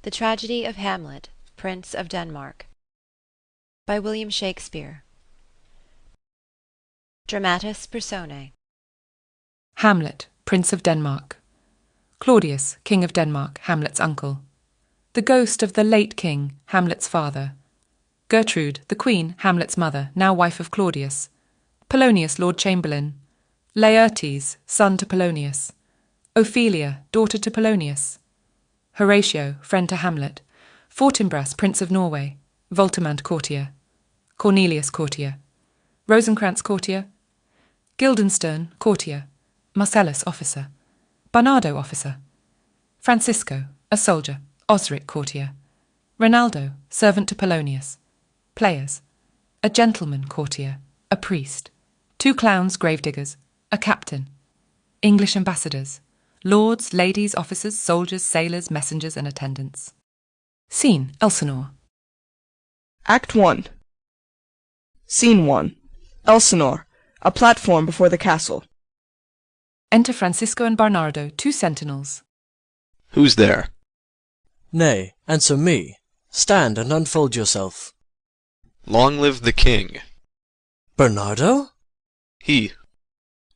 The Tragedy of Hamlet, Prince of Denmark, by William Shakespeare. Dramatis Personae. Hamlet, Prince of Denmark. Claudius, King of Denmark, Hamlet's uncle. The ghost of the late king, Hamlet's father. Gertrude, the queen, Hamlet's mother, now wife of Claudius. Polonius, Lord Chamberlain. Laertes, son to Polonius. Ophelia, daughter to Polonius. Horatio, friend to Hamlet. Fortinbras, Prince of Norway. Voltimand, courtier. Cornelius, courtier. Rosencrantz, courtier. Guildenstern, courtier. Marcellus, officer. Barnardo, officer. Francisco, a soldier. Osric, courtier. Rinaldo, servant to Polonius. Players. A gentleman, courtier. A priest. 2 clowns, gravediggers. A captain. English ambassadors. Lords, ladies, officers, soldiers, sailors, messengers, and attendants. Scene, Elsinore. Act 1. Scene 1. Elsinore, a platform before the castle. Enter Francisco and Barnardo, 2 sentinels. Who's there? Nay, answer me. Stand and unfold yourself. Long live the king. Bernardo? He.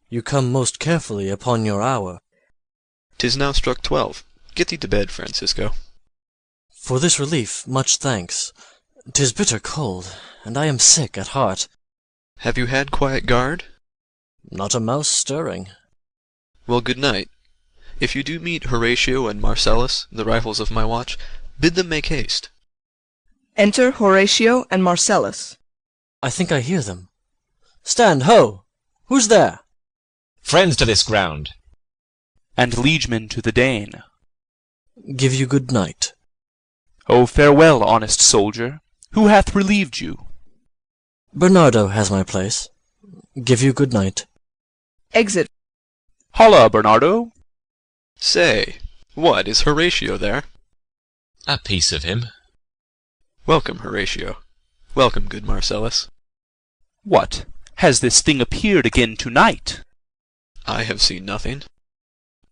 You come most carefully upon your hour. 'Tis now struck 12. Get thee to bed, Francisco. For this relief, much thanks. 'Tis bitter cold, and I am sick at heart. Have you had quiet guard? Not a mouse stirring. Well, good night. If you do meet Horatio and Marcellus, the rivals of my watch, bid them make haste. Enter Horatio and Marcellus. I think I hear them. Stand, ho! Who's there? Friends to this ground, and liegemen to the Dane. Give you good night. O farewell, honest soldier. Who hath relieved you? Bernardo has my place. Give you good night. Exit. Holla, Bernardo. Say, what, is Horatio there? a piece of him. Welcome, Horatio. Welcome, good Marcellus. What, has this thing appeared again to-night? I have seen nothing.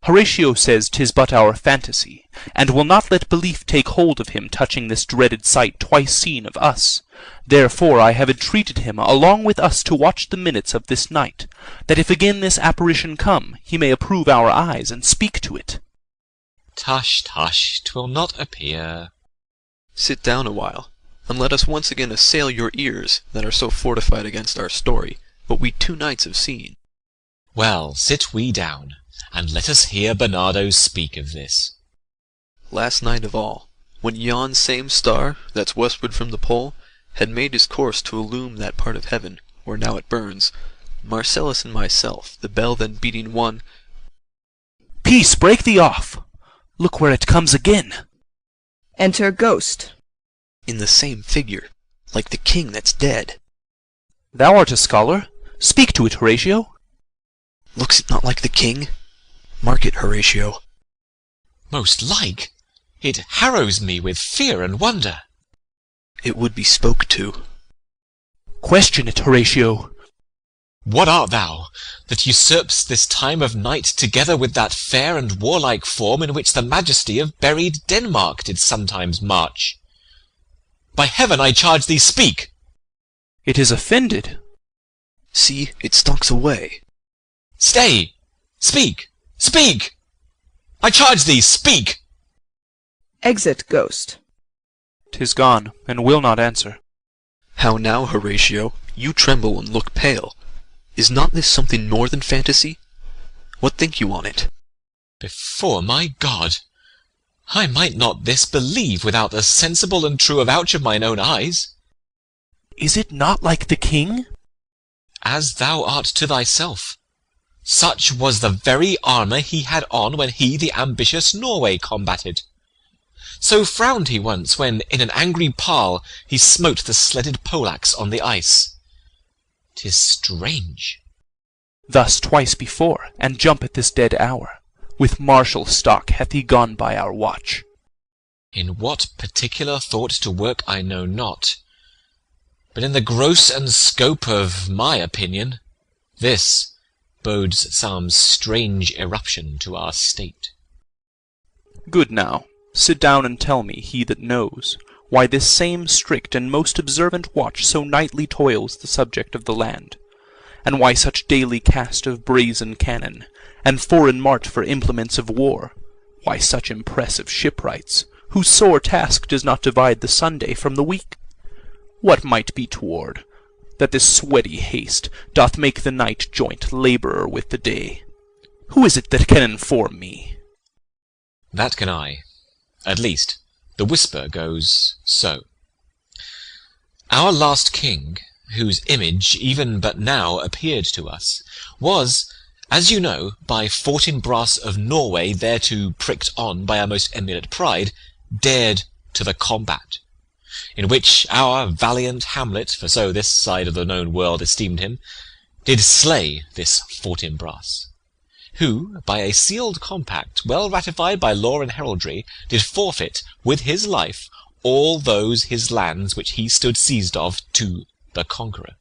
Horatio says 'tis but our fantasy, and will not let belief take hold of him touching this dreaded sight twice seen of us. Therefore I have entreated him along with us to watch the minutes of this night, that if again this apparition come, he may approve our eyes and speak to it. Tush, tush, 'twill not appear. Sit down a while, and let us once again assail your ears that are so fortified against our story, what we 2 nights have seen. Well, sit we down, and let us hear Bernardo speak of this. Last night of all, when yon same star, that's westward from the pole, had made his course to illume that part of heaven, where now it burns, Marcellus and myself, the bell then beating one— Peace, break thee off! Look where it comes again! Enter Ghost. In the same figure, like the king that's dead. Thou art a scholar. Speak to it, Horatio. Looks it not like the king? Mark it, Horatio. Most like. It harrows me with fear and wonder. It would be spoke to. Question it, Horatio. What art thou, that usurp'st this time of night together with that fair and warlike form in which the majesty of buried Denmark did sometimes march? By heaven, I charge thee, speak! It is offended. See, it stalks away. Stay! Speak! Speak! I charge thee, speak! Exit Ghost. 'Tis gone, and will not answer. How now, Horatio? You tremble and look pale. Is not this something more than fantasy? What think you on it? Before my God, I might not this believe without the sensible and true avouch of mine own eyes. Is it not like the king? As thou art to thyself. Such was the very armour he had on when he the ambitious Norway combated. So frowned he once when, in an angry parle, he smote the sledded Polacs on the ice. 'Tis strange. Thus twice before, and jump at this dead hour. With martial stock hath he gone by our watch. In what particular thought to work I know not, but in the gross and scope of my opinion, this bodes some strange eruption to our state. Good now, Sit down and tell me, he that knows, why this same strict and most observant watch so nightly toils the subject of the land, and why such daily cast of brazen cannon, and foreign mart for implements of war, why such impressive shipwrights, whose sore task does not divide the Sunday from the week? What might be toward, that this sweaty haste doth make the night joint labourer with the day? Who is it that can inform me? That can I. At least, the whisper goes so. Our last king, whose image even but now appeared to us, was, as you know, by Fortinbras of Norway, thereto pricked on by our most emulate pride, dared to the combat, in which our valiant Hamlet, for so this side of the known world esteemed him, did slay this Fortinbras, who, by a sealed compact, well ratified by law and heraldry, did forfeit, with his life, all those his lands which he stood seized of to the conqueror.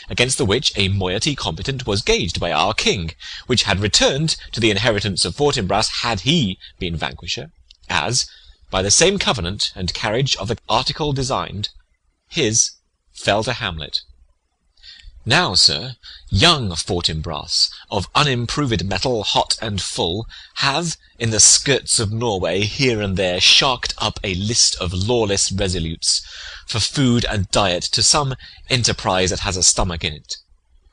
Against the which a moiety competent was gauged by our king, which had returned to the inheritance of Fortinbras had he been vanquisher, as, by the same covenant and carriage of the article designed, his fell to Hamlet. Now, sir, young Fortinbras, of unimproved metal, hot and full, hath, in the skirts of Norway, here and there sharked up a list of lawless resolutes, for food and diet to some enterprise that has a stomach in it,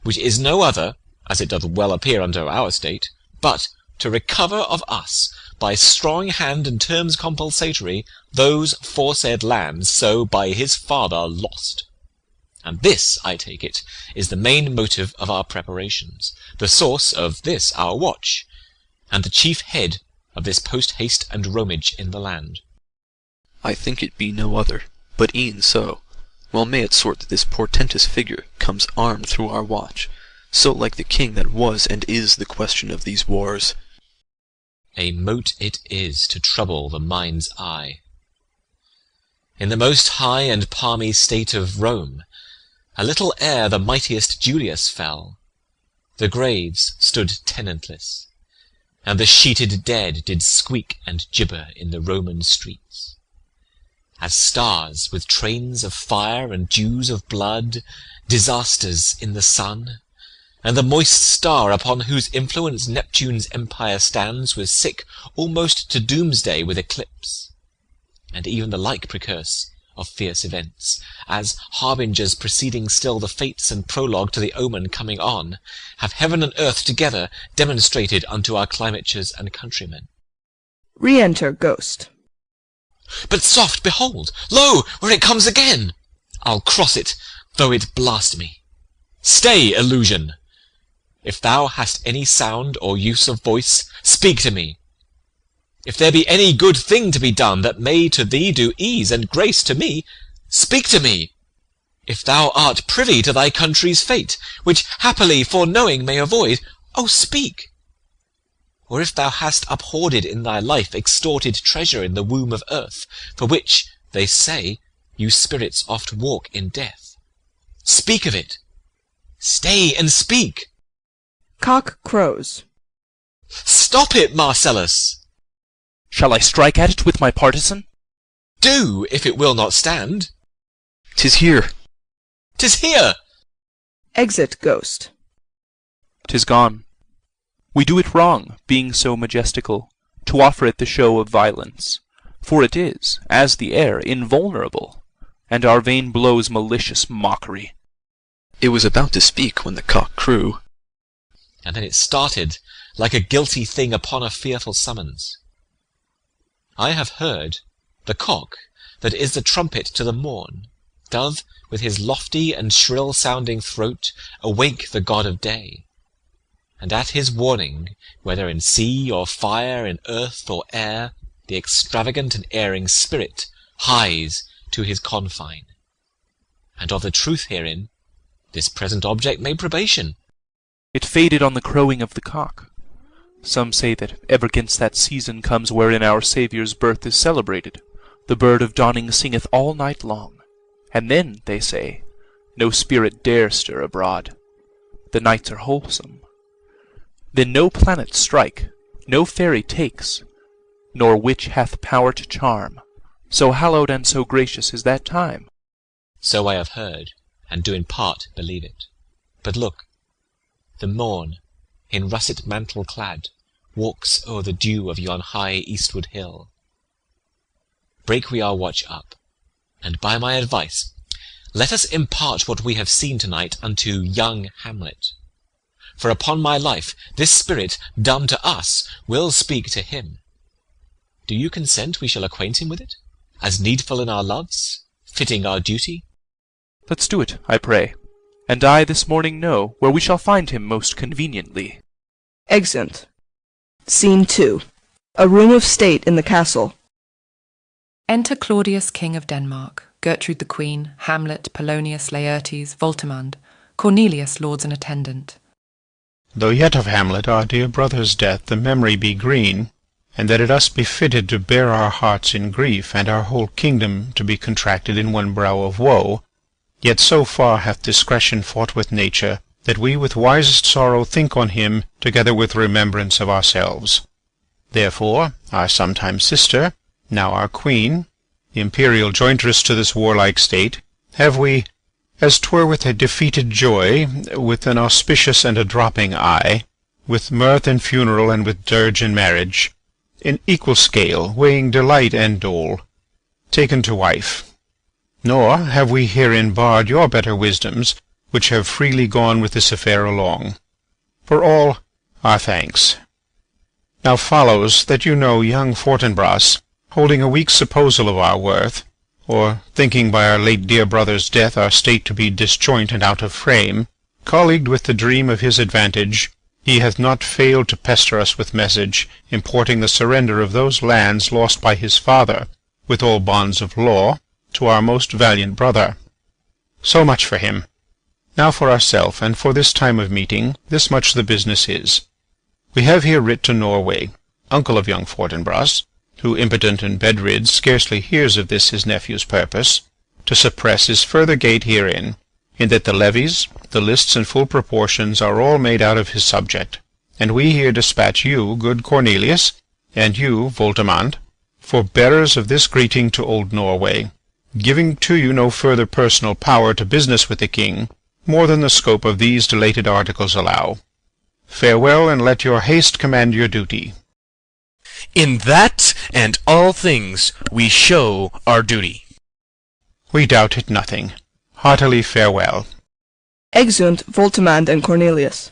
which is no other, as it doth well appear unto our state, but to recover of us, by strong hand and terms compulsatory, those foresaid lands so by his father lost. And this, I take it, is the main motive of our preparations, the source of this our watch, and the chief head of this post-haste and roamage in the land. I think it be no other, but e'en so. Well may it sort that this portentous figure comes armed through our watch, so like the king that was and is the question of these wars. A mote it is to trouble the mind's eye. In the most high and palmy state of Rome, a little ere the mightiest Julius fell, the graves stood tenantless, and the sheeted dead did squeak and gibber in the Roman streets. As stars with trains of fire and dews of blood, disasters in the sun, and the moist star upon whose influence Neptune's empire stands was sick almost to doomsday with eclipse, and even the like precurse of fierce events, as harbingers preceding still the fates and prologue to the omen coming on, have heaven and earth together demonstrated unto our climatures and countrymen. Re-enter Ghost. But soft, behold! Lo, where it comes again! I'll cross it, though it blast me. Stay, illusion! If thou hast any sound or use of voice, speak to me. If there be any good thing to be done that may to thee do ease and grace to me, speak to me. If thou art privy to thy country's fate, which happily foreknowing may avoid, oh, speak. Or if thou hast uphoarded in thy life extorted treasure in the womb of earth, for which, they say, you spirits oft walk in death, speak of it. Stay and speak. Cock crows. Stop it, Marcellus! Shall I strike at it with my partisan? Do, if it will not stand. 'Tis here. 'Tis here! Exit Ghost. 'Tis gone. We do it wrong, being so majestical, to offer it the show of violence, for it is, as the air, invulnerable, and our vain blows malicious mockery. It was about to speak when the cock crew, And then it started like a guilty thing upon a fearful summons. I have heard the cock, that is the trumpet to the morn, doth with his lofty and shrill-sounding throat awake the god of day, and at his warning, whether in sea or fire, in earth or air, the extravagant and erring spirit hies to his confine. And of the truth herein, this present object made probation. It faded on the crowing of the cock. Some say that ever 'gainst that season comes wherein our Saviour's birth is celebrated, the bird of dawning singeth all night long, and then, they say, no spirit dare stir abroad. The nights are wholesome. Then no planet strike, no fairy takes, nor which hath power to charm. So hallowed and so gracious is that time. So I have heard, and do in part believe it. But look, the morn, in russet mantle clad, walks o'er the dew of yon high eastward hill. Break we our watch up, and by my advice let us impart what we have seen to-night unto young Hamlet. For upon my life, this spirit, dumb to us, will speak to him. Do you consent we shall acquaint him with it, as needful in our loves, fitting our duty? Let's do it, I pray, and I this morning know where we shall find him most conveniently. Exeunt. Scene 2. A room of state in the castle. Enter Claudius, king of Denmark, Gertrude the queen, Hamlet, Polonius, Laertes, Voltimand, Cornelius, lords and attendant. Though yet of Hamlet our dear brother's death the memory be green, and that it us be fitted to bear our hearts in grief, and our whole kingdom to be contracted in one brow of woe, yet so far hath discretion fought with nature, that we with wisest sorrow think on him, together with remembrance of ourselves. Therefore our sometime sister, now our queen, the imperial jointress to this warlike state, have we, as 'twere with a defeated joy, with an auspicious and a dropping eye, with mirth and funeral and with dirge and marriage, in equal scale, weighing delight and dole, taken to wife. Nor have we herein barred your better wisdoms, which have freely gone with this affair along. For all our thanks. Now follows that you know young Fortinbras, holding a weak supposal of our worth, or thinking by our late dear brother's death our state to be disjoint and out of frame, colleagued with the dream of his advantage, he hath not failed to pester us with message, importing the surrender of those lands lost by his father, with all bonds of law, to our most valiant brother. So much for him. Now for ourself, and for this time of meeting, this much the business is. We have here writ to Norway, uncle of young Fortinbras, who, impotent and bedrid, scarcely hears of this his nephew's purpose, to suppress his further gate herein, in that the levies, the lists and full proportions are all made out of his subject, and we here dispatch you, good Cornelius, and you, Voltimand, for bearers of this greeting to old Norway, giving to you no further personal power to business with the king, more than the scope of these delated articles allow. Farewell, and let your haste command your duty. In that and all things we show our duty. We doubt it nothing. Heartily farewell. Exeunt Voltimand and Cornelius.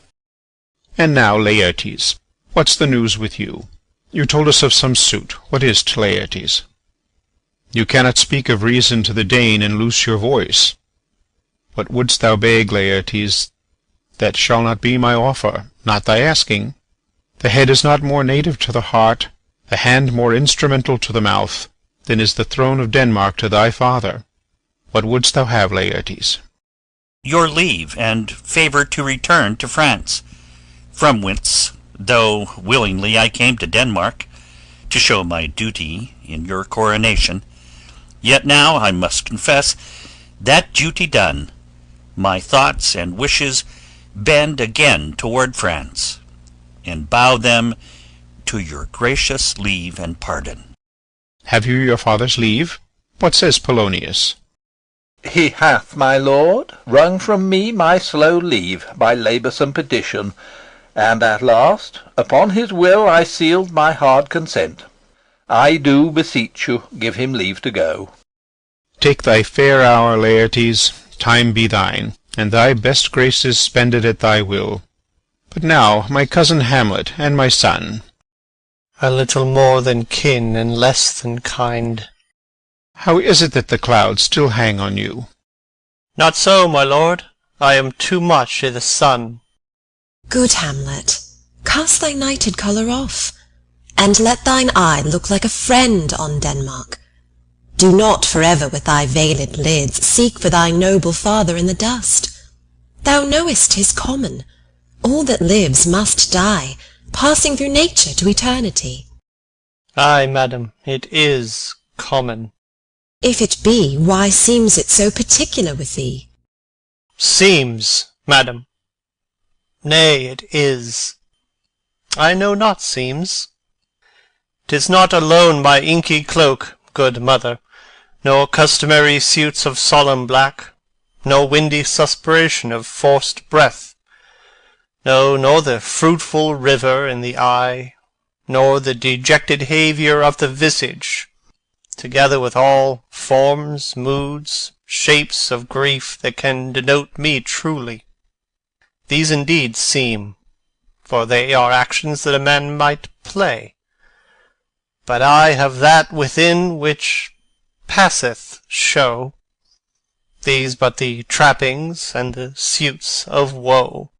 And now, Laertes, what's the news with you? You told us of some suit. What is't, Laertes? You cannot speak of reason to the Dane and loose your voice. What wouldst thou beg, Laertes? That shall not be my offer, not thy asking. The head is not more native to the heart, the hand more instrumental to the mouth, than is the throne of Denmark to thy father. What wouldst thou have, Laertes? Your leave and favour to return to France, from whence, though willingly I came to Denmark, to show my duty in your coronation, yet now I must confess, that duty done, my thoughts and wishes bend again toward France, and bow them to your gracious leave and pardon. Have you your father's leave? What says Polonius? He hath, my lord, wrung from me my slow leave by laboursome petition, and at last upon his will I sealed my hard consent. I do beseech you give him leave to go. Take thy fair hour, Laertes, time be thine, and thy best graces spended at thy will. But now, my cousin Hamlet, and my son. A little more than kin, and less than kind. How is it that the clouds still hang on you? Not so, my lord. I am too much i' the sun. Good Hamlet, cast thy nighted colour off, and let thine eye look like a friend on Denmark. Do not for ever with thy veiled lids seek for thy noble father in the dust. Thou knowest 'tis common. All that lives must die, passing through nature to eternity. Ay, madam, it is common. If it be, why seems it so particular with thee? Seems, madam. Nay, it is. I know not seems. 'Tis not alone my inky cloak, good mother, nor customary suits of solemn black, nor windy suspiration of forced breath, no, nor the fruitful river in the eye, nor the dejected haviour of the visage, together with all forms, moods, shapes of grief that can denote me truly. These indeed seem, for they are actions that a man might play. But I have that within which passeth show, these but the trappings and the suits of woe.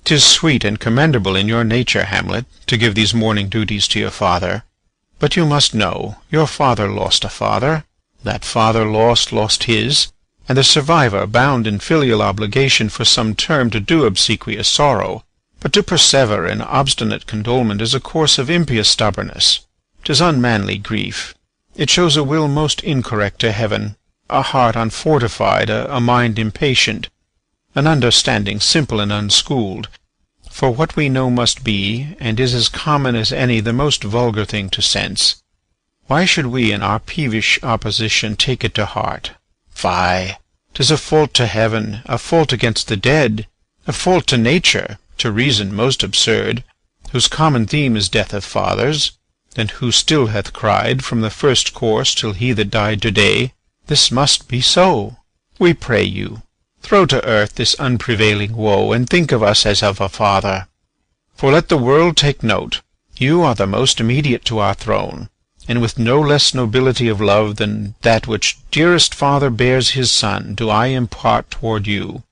'Tis sweet and commendable in your nature, Hamlet, to give these mourning duties to your father. But you must know, your father lost a father, that father lost his, and the survivor bound in filial obligation for some term to do obsequious sorrow. But to persever in obstinate condolement is a course of impious stubbornness. 'Tis unmanly grief. It shows a will most incorrect to heaven, a heart unfortified, a mind impatient, an understanding simple and unschooled. For what we know must be, and is as common as any, the most vulgar thing to sense. Why should we in our peevish opposition take it to heart? Fie! 'Tis a fault to heaven, a fault against the dead, a fault to nature, to reason most absurd, whose common theme is death of fathers, and who still hath cried, from the first course till he that died to-day, this must be so. We pray you, throw to earth this unprevailing woe, and think of us as of a father. For let the world take note, you are the most immediate to our throne, and with no less nobility of love than that which dearest father bears his son do I impart toward you.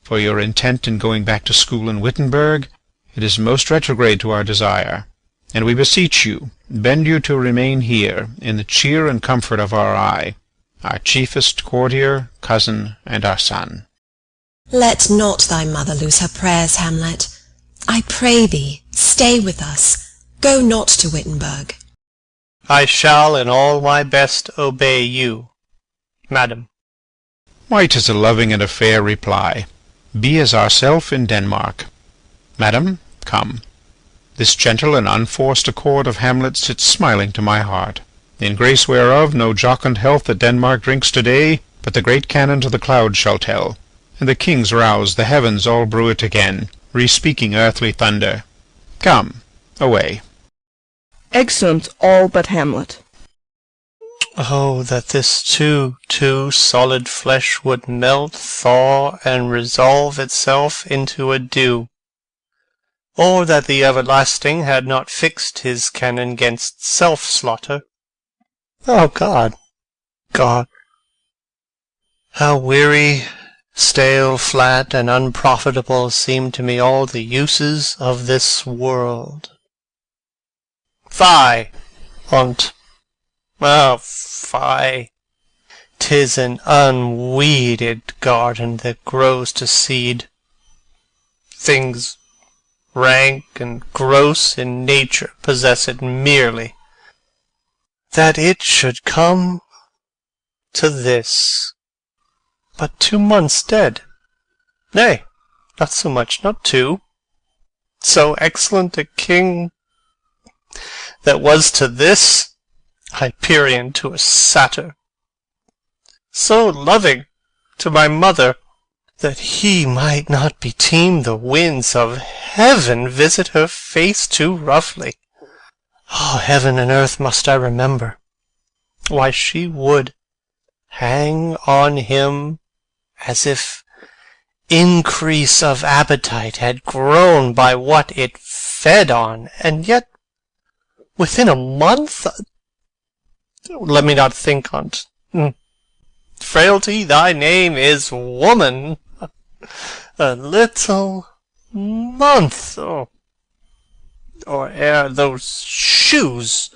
For your intent in going back to school in Wittenberg, it is most retrograde to our desire, and we beseech you, bend you to remain here, in the cheer and comfort of our eye, our chiefest courtier, cousin, and our son. Let not thy mother lose her prayers, Hamlet. I pray thee, stay with us. Go not to Wittenberg. I shall in all my best obey you, madam. Why, 'tis a loving and a fair reply. Be as ourself in Denmark. Madam, come. This gentle and unforced accord of Hamlet sits smiling to my heart, in grace whereof no jocund health that Denmark drinks to-day, but the great cannon to the clouds shall tell, and the kings rouse the heavens all bruit again, re-speaking earthly thunder. Come, away. Exeunt all but Hamlet. Oh, that this too solid flesh would melt, thaw, and resolve itself into a dew! Or that the everlasting had not fixed his cannon 'gainst self-slaughter! Oh, God! God! How weary, stale, flat, and unprofitable seem to me all the uses of this world! Fie on't! Oh, fie! 'Tis an unweeded garden that grows to seed. Things rank and gross in nature possess it merely. That it should come to this! But 2 months dead! Nay, not so much, not 2. So excellent a king that was to this Hyperion to a satyr, so loving to my mother that he might not beteem the winds of heaven visit her face too roughly. Oh, heaven and earth must I remember, why she would hang on him as if increase of appetite had grown by what it fed on, and yet within a month. Let me not think on't. Frailty, thy name is woman. A little month, or ere those shoes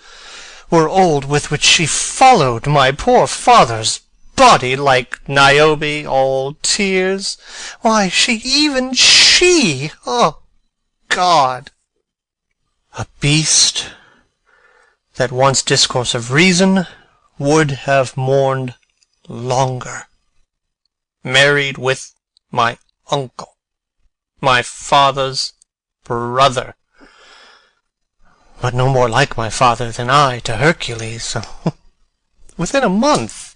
were old with which she followed my poor father's body like Niobe, all tears. Why, even she, oh God! A beast that once discourse of reason would have mourned longer, married with my uncle, my father's brother. but no more like my father than I to Hercules. Within a month,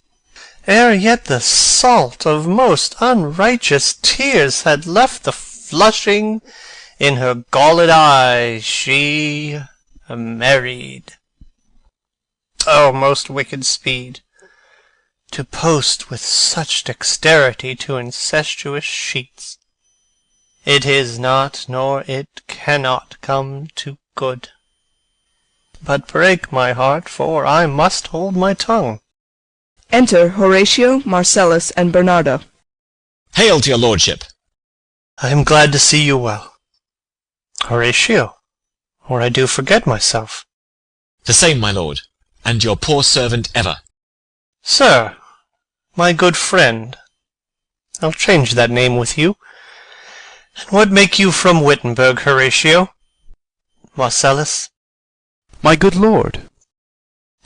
ere yet the salt of most unrighteous tears had left the flushing in her galled eye, she married. O most wicked speed, to post with such dexterity to incestuous sheets! It is not, nor it cannot come to good. But break my heart, for I must hold my tongue. Enter Horatio, Marcellus, and Bernardo. Hail to your lordship. I am glad to see you well. Horatio, or I do forget myself. The same, my lord, and your poor servant ever. Sir, my good friend, I'll change that name with you. And what make you from Wittenberg, Horatio? Marcellus? My good lord.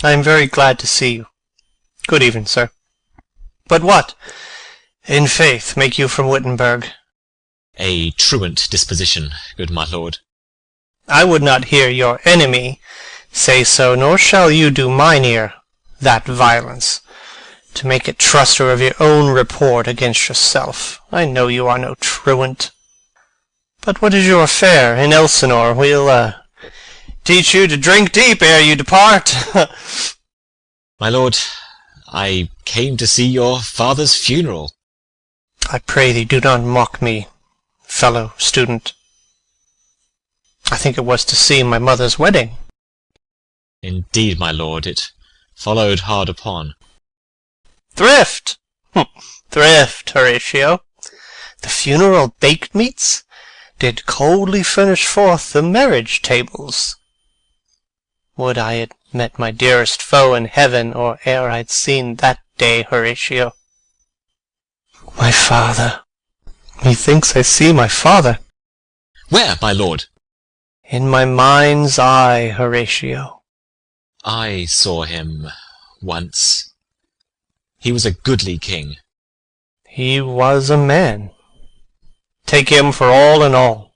I am very glad to see you. Good even, sir. But what, in faith, make you from Wittenberg? A truant disposition, good my lord. I would not hear your enemy say so, nor shall you do mine ear that violence, to make it truster of your own report against yourself. I know you are no truant. But what is your affair in Elsinore? We'll teach you to drink deep ere you depart. My lord, I came to see your father's funeral. I pray thee do not mock me, fellow student. I think it was to see my mother's wedding. Indeed, my lord, it followed hard upon. Thrift! Thrift, Horatio. The funeral baked meats did coldly furnish forth the marriage tables. Would I had met my dearest foe in heaven, or ere I'd seen that day, Horatio. My father. Methinks I see my father. Where, my lord? In my mind's eye, Horatio. I saw him once. He was a goodly king. He was a man. Take him for all in all.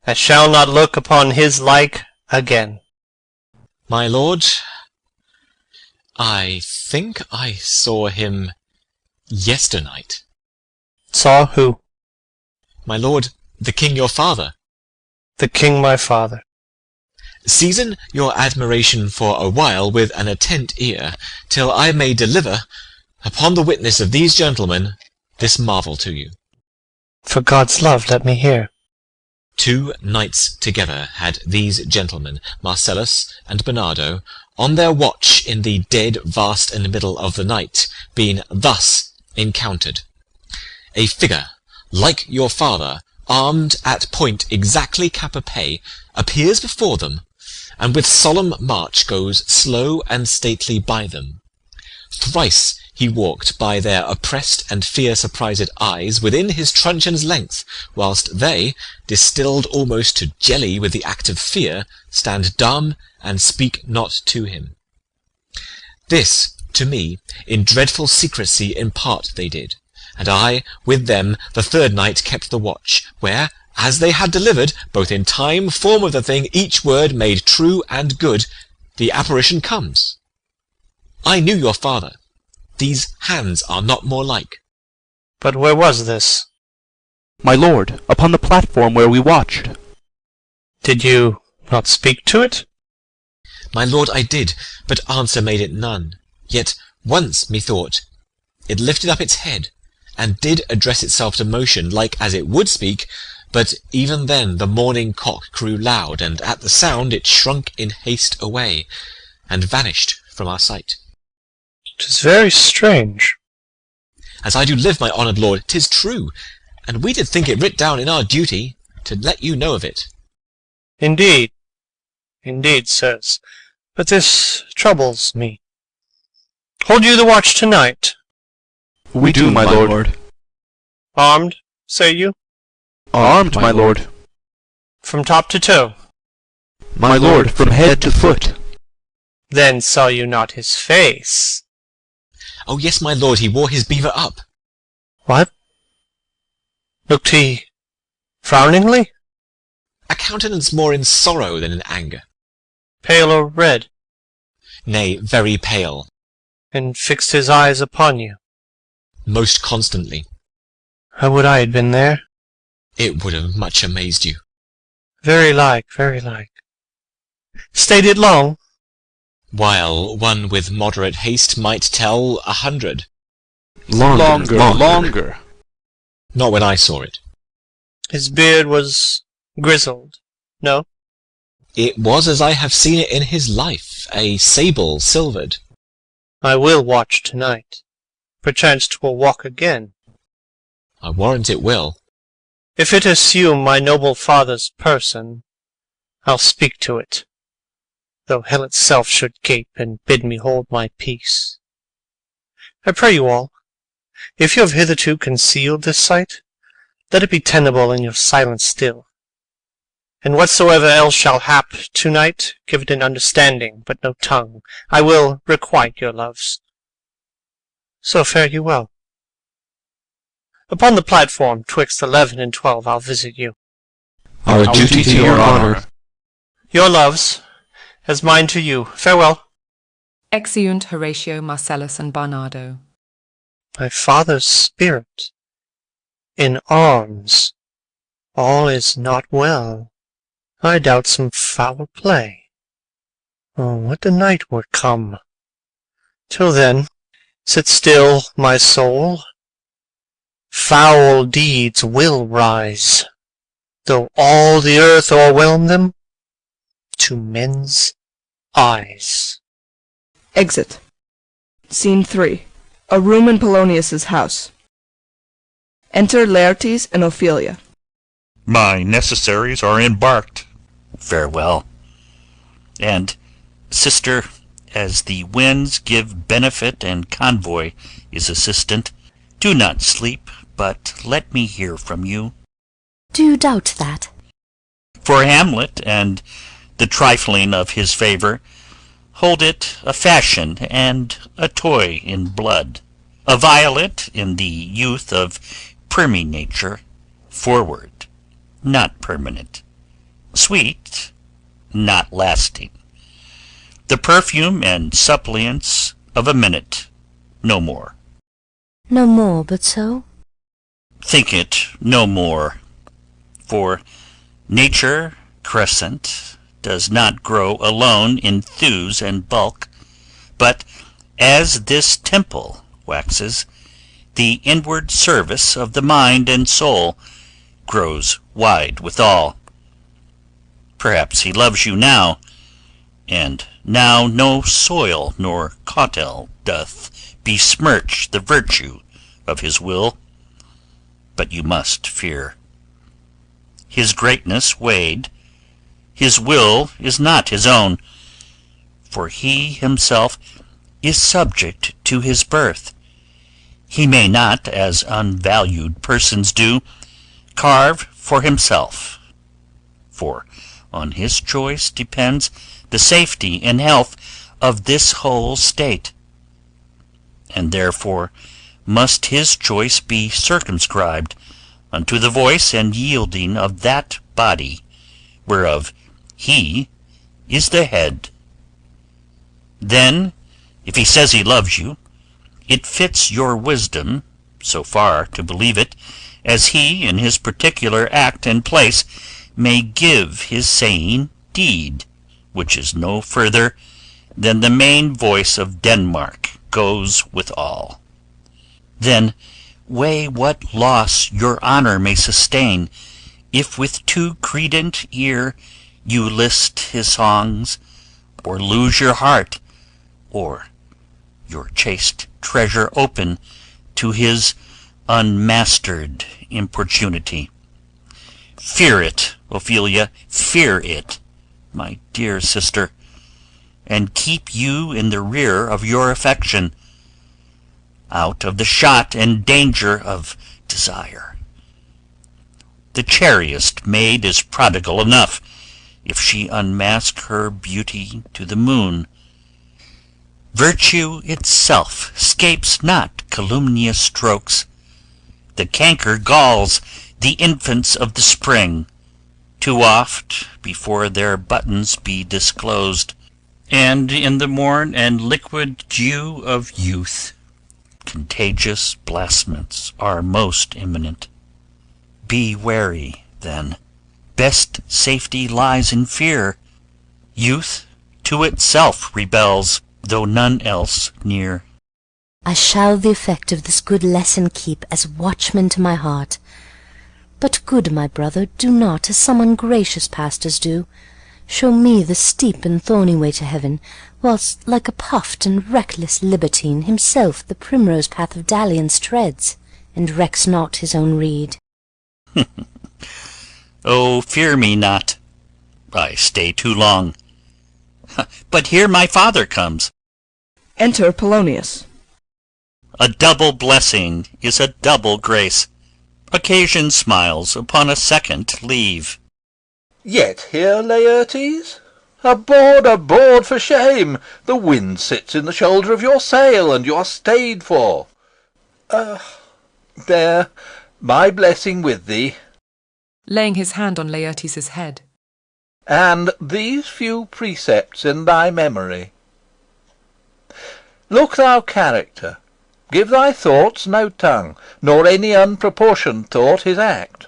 I shall not look upon his like again. My lord, I think I saw him yesternight. Saw who? My lord, the king your father. The king my father. Season your admiration for a while with an attent ear, till I may deliver, upon the witness of these gentlemen, this marvel to you. For God's love, let me hear. 2 nights together had these gentlemen, Marcellus and Bernardo, on their watch in the dead vast and middle of the night, been thus encountered. A figure, like your father, armed at point exactly cap a pay, appears before them, and with solemn march goes slow and stately by them. Thrice he walked by their oppressed and fear-surprised eyes within his truncheon's length, whilst they, distilled almost to jelly with the act of fear, stand dumb and speak not to him. This, to me, in dreadful secrecy impart they did, and I, with them, the 3rd night kept the watch, where, as they had delivered, both in time, form of the thing, each word made true and good, the apparition comes. I knew your father. These hands are not more like. But where was this? My lord, upon the platform where we watched. Did you not speak to it? My lord, I did, but answer made it none. Yet once, methought, it lifted up its head, and did address itself to motion, like as it would speak, but even then the morning cock crew loud, and at the sound it shrunk in haste away, and vanished from our sight. 'Tis very strange. As I do live, my honoured lord, 'tis true, and we did think it writ down in our duty to let you know of it. Indeed, sirs, but this troubles me. Hold you the watch tonight? We do, my lord. Armed, say you? Armed, my lord. From top to toe? My lord, from head to foot. Then saw you not his face? Oh yes, my lord, he wore his beaver up. What? Looked he frowningly? A countenance more in sorrow than in anger. Pale or red? Nay, very pale. And fixed his eyes upon you? Most constantly. How would I had been there? It would have much amazed you. Very like, very like. Stayed it long? While one with moderate haste might tell 100. Longer. Not when I saw it. His beard was grizzled, no? It was as I have seen it in his life, a sable silvered. I will watch tonight. Perchance 'twill walk again. I warrant it will. If it assume my noble father's person, I'll speak to it, though hell itself should gape and bid me hold my peace. I pray you all, if you have hitherto concealed this sight, let it be tenable in your silence still. And whatsoever else shall hap to-night, give it an understanding, but no tongue. I will requite your loves. So fare you well. Upon the platform, 'twixt 11 and 12, I'll visit you. Our duty to your honour. Your loves, as mine to you. Farewell. Exeunt Horatio, Marcellus, and Barnardo. My father's spirit, in arms, all is not well. I doubt some foul play. Oh, would the night were come! Till then, sit still, my soul. Foul deeds will rise, though all the earth o'erwhelm them, to men's eyes. Exit. Scene 3. A room in Polonius's house. Enter Laertes and Ophelia. My necessaries are embarked. Farewell. And, sister, as the winds give benefit and convoy is assistant, do not sleep, but let me hear from you. Do you doubt that? For Hamlet and the trifling of his favour, hold it a fashion and a toy in blood, a violet in the youth of primy nature, forward, not permanent, sweet, not lasting, the perfume and suppliance of a minute, no more. No more but so? Think it no more, for nature crescent does not grow alone in thews and bulk, but as this temple waxes, the inward service of the mind and soul grows wide withal. Perhaps he loves you now, and now no soil nor cautel doth besmirch the virtue of his will, but you must fear. His greatness weighed, his will is not his own, for he himself is subject to his birth. He may not, as unvalued persons do, carve for himself, for on his choice depends the safety and health of this whole state, and therefore must his choice be circumscribed unto the voice and yielding of that body whereof he is the head. Then, if he says he loves you, it fits your wisdom so far to believe it, as he in his particular act and place may give his saying deed, which is no further than the main voice of Denmark goes with all. Then weigh what loss your honour may sustain, if with too credent ear you list his songs, or lose your heart, or your chaste treasure open to his unmastered importunity. Fear it, Ophelia, fear it, my dear sister, and keep you in the rear of your affection, out of the shot and danger of desire. The chariest maid is prodigal enough, if she unmask her beauty to the moon. Virtue itself scapes not calumnious strokes. The canker galls the infants of the spring. too oft before their buttons be disclosed, and in the morn and liquid dew of youth, contagious blasphements are most imminent. Be wary, then. Best safety lies in fear. Youth to itself rebels, though none else near. I shall the effect of this good lesson keep as watchman to my heart. But, good my brother, do not, as some ungracious pastors do, show me the steep and thorny way to heaven, whilst, like a puffed and reckless libertine, himself the primrose path of dalliance treads, and recks not his own reed. Oh, fear me not. I stay too long. But here my father comes. Enter Polonius. A double blessing is a double grace. Occasion smiles upon a second leave. Yet here, Laertes? Aboard, aboard, for shame! The wind sits in the shoulder of your sail, and you are stayed for. There, my blessing with thee. Laying his hand on Laertes' head. And these few precepts in thy memory. Look thou character, give thy thoughts no tongue, nor any unproportioned thought his act.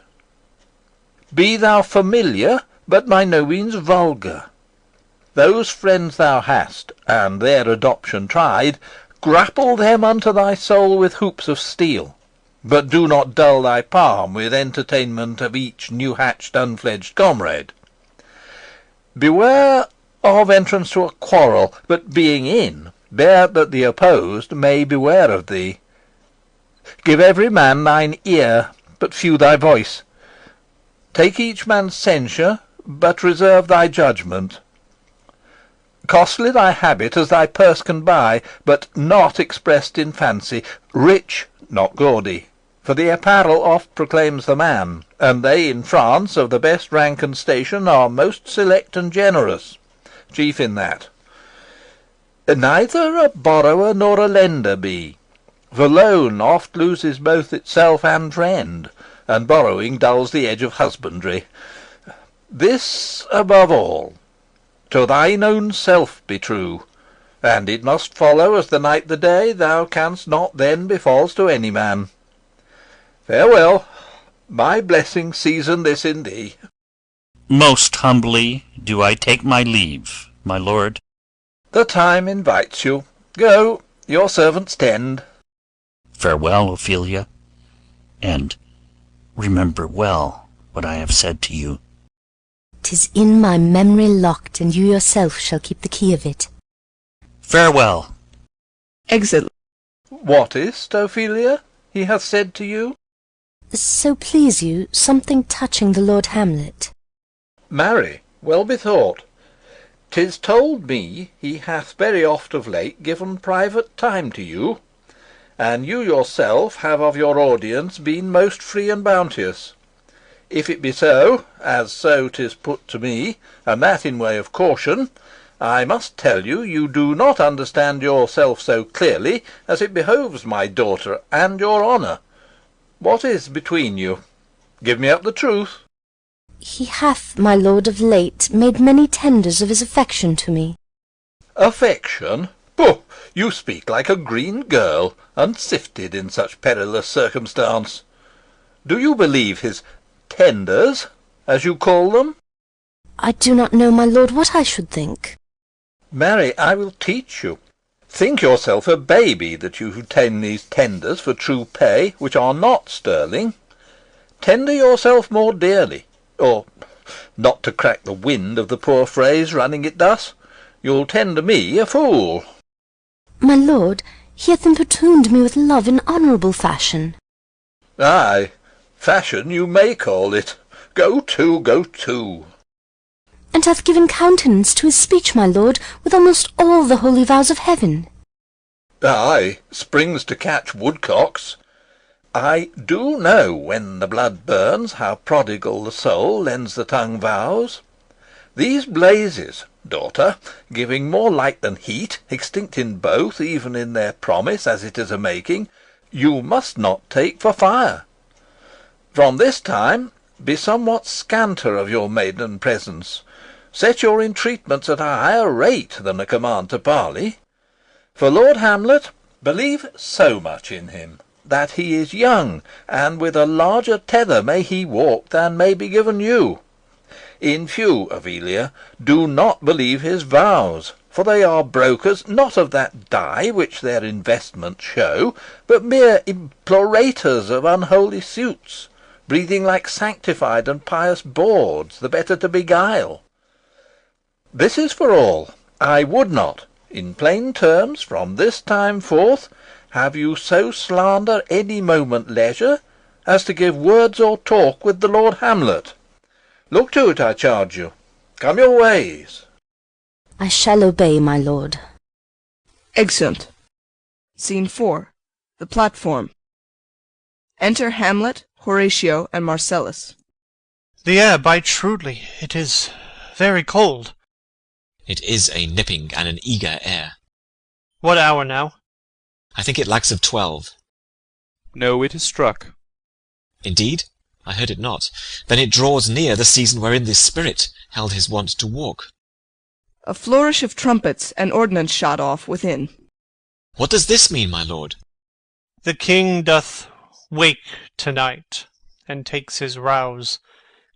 Be thou familiar, but by no means vulgar. Those friends thou hast, and their adoption tried, grapple them unto thy soul with hoops of steel, but do not dull thy palm with entertainment of each new-hatched unfledged comrade. Beware of entrance to a quarrel, but being in, bear that the opposed may beware of thee. Give every man thine ear, but few thy voice. Take each man's censure, but reserve thy judgment. Costly thy habit as thy purse can buy, but not expressed in fancy, rich, not gaudy. For the apparel oft proclaims the man, and they in France of the best rank and station are most select and generous, chief in that. Neither a borrower nor a lender be, for loan oft loses both itself and friend, and borrowing dulls the edge of husbandry. This above all, to thine own self be true, and it must follow as the night the day, thou canst not then be false to any man. Farewell, my blessing season this in thee. Most humbly do I take my leave, my lord. The time invites you. Go, your servants tend. Farewell, Ophelia, and remember well what I have said to you. 'Tis in my memory locked, and you yourself shall keep the key of it. Farewell. Exit. What is't, Ophelia, he hath said to you? So please you, something touching the Lord Hamlet. Marry, well bethought. 'Tis told me he hath very oft of late given private time to you, and you yourself have of your audience been most free and bounteous. If it be so, as so 'tis put to me, and that in way of caution, I must tell you, you do not understand yourself so clearly as it behoves my daughter and your honour. What is between you? Give me up the truth. He hath, my lord, of late made many tenders of his affection to me. Affection? Pooh! You speak like a green girl, unsifted in such perilous circumstance. Do you believe his tenders, as you call them? I do not know, my lord, what I should think. Marry, I will teach you. Think yourself a baby that you tend these tenders for true pay, which are not sterling. Tender yourself more dearly, or, not to crack the wind of the poor phrase running it thus, you'll tender me a fool. My lord, he hath importuned me with love in honourable fashion. Ay, fashion you may call it. Go to, go to. And hath given countenance to his speech, my lord, with almost all the holy vows of heaven. Ay, springs to catch woodcocks. I do know when the blood burns, how prodigal the soul lends the tongue vows. These blazes, daughter, giving more light than heat, extinct in both, even in their promise as it is a-making, you must not take for fire. From this time be somewhat scanter of your maiden presence. Set your entreatments at a higher rate than a command to parley. For Lord Hamlet, believe so much in him, that he is young, and with a larger tether may he walk than may be given you. In few, Ophelia, do not believe his vows, for they are brokers not of that dye which their investments show, but mere implorators of unholy suits, breathing like sanctified and pious bawds, the better to beguile. This is for all. I would not, in plain terms, from this time forth, have you so slander any moment leisure, as to give words or talk with the Lord Hamlet. Look to it, I charge you. Come your ways. I shall obey, my lord. Exeunt. Scene 4. The platform. Enter Hamlet, Horatio, and Marcellus. The air bites shrewdly. It is very cold. It is a nipping and an eager air. What hour now? I think it lacks of 12. No, it is struck. Indeed? I heard it not. Then it draws near the season wherein this spirit held his wont to walk. A flourish of trumpets and ordnance shot off within. What does this mean, my lord? The king doth wake to-night, and takes his rouse,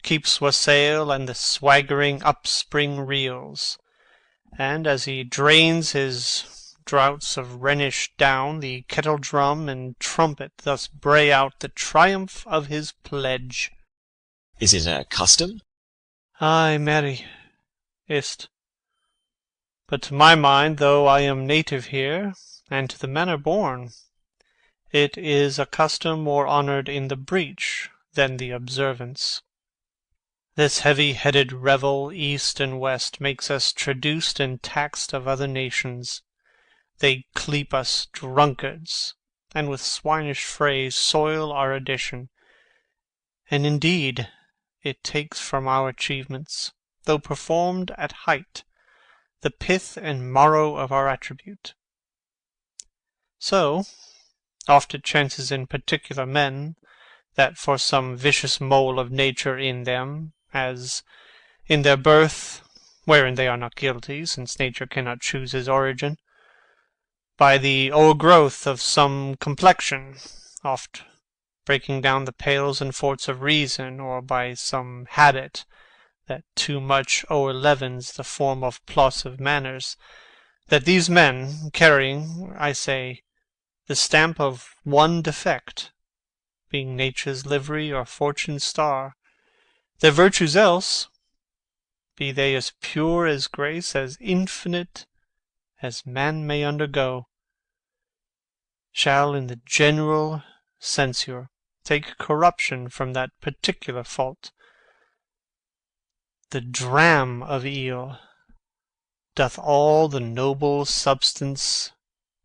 keeps wassail, and the swaggering upspring reels. And as he drains his draughts of Rhenish down, the kettle-drum and trumpet thus bray out the triumph of his pledge. Is it a custom? Ay, marry, is't. But to my mind, though I am native here, and to the manner born, it is a custom more honoured in the breach than the observance. This heavy-headed revel east and west makes us traduced and taxed of other nations. They cleap us drunkards, and with swinish phrase soil our addition. And indeed it takes from our achievements, though performed at height, the pith and marrow of our attribute. So oft it chances in particular men, that for some vicious mole of nature in them, as in their birth, wherein they are not guilty, since nature cannot choose his origin, by the o'ergrowth of some complexion, oft breaking down the pales and forts of reason, or by some habit that too much o'erleavens the form of plausive manners, that these men, carrying, I say, the stamp of one defect, being nature's livery or fortune's star, their virtues else, be they as pure as grace, as infinite as man may undergo, shall in the general censure take corruption from that particular fault. The dram of eel doth all the noble substance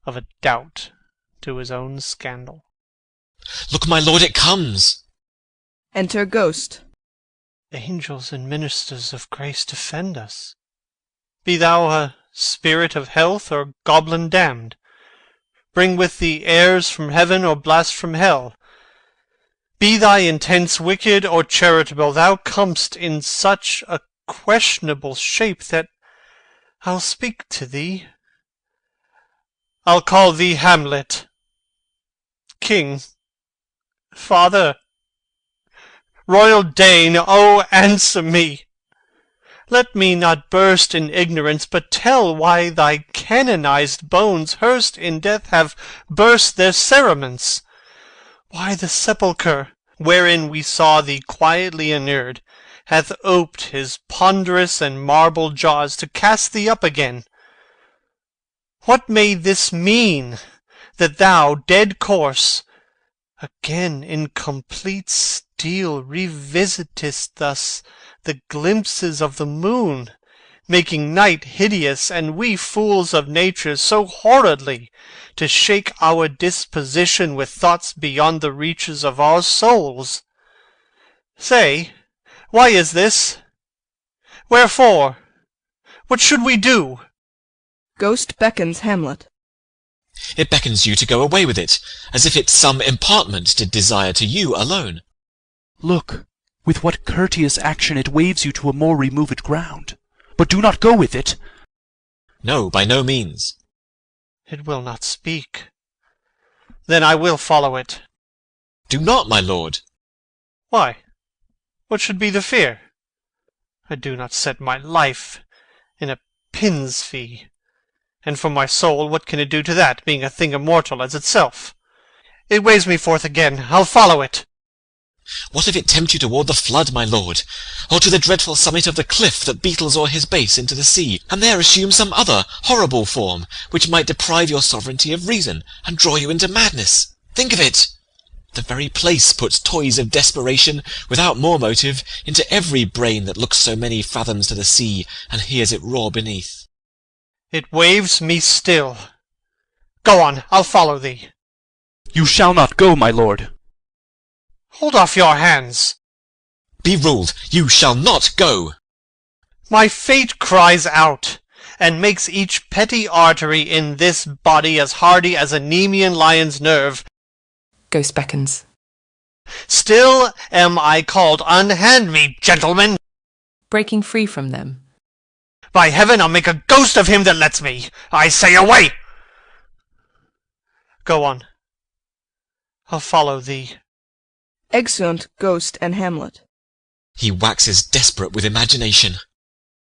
of a doubt to his own scandal. Look, my lord, it comes! Enter Ghost. Angels and ministers of grace defend us. Be thou a spirit of health or goblin damned, bring with thee airs from heaven or blast from hell. Be thy intents wicked or charitable, thou comest in such a questionable shape that I'll speak to thee. I'll call thee Hamlet. King, father, royal Dane, oh, answer me! Let me not burst in ignorance, but tell why thy canonized bones, hearsed in death, have burst their cerements. Why the sepulchre, wherein we saw thee quietly inurned, hath oped his ponderous and marble jaws to cast thee up again. What may this mean, that thou, dead corse, again in complete steel revisitest thus the glimpses of the moon, making night hideous, and we fools of nature so horridly to shake our disposition with thoughts beyond the reaches of our souls? Say, why is this? Wherefore? What should we do? Ghost beckons Hamlet. It beckons you to go away with it, as if it some impartment did desire to you alone. Look, With what courteous action it waves you to a more removed ground. But do not go with it. No, by no means. It will not speak. Then I will follow it. Do not, my lord. Why? What should be the fear? I do not set my life in a pin's fee. And for my soul, what can it do to that, being a thing immortal as itself? It waves me forth again. I'll follow it. What if it tempt you toward the flood, my lord, or to the dreadful summit of the cliff that beetles o'er his base into the sea, and there assume some other horrible form, which might deprive your sovereignty of reason, and draw you into madness? Think of it! The very place puts toys of desperation, without more motive, into every brain that looks so many fathoms to the sea, and hears it roar beneath. It waves me still. Go on, I'll follow thee. You shall not go, my lord. Hold off your hands. Be ruled, you shall not go. My fate cries out, and makes each petty artery in this body as hardy as a Nemean lion's nerve. Ghost beckons. Still am I called. Unhand me, gentlemen. Breaking free from them. By heaven, I'll make a ghost of him that lets me. I say away. Go on. I'll follow thee. Exeunt Ghost and Hamlet. He waxes desperate with imagination.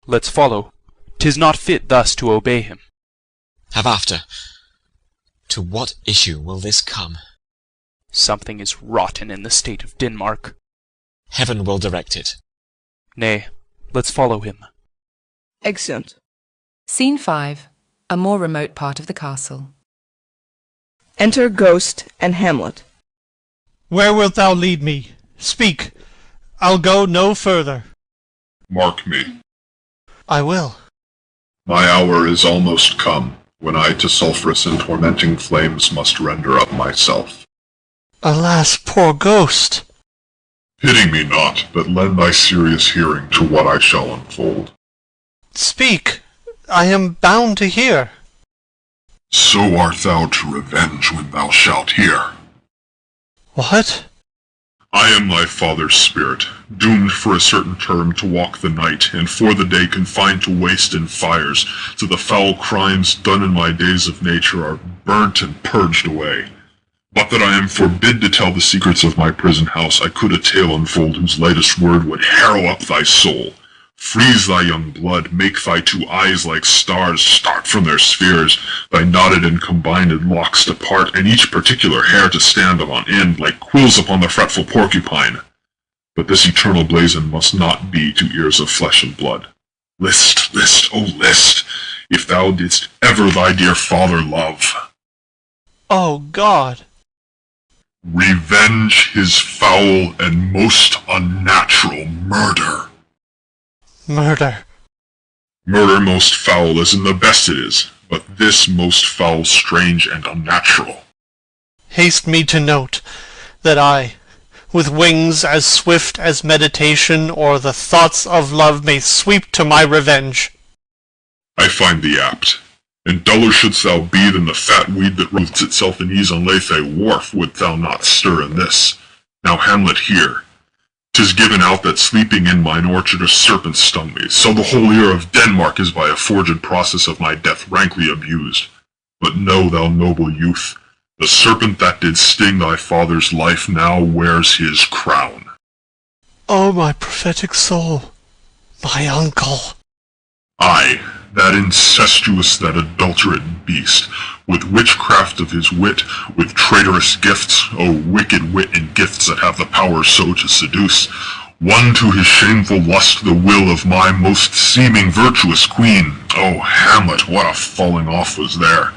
Let's follow. 'Tis not fit thus to obey him. Have after. To what issue will this come? Something is rotten in the state of Denmark. Heaven will direct it. Nay, let's follow him. Exeunt. Scene 5. A more remote part of the castle. Enter Ghost and Hamlet. Where wilt thou lead me? Speak. I'll go no further. Mark me. I will. My hour is almost come, when I to sulphurous and tormenting flames must render up myself. Alas, poor ghost! Pity me not, but lend thy serious hearing to what I shall unfold. Speak. I am bound to hear. So art thou to revenge when thou shalt hear. What? I am thy father's spirit, doomed for a certain term to walk the night, and for the day confined to waste and fires, till the foul crimes done in my days of nature are burnt and purged away. But that I am forbid to tell the secrets of my prison house, I could a tale unfold whose lightest word would harrow up thy soul, freeze thy young blood, make thy two eyes like stars start from their spheres, thy knotted and combined locks depart, and each particular hair to stand on end like quills upon the fretful porcupine. But this eternal blazon must not be to ears of flesh and blood. List, list, oh list, if thou didst ever thy dear father love. Oh God! Revenge his foul and most unnatural murder. Murder. Murder most foul as in the best it is, but this most foul, strange, and unnatural. Haste me to note that I, with wings as swift as meditation or the thoughts of love, may sweep to my revenge. I find thee apt. And duller shouldst thou be than the fat weed that roots itself in ease on Lethe wharf, would thou not stir in this. Now, Hamlet, hear. 'Tis given out that sleeping in mine orchard a serpent stung me, so the whole ear of Denmark is by a forged process of my death rankly abused. But know, thou noble youth, the serpent that did sting thy father's life now wears his crown. Oh, my prophetic soul, my uncle. Aye, that incestuous, that adulterate beast, with witchcraft of his wit, with traitorous gifts, O wicked wit and gifts that have the power so to seduce, won to his shameful lust the will of my most seeming virtuous queen. O Hamlet, what a falling off was there!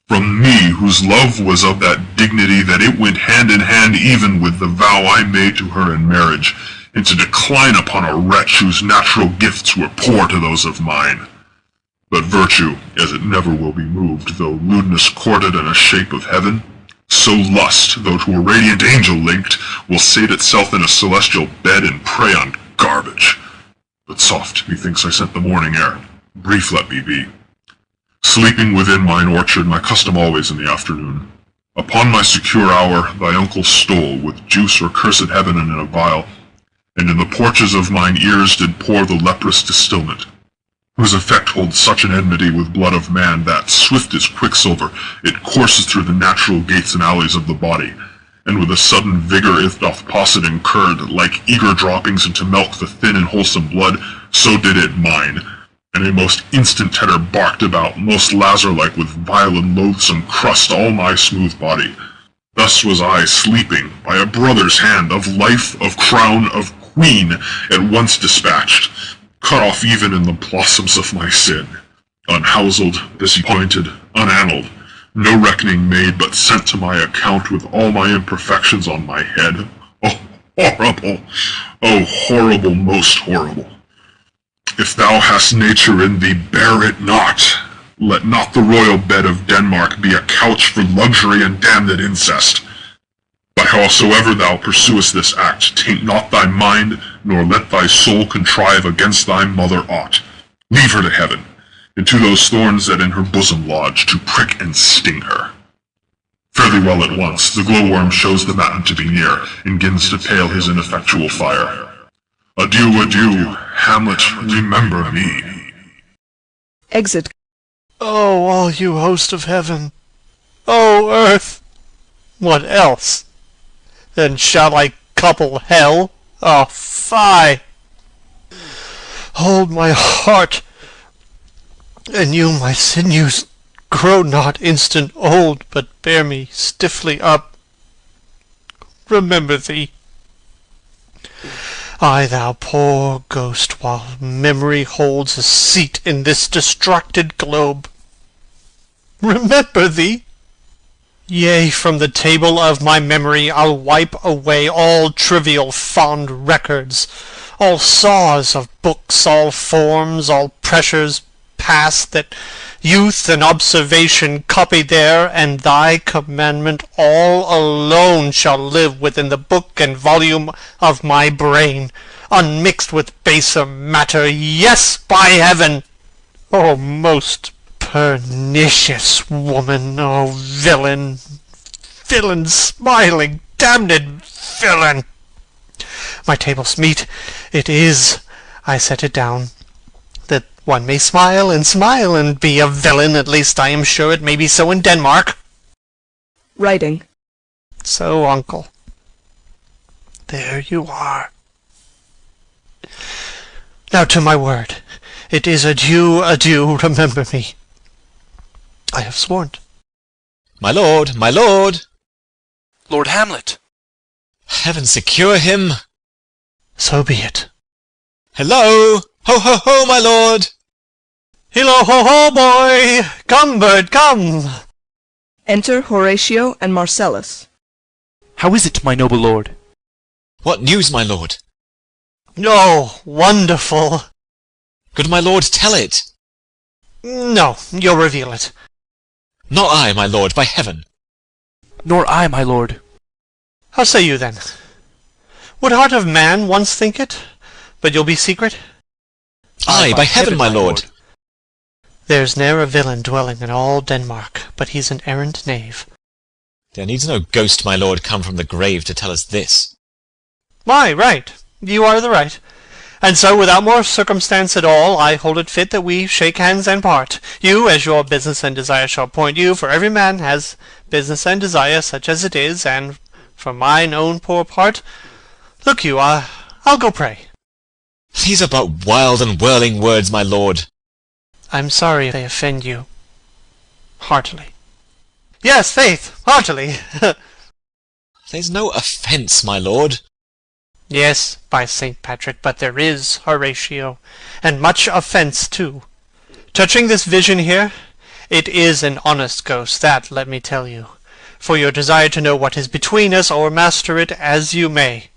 From me, whose love was of that dignity that it went hand in hand even with the vow I made to her in marriage, and to decline upon a wretch whose natural gifts were poor to those of mine. But virtue, as it never will be moved, though lewdness courted in a shape of heaven, so lust, though to a radiant angel linked, will sate itself in a celestial bed and prey on garbage. But soft, methinks I scent the morning air. Brief let me be. Sleeping within mine orchard, my custom always in the afternoon. Upon my secure hour, thy uncle stole, with juice or cursed heaven and in a vial, and in the porches of mine ears did pour the leprous distilment, whose effect holds such an enmity with blood of man that, swift as quicksilver, it courses through the natural gates and alleys of the body, and with a sudden vigour it doth posset and curd, like eager droppings into milk the thin and wholesome blood, so did it mine, and a most instant terror barked about, most Lazar-like with vile and loathsome crust all my smooth body. Thus was I sleeping, by a brother's hand, of life, of crown, of queen, at once dispatched, cut off even in the blossoms of my sin, unhouselled, disappointed, unannaled, no reckoning made, but sent to my account with all my imperfections on my head. Oh, horrible! Oh, horrible, most horrible! If thou hast nature in thee, bear it not. Let not the royal bed of Denmark be a couch for luxury and damned incest. But howsoever thou pursuest this act, taint not thy mind, nor let thy soul contrive against thy mother aught. Leave her to heaven, and to those thorns that in her bosom lodge, to prick and sting her. Fare thee well at once, the glowworm shows the matin to be near, and gins to pale his ineffectual fire. Adieu, adieu, Hamlet, remember me. Exit. Oh, all you host of heaven! Oh, earth! What else? Then shall I couple hell? Oh, fie! Hold my heart, and you my sinews, grow not instant old, but bear me stiffly up. Remember thee. Ay, thou poor ghost, while memory holds a seat in this distracted globe. Remember thee! Yea, from the table of my memory I'll wipe away all trivial fond records, all saws of books, all forms, all pressures past that youth and observation copy there, and thy commandment all alone shall live within the book and volume of my brain, unmixed with baser matter. Yes, by heaven! O most pernicious woman! O villain, villain, smiling, damned villain! My table's meat, it is, I set it down, that one may smile and be a villain. At least I am sure it may be so in Denmark. Writing. So, uncle, there you are. Now to my word. It is adieu, adieu, remember me. I have sworn. My lord, my lord! Lord Hamlet! Heaven secure him! So be it. Hello! Ho, ho, ho, my lord! Hillo, ho, ho, boy! Come, bird, come! Enter Horatio and Marcellus. How is it, my noble lord? What news, my lord? Oh, wonderful! Good my lord, tell it! No, you'll reveal it. Not I, my lord, by heaven! Nor I, my lord. How say you, then? Would heart of man once think it? But you'll be secret? Aye, by heaven, my lord! There's ne'er a villain dwelling in all Denmark, but he's an errant knave. There needs no ghost, my lord, come from the grave to tell us this. Why, right. You are the right. And so, without more circumstance at all, I hold it fit that we shake hands and part. You, as your business and desire shall point you, for every man has business and desire, such as it is, and for mine own poor part, look you, I'll go pray. These are but wild and whirling words, my lord. I'm sorry if they offend you. Heartily. Yes, faith, heartily. There's no offence, my lord. Yes, by St. Patrick, but there is, Horatio, and much offence too. Touching this vision here, it is an honest ghost, that let me tell you, for your desire to know what is between us, or master it as you may.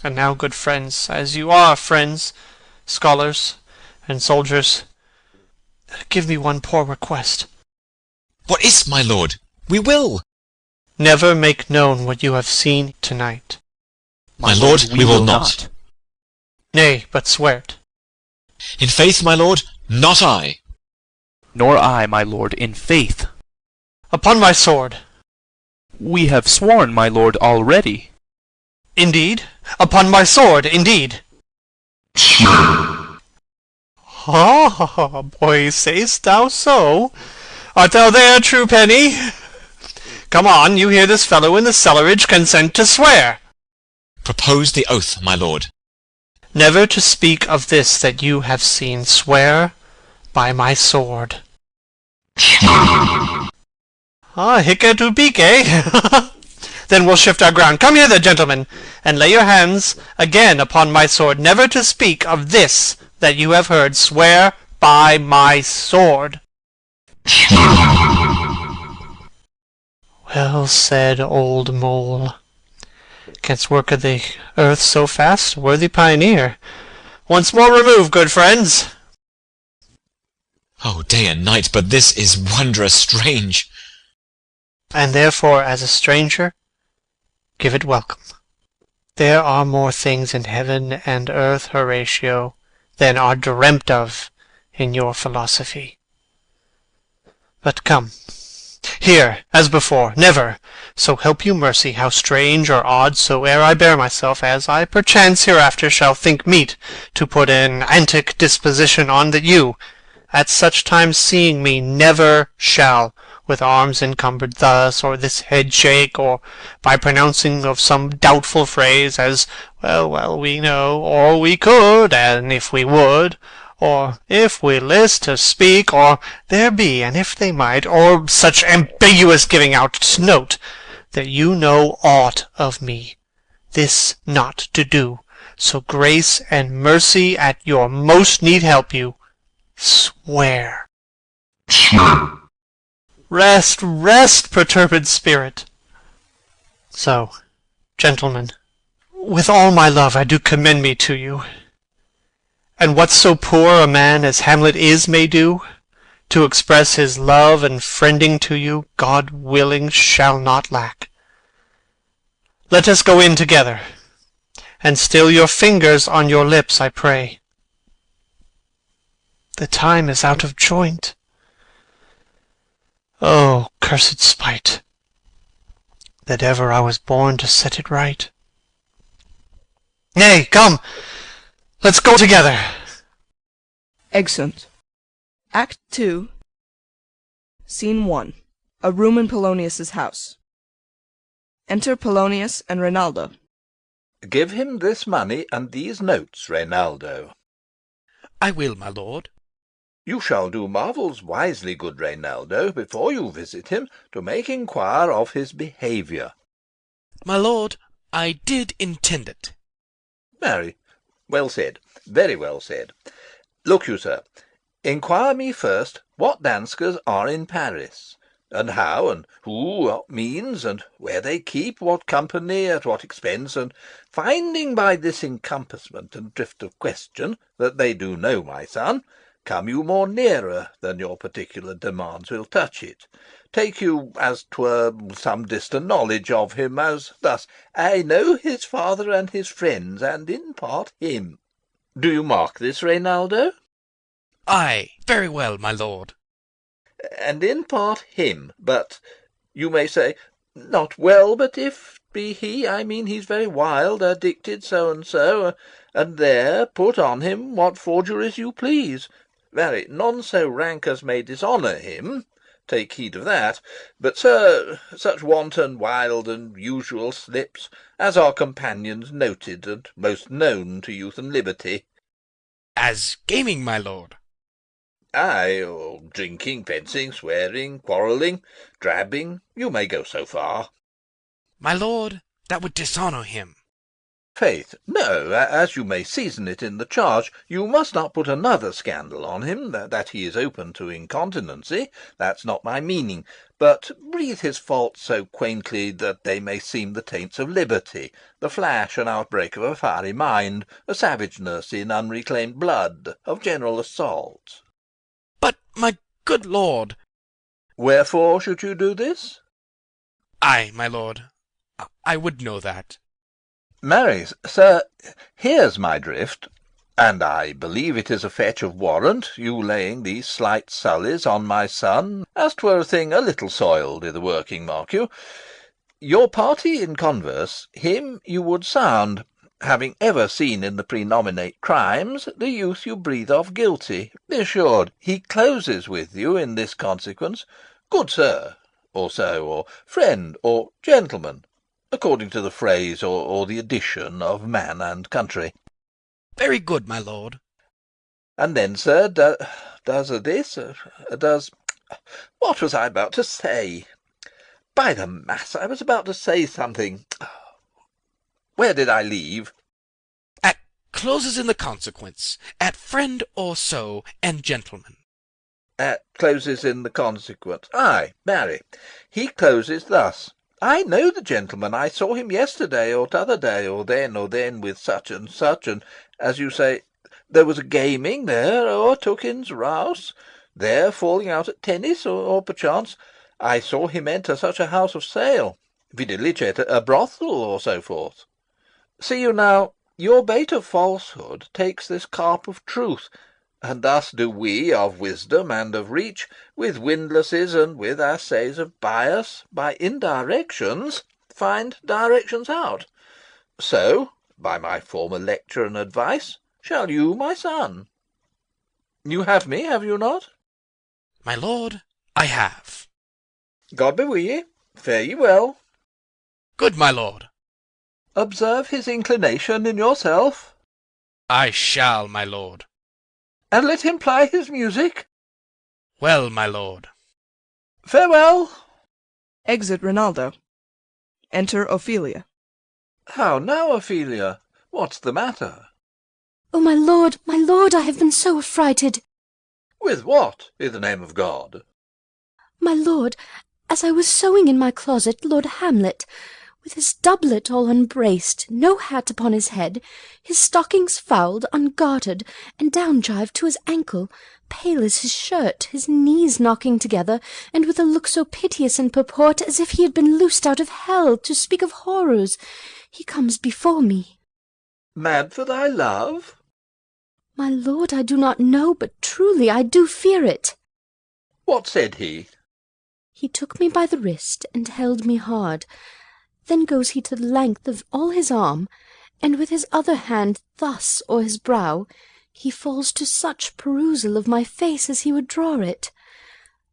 And now, good friends, as you are friends, scholars, and soldiers, give me one poor request. What is't, my lord? We will. Never make known what you have seen tonight. My lord, we will not. Nay, but swear't. In faith, my lord, not I. Nor I, my lord, in faith. Upon my sword. We have sworn, my lord, already. Indeed? Upon my sword, indeed. Ah, boy, say'st thou so? Art thou there, true penny? Come on, you hear this fellow in the cellarage consent to swear. Propose the oath, my lord. Never to speak of this that you have seen. Swear by my sword. Ah, hic et ubique, eh? Then we'll shift our ground. Come hither, gentlemen, and lay your hands again upon my sword. Never to speak of this that you have heard. Swear by my sword. Well said, old mole. Canst work of the earth so fast, worthy pioneer. Once more remove, good friends. Oh, day and night, but this is wondrous strange. And therefore, as a stranger, give it welcome. There are more things in heaven and earth, Horatio, than are dreamt of in your philosophy. But come, here, as before, never, so help you mercy, how strange or odd soe'er I bear myself, as I perchance hereafter shall think meet to put an antic disposition on, that you, at such times seeing me, never shall, with arms encumbered thus, or this head shake, or by pronouncing of some doubtful phrase, as well we know, or we could, and if we would, or if we list to speak, or there be, and if they might, or such ambiguous giving out, note that you know aught of me, this not to do, so grace and mercy at your most need help you. Swear. Rest, rest, perturbed spirit. So, gentlemen, with all my love I do commend me to you. And what so poor a man as Hamlet is may do, to express his love and friending to you, God willing, shall not lack. Let us go in together, and still your fingers on your lips, I pray. The time is out of joint. Oh, cursed spite, that ever I was born to set it right. Nay, come, let's go together. Exeunt. Act 2, Scene 1. A room in Polonius's house. Enter Polonius and Reynaldo. Give him this money and these notes, Reynaldo. I will, my lord. You shall do marvels wisely, good Reynaldo, before you visit him, to make inquire of his behaviour. My lord, I did intend it. Marry, well said, very well said. Look you, sir, inquire me first what Danskers are in Paris, and how, and who, what means, and where they keep, what company, at what expense, and finding by this encompassment and drift of question that they do know my son, come you more nearer than your particular demands will touch it. Take you, as 'twere, some distant knowledge of him, as thus: I know his father and his friends, and in part him. Do you mark this, Reynaldo? Ay, very well, my lord. And in part him, but you may say, not well, but if be he, I mean he's very wild, addicted, so and so, and there put on him what forgeries you please. Marry, none so rank as may dishonour him, take heed of that, but, sir, such wanton, wild, and usual slips, as are companions noted and most known to youth and liberty. As gaming, my lord. Ay, or drinking, fencing, swearing, quarrelling, drabbing, you may go so far. My lord, that would dishonour him. Faith, no, as you may season it in the charge, you must not put another scandal on him, that he is open to incontinency, that's not my meaning, but breathe his faults so quaintly that they may seem the taints of liberty, the flash and outbreak of a fiery mind, a savageness in unreclaimed blood, of general assault. But, my good lord... Wherefore should you do this? Ay, my lord, I would know that. Marry, sir, here's my drift, and I believe it is a fetch of warrant, you laying these slight sullies on my son, as 'twere a thing a little soiled i' the working, mark you. Your party in converse, him you would sound, having ever seen in the prenominate crimes the youth you breathe of guilty. Be assured, he closes with you in this consequence, good sir, or so, or friend, or gentleman, according to the phrase or the addition of man and country. Very good, my lord. And then, sir, does what was I about to say? By the mass, I was about to say something. Where did I leave? At closes in the consequence, at friend or so, and gentleman. At closes in the consequence. Ay, marry, he closes thus. I know the gentleman. I saw him yesterday, or t'other day, or then with such, and, as you say, there was a gaming there, or Tookin's rouse, there falling out at tennis, or perchance, I saw him enter such a house of sale, videlicet a brothel, or so forth. See you now, your bait of falsehood takes this carp of truth, and thus do we of wisdom and of reach, with windlasses and with assays of bias, by indirections, find directions out. So, by my former lecture and advice, shall you, my son. You have me, have you not? My lord, I have. God be with ye. Fare ye well. Good, my lord. Observe his inclination in yourself. I shall, my lord. And let him ply his music. Well, my lord. Farewell. Exit Rinaldo. Enter Ophelia. How now, Ophelia? What's the matter? Oh, my lord, I have been so affrighted. With what, in the name of God? My lord, as I was sewing in my closet, Lord Hamlet, with his doublet all unbraced, no hat upon his head, his stockings fouled, ungartered, and down-jived to his ankle, pale as his shirt, his knees knocking together, and with a look so piteous in purport as if he had been loosed out of hell, to speak of horrors, he comes before me. Mad for thy love? My lord, I do not know, but truly I do fear it. What said he? He took me by the wrist, and held me hard. Then goes he to the length of all his arm, and with his other hand thus o'er his brow, he falls to such perusal of my face as he would draw it.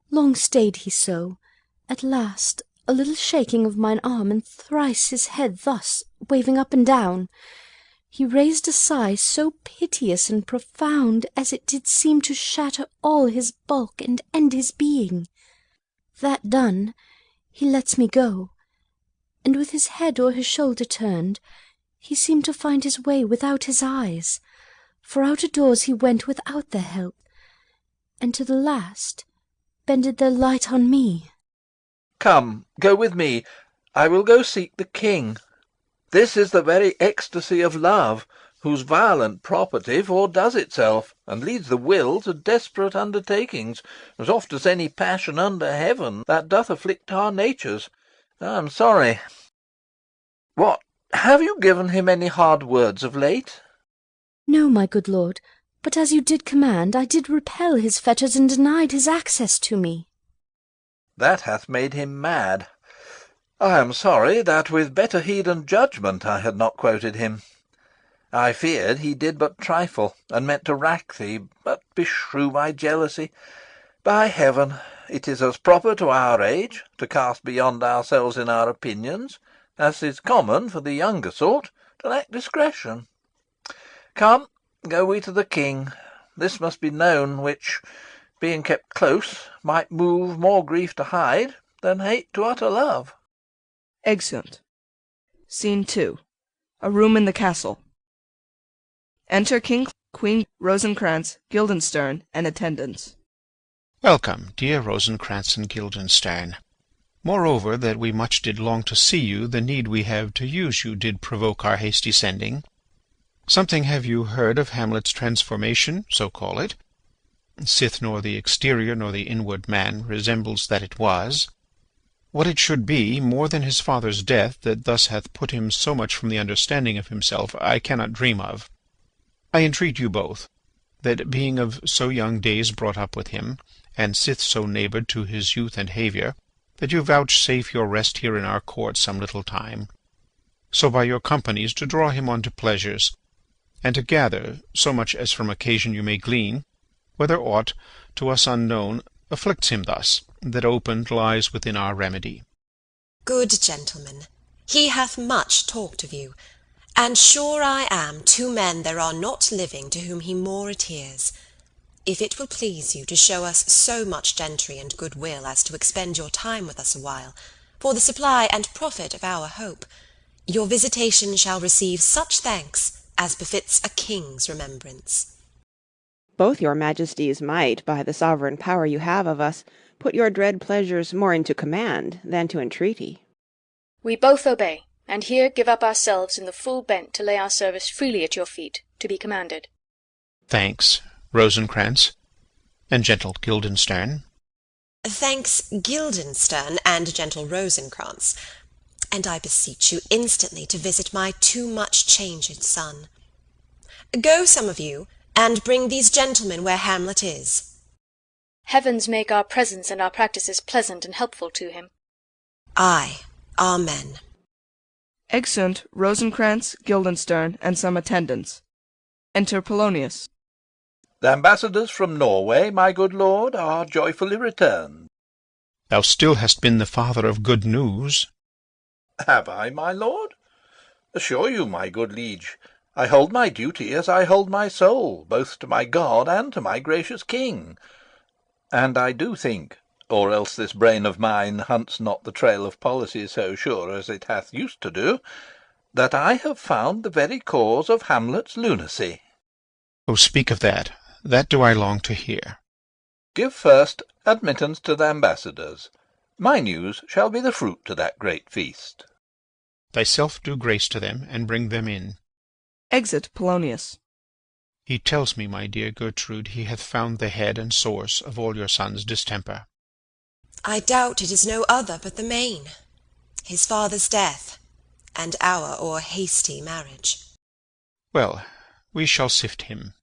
Long stayed he so. At last, a little shaking of mine arm, and thrice his head thus, waving up and down, he raised a sigh so piteous and profound as it did seem to shatter all his bulk and end his being. That done, he lets me go, and with his head o'er his shoulder turned, he seemed to find his way without his eyes, for out of doors he went without their help, and to the last bended their light on me. Come, go with me. I will go seek the king. This is the very ecstasy of love, whose violent property foredoes itself, and leads the will to desperate undertakings, as oft as any passion under heaven that doth afflict our natures. I am sorry. What, have you given him any hard words of late? No, my good lord, but as you did command, I did repel his fetters and denied his access to me. That hath made him mad. I am sorry that with better heed and judgment I had not quoted him. I feared he did but trifle, and meant to rack thee, but beshrew my jealousy. By heaven, it is as proper to our age to cast beyond ourselves in our opinions, as is common for the younger sort to lack discretion. Come, go we to the king. This must be known, which, being kept close, might move more grief to hide than hate to utter love. Exeunt. Scene 2. A room in the castle. Enter King, Queen, Rosencrantz, Guildenstern, and attendants. Welcome, dear Rosencrantz and Guildenstern. Moreover, that we much did long to see you, the need we have to use you did provoke our hasty sending. Something have you heard of Hamlet's transformation, so call it? Sith nor the exterior nor the inward man resembles that it was. What it should be, more than his father's death, that thus hath put him so much from the understanding of himself, I cannot dream of. I entreat you both, that being of so young days brought up with him, and sith so neighboured to his youth and haviour, that you vouchsafe your rest here in our court some little time, so by your companies to draw him on to pleasures, and to gather, so much as from occasion you may glean, whether aught, to us unknown, afflicts him thus, that opened lies within our remedy. Good gentleman, he hath much talked of you, and sure I am 2 men there are not living to whom he more adheres. If it will please you to show us so much gentry and goodwill as to expend your time with us a while, for the supply and profit of our hope, your visitation shall receive such thanks as befits a king's remembrance. Both your majesties might, by the sovereign power you have of us, put your dread pleasures more into command than to entreaty. We both obey, and here give up ourselves in the full bent to lay our service freely at your feet, to be commanded. Thanks, Rosencrantz, and gentle Guildenstern. Thanks, Guildenstern and gentle Rosencrantz, and I beseech you instantly to visit my too much changed son. Go some of you, and bring these gentlemen where Hamlet is. Heavens make our presence and our practices pleasant and helpful to him. Aye, amen. Exeunt Rosencrantz, Guildenstern, and some attendants. Enter Polonius. The ambassadors from Norway, my good lord, are joyfully returned. Thou still hast been the father of good news. Have I, my lord? Assure you, my good liege, I hold my duty as I hold my soul, both to my God and to my gracious king. And I do think, or else this brain of mine hunts not the trail of policy so sure as it hath used to do, that I have found the very cause of Hamlet's lunacy. Oh, speak of that. That do I long to hear. Give first admittance to the ambassadors. My news shall be the fruit to that great feast. Thyself do grace to them, and bring them in. Exit Polonius. He tells me, my dear Gertrude, he hath found the head and source of all your son's distemper. I doubt it is no other but the main, his father's death, and our o'er hasty marriage. Well, we shall sift him.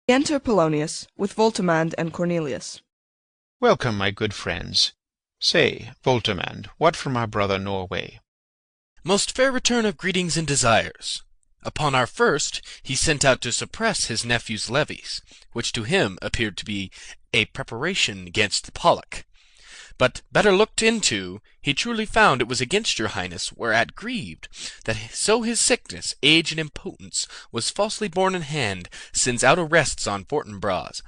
Enter Polonius, with Voltimand and Cornelius. Welcome, my good friends. Say, Voltimand, what from our brother Norway? Most fair return of greetings and desires. Upon our first, he sent out to suppress his nephew's levies, which to him appeared to be a preparation against Pollock. But better looked into, he truly found it was against your highness, whereat grieved, that so his sickness, age, and impotence was falsely borne in hand, sends out arrests on Fortinbras,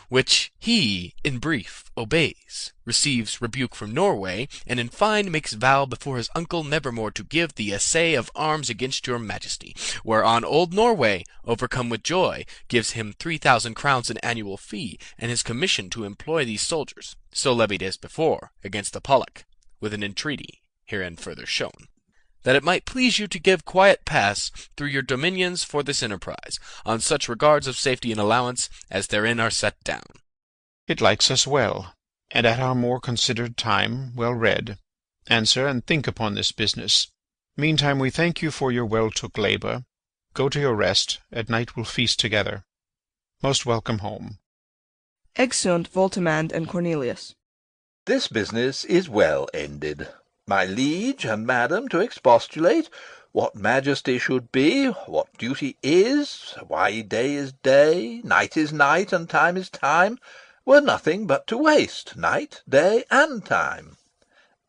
which he, in brief, obeys, receives rebuke from Norway, and in fine makes vow before his uncle nevermore to give the essay of arms against your majesty, whereon old Norway, overcome with joy, gives him 3,000 crowns in annual fee, and his commission to employ these soldiers, so levied as before, against the Pollock, with an entreaty, herein further shown, that it might please you to give quiet pass through your dominions for this enterprise, on such regards of safety and allowance as therein are set down. It likes us well, and at our more considered time, well read. Answer and think upon this business. Meantime we thank you for your well-took labour. Go to your rest, at night we'll feast together. Most welcome home. Exeunt Voltimand and Cornelius. This business is well ended. My liege and madam to expostulate, what majesty should be, what duty is, why day is day, night is night, and time is time, were nothing but to waste night, day, and time.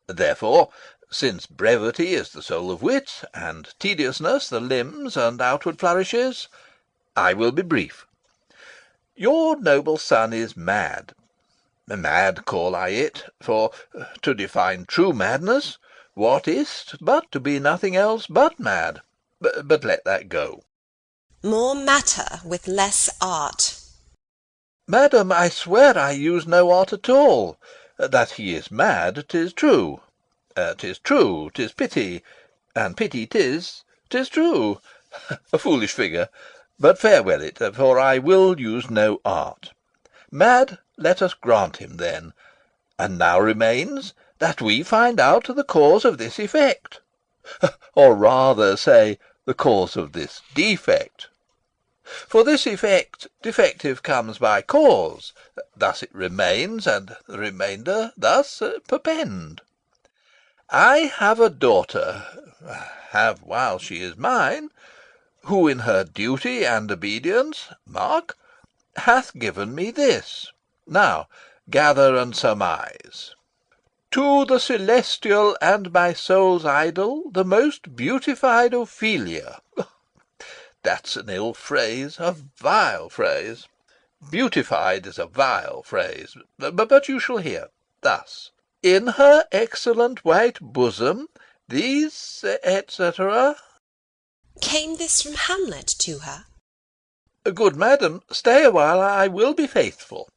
Therefore, since brevity is the soul of wit, and tediousness the limbs and outward flourishes, I will be brief. Your noble son is mad. Mad call I it, for, to define true madness, what is't but to be nothing else but mad? But let that go. More matter with less art. Madam, I swear I use no art at all. That he is mad, 'tis true. 'Tis true, 'tis pity, and pity 'tis true. A foolish figure, but farewell it, for I will use no art. Mad, let us grant him then. And now remains that we find out the cause of this effect, or rather say the cause of this defect. For this effect defective comes by cause, thus it remains, and the remainder thus perpend. I have a daughter, have while she is mine, who in her duty and obedience, mark, hath given me this. Now gather and surmise. To the celestial and my soul's idol, the most beautified Ophelia. That's an ill phrase, a vile phrase. Beautified is a vile phrase, but you shall hear. Thus, in her excellent white bosom, these, etc. Came this from Hamlet to her? Good madam, stay a while, I will be faithful.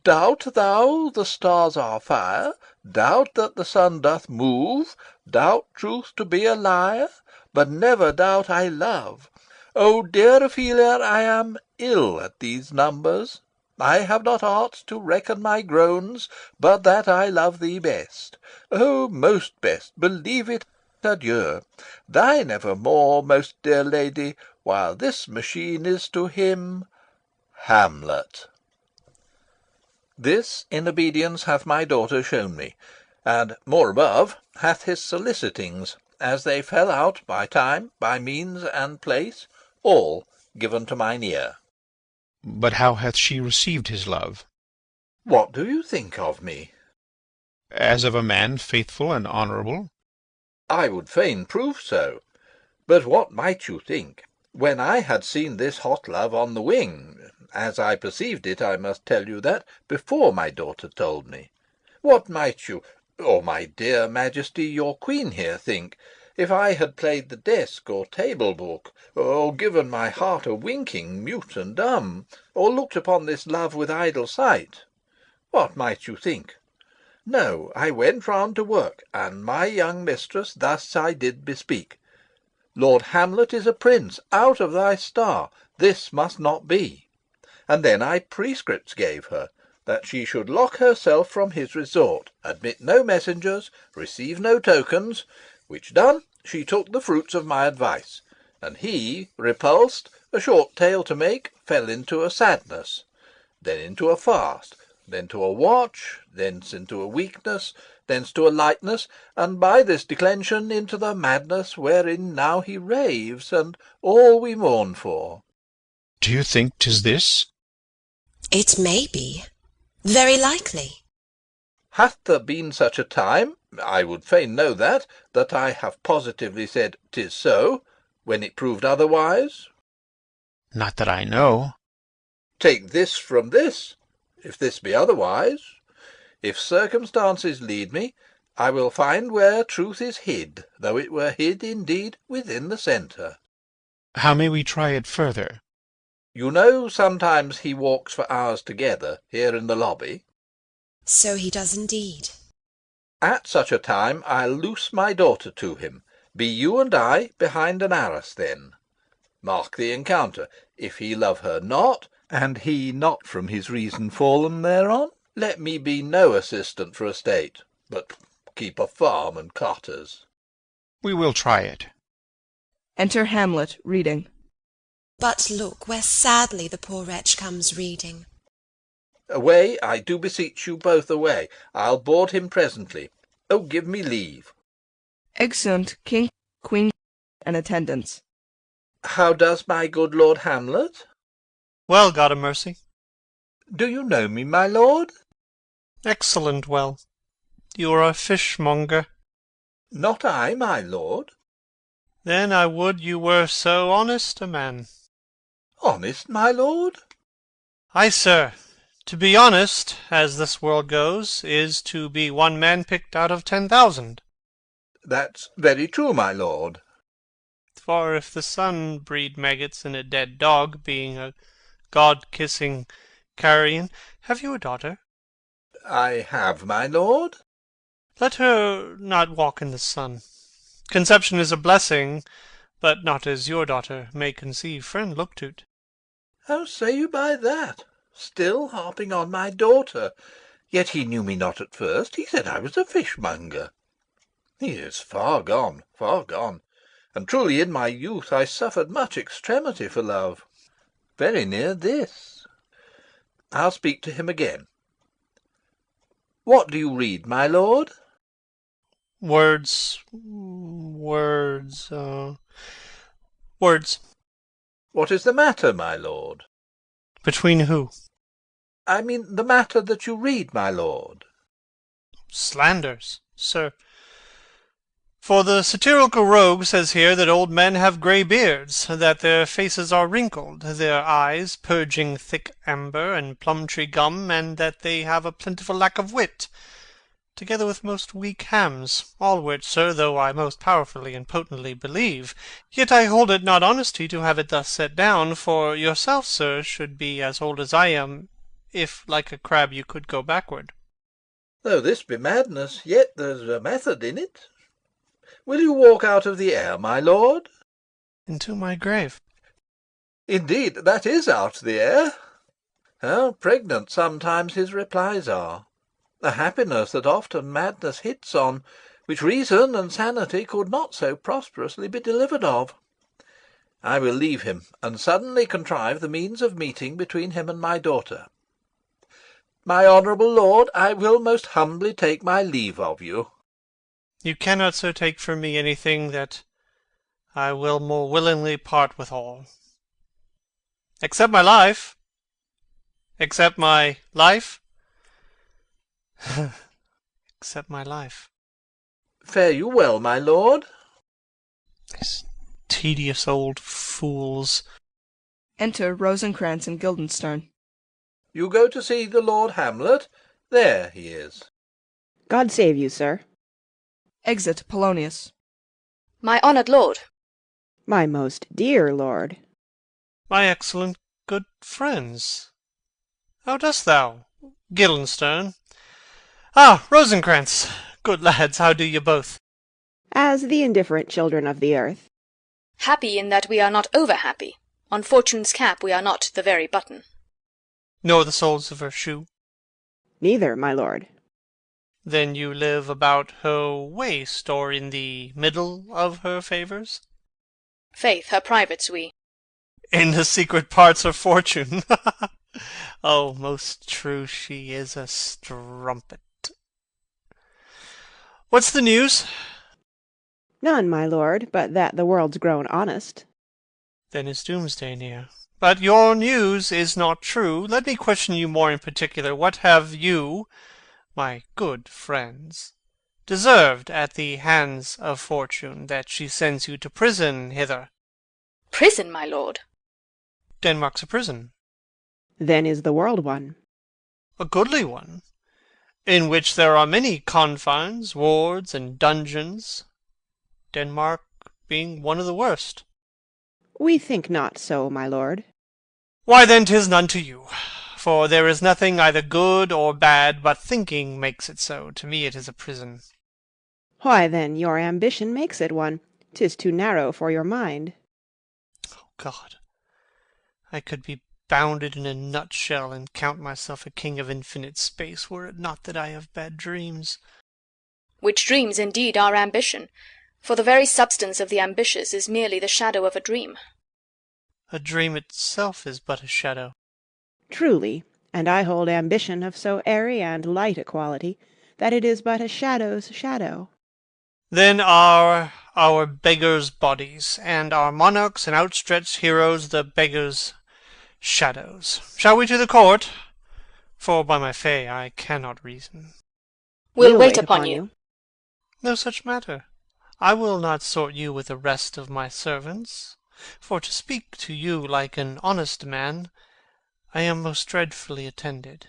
Doubt thou the stars are fire? Doubt that the sun doth move? Doubt truth to be a liar? But never doubt I love. O dear Ophelia, I am ill at these numbers. I have not art to reckon my groans, but that I love thee best. O most best, believe it, adieu. Thine evermore, most dear lady, while this machine is to him Hamlet. This in obedience hath my daughter shown me, and, more above, hath his solicitings, as they fell out by time, by means, and place, all given to mine ear. But how hath she received his love? What do you think of me? As of a man faithful and honourable? I would fain prove so. But what might you think, when I had seen this hot love on the wing, as I perceived it, I must tell you that, before my daughter told me, what might you, or my dear Majesty your Queen here, think, if I had played the desk or table book, or given my heart a winking, mute and dumb, or looked upon this love with idle sight? What might you think? No, I went round to work, and my young mistress thus I did bespeak. Lord Hamlet is a prince, out of thy star, this must not be. And then I prescripts gave her, that she should lock herself from his resort, admit no messengers, receive no tokens, which done, she took the fruits of my advice, and he, repulsed, a short tale to make, fell into a sadness, then into a fast, then to a watch, thence into a weakness, thence to a lightness, and by this declension into the madness wherein now he raves, and all we mourn for. Do you think 'tis this? It may be. Very likely. Hath there been such a time, I would fain know that I have positively said 'tis so, when it proved otherwise? Not that I know. Take this from this, if this be otherwise. If circumstances lead me, I will find where truth is hid, though it were hid indeed within the centre. How may we try it further? You know sometimes he walks for hours together, here in the lobby? So he does indeed. At such a time I'll loose my daughter to him. Be you and I behind an arras then. Mark the encounter. If he love her not, and he not from his reason fallen thereon, let me be no assistant for a state, but keep a farm and cotters. We will try it. Enter Hamlet, reading. But look, where sadly the poor wretch comes reading. Away, I do beseech you both away. I'll board him presently. Oh, give me leave. Exeunt King, Queen, and attendants. How does my good Lord Hamlet? Well, God a mercy. Do you know me, my lord? Excellent well. You are a fishmonger. Not I, my lord. Then I would you were so honest a man. Honest, my lord? Ay, sir. To be honest, as this world goes, is to be one man picked out of 10,000. That's very true, my lord. For if the sun breed maggots in a dead dog, being a god-kissing carrion, have you a daughter? I have, my lord. Let her not walk in the sun. Conception is a blessing, but not as your daughter may conceive. Friend, look to't. How say you by that? Still harping on my daughter. Yet he knew me not at first. He said I was a fishmonger. He is far gone, far gone. And truly in my youth I suffered much extremity for love. Very near this. I'll speak to him again. What do you read, my lord? Words. Words. What is the matter, my lord? Between who? I mean the matter that you read, my lord. Slanders, sir. For the satirical rogue says here that old men have grey beards, that their faces are wrinkled, their eyes purging thick amber and plum-tree gum, and that they have a plentiful lack of wit, together with most weak hams, all which, sir, though I most powerfully and potently believe, yet I hold it not honesty to have it thus set down, for yourself, sir, should be as old as I am, if like a crab you could go backward. Though this be madness, yet there's a method in it. Will you walk out of the air, my lord? Into my grave. Indeed, that is out the air. How pregnant sometimes his replies are. A happiness that often madness hits on, which reason and sanity could not so prosperously be delivered of. I will leave him, and suddenly contrive the means of meeting between him and my daughter. My honourable lord, I will most humbly take my leave of you. You cannot so take from me anything that I will more willingly part withal. Except my life. Except my life. Except my life. Fare you well, my lord. These tedious old fools. Enter Rosencrantz and Guildenstern. You go to see the Lord Hamlet? There he is. God save you, sir. Exit Polonius. My honoured lord. My most dear lord. My excellent good friends. How dost thou, Guildenstern? Ah, Rosencrantz! Good lads, how do you both? As the indifferent children of the earth. Happy in that we are not over-happy. On Fortune's cap we are not the very button. Nor the soles of her shoe? Neither, my lord. Then you live about her waist, or in the middle of her favours? Faith, her privates we. In the secret parts of Fortune. Oh, most true, she is a strumpet. What's the news? None, my lord, but that the world's grown honest. Then is doomsday near. But your news is not true. Let me question you more in particular. What have you, my good friends, deserved at the hands of Fortune, that she sends you to prison hither? Prison, my lord? Denmark's a prison. Then is the world one. A goodly one, in which there are many confines, wards, and dungeons, Denmark being one of the worst. We think not so, my lord. Why then 'tis none to you, for there is nothing either good or bad, but thinking makes it so. To me it is a prison. Why then your ambition makes it one. 'Tis too narrow for your mind. Oh God, I could be bounded in a nutshell, and count myself a king of infinite space, were it not that I have bad dreams. Which dreams indeed are ambition, for the very substance of the ambitious is merely the shadow of a dream. A dream itself is but a shadow. Truly, and I hold ambition of so airy and light a quality, that it is but a shadow's shadow. Then are our beggars' bodies, and our monarchs and outstretched heroes the beggars' shadows. Shall we to the court? For by my fay I cannot reason. We'll wait upon you. No such matter. I will not sort you with the rest of my servants. For to speak to you like an honest man, I am most dreadfully attended.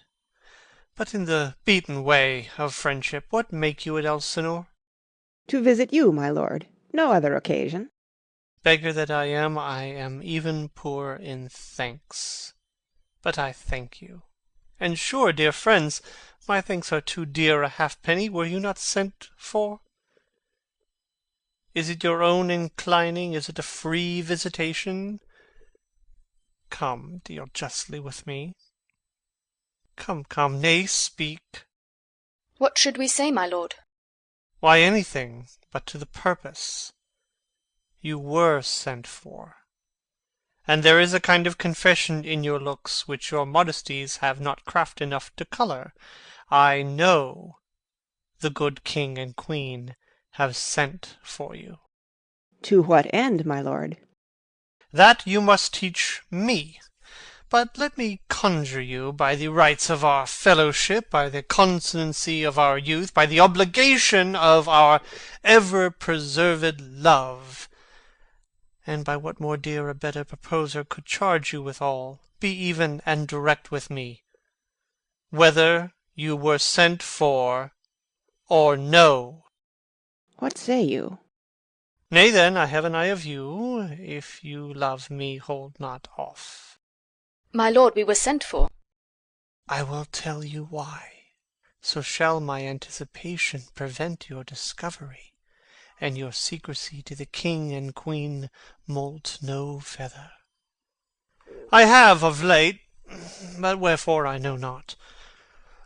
But in the beaten way of friendship, what make you at Elsinore? To visit you, my lord. No other occasion. Beggar that I am even poor in thanks. But I thank you. And sure, dear friends, my thanks are too dear a halfpenny, were you not sent for. Is it your own inclining? Is it a free visitation? Come, deal justly with me. Come, nay, speak. What should we say, my lord? Why, anything but to the purpose. You were sent for, and there is a kind of confession in your looks which your modesties have not craft enough to colour. I know the good king and queen have sent for you. To what end, my lord? That you must teach me. But let me conjure you by the rights of our fellowship, by the constancy of our youth, by the obligation of our ever-preserved love, and by what more dear a better proposer could charge you withal, be even and direct with me, whether you were sent for or no. What say you? Nay, then, I have an eye of you. If you love me, hold not off. My lord, we were sent for. I will tell you why. So shall my anticipation prevent your discovery, and your secrecy to the king and queen moult no feather. I have of late, but wherefore I know not,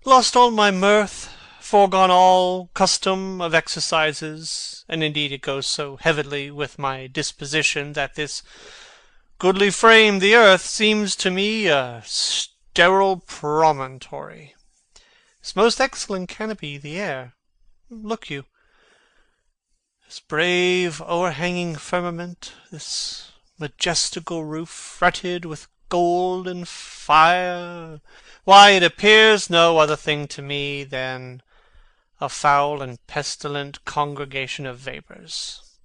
lost all my mirth, foregone all custom of exercises, and indeed it goes so heavily with my disposition that this goodly frame, the earth, seems to me a sterile promontory. This most excellent canopy, the air, look you, this brave o'erhanging firmament, this majestical roof fretted with gold and fire, why, it appears no other thing to me than a foul and pestilent congregation of vapours.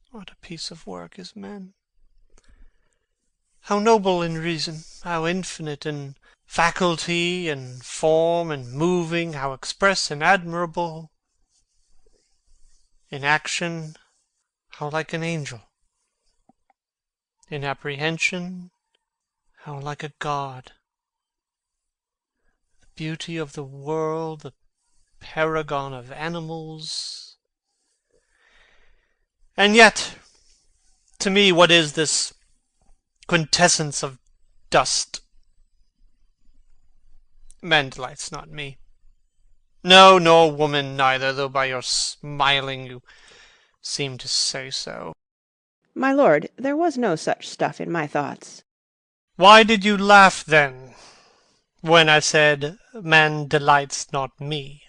What a piece of work is man! How noble in reason, how infinite in faculty and form and moving, how express and admirable in action, how like an angel, in apprehension, how like a god. The beauty of the world, the paragon of animals. And yet, to me, what is this quintessence of dust? Man delights not me. No, nor woman neither, though by your smiling you seem to say so. My lord, there was no such stuff in my thoughts. Why did you laugh then, when I said, man delights not me?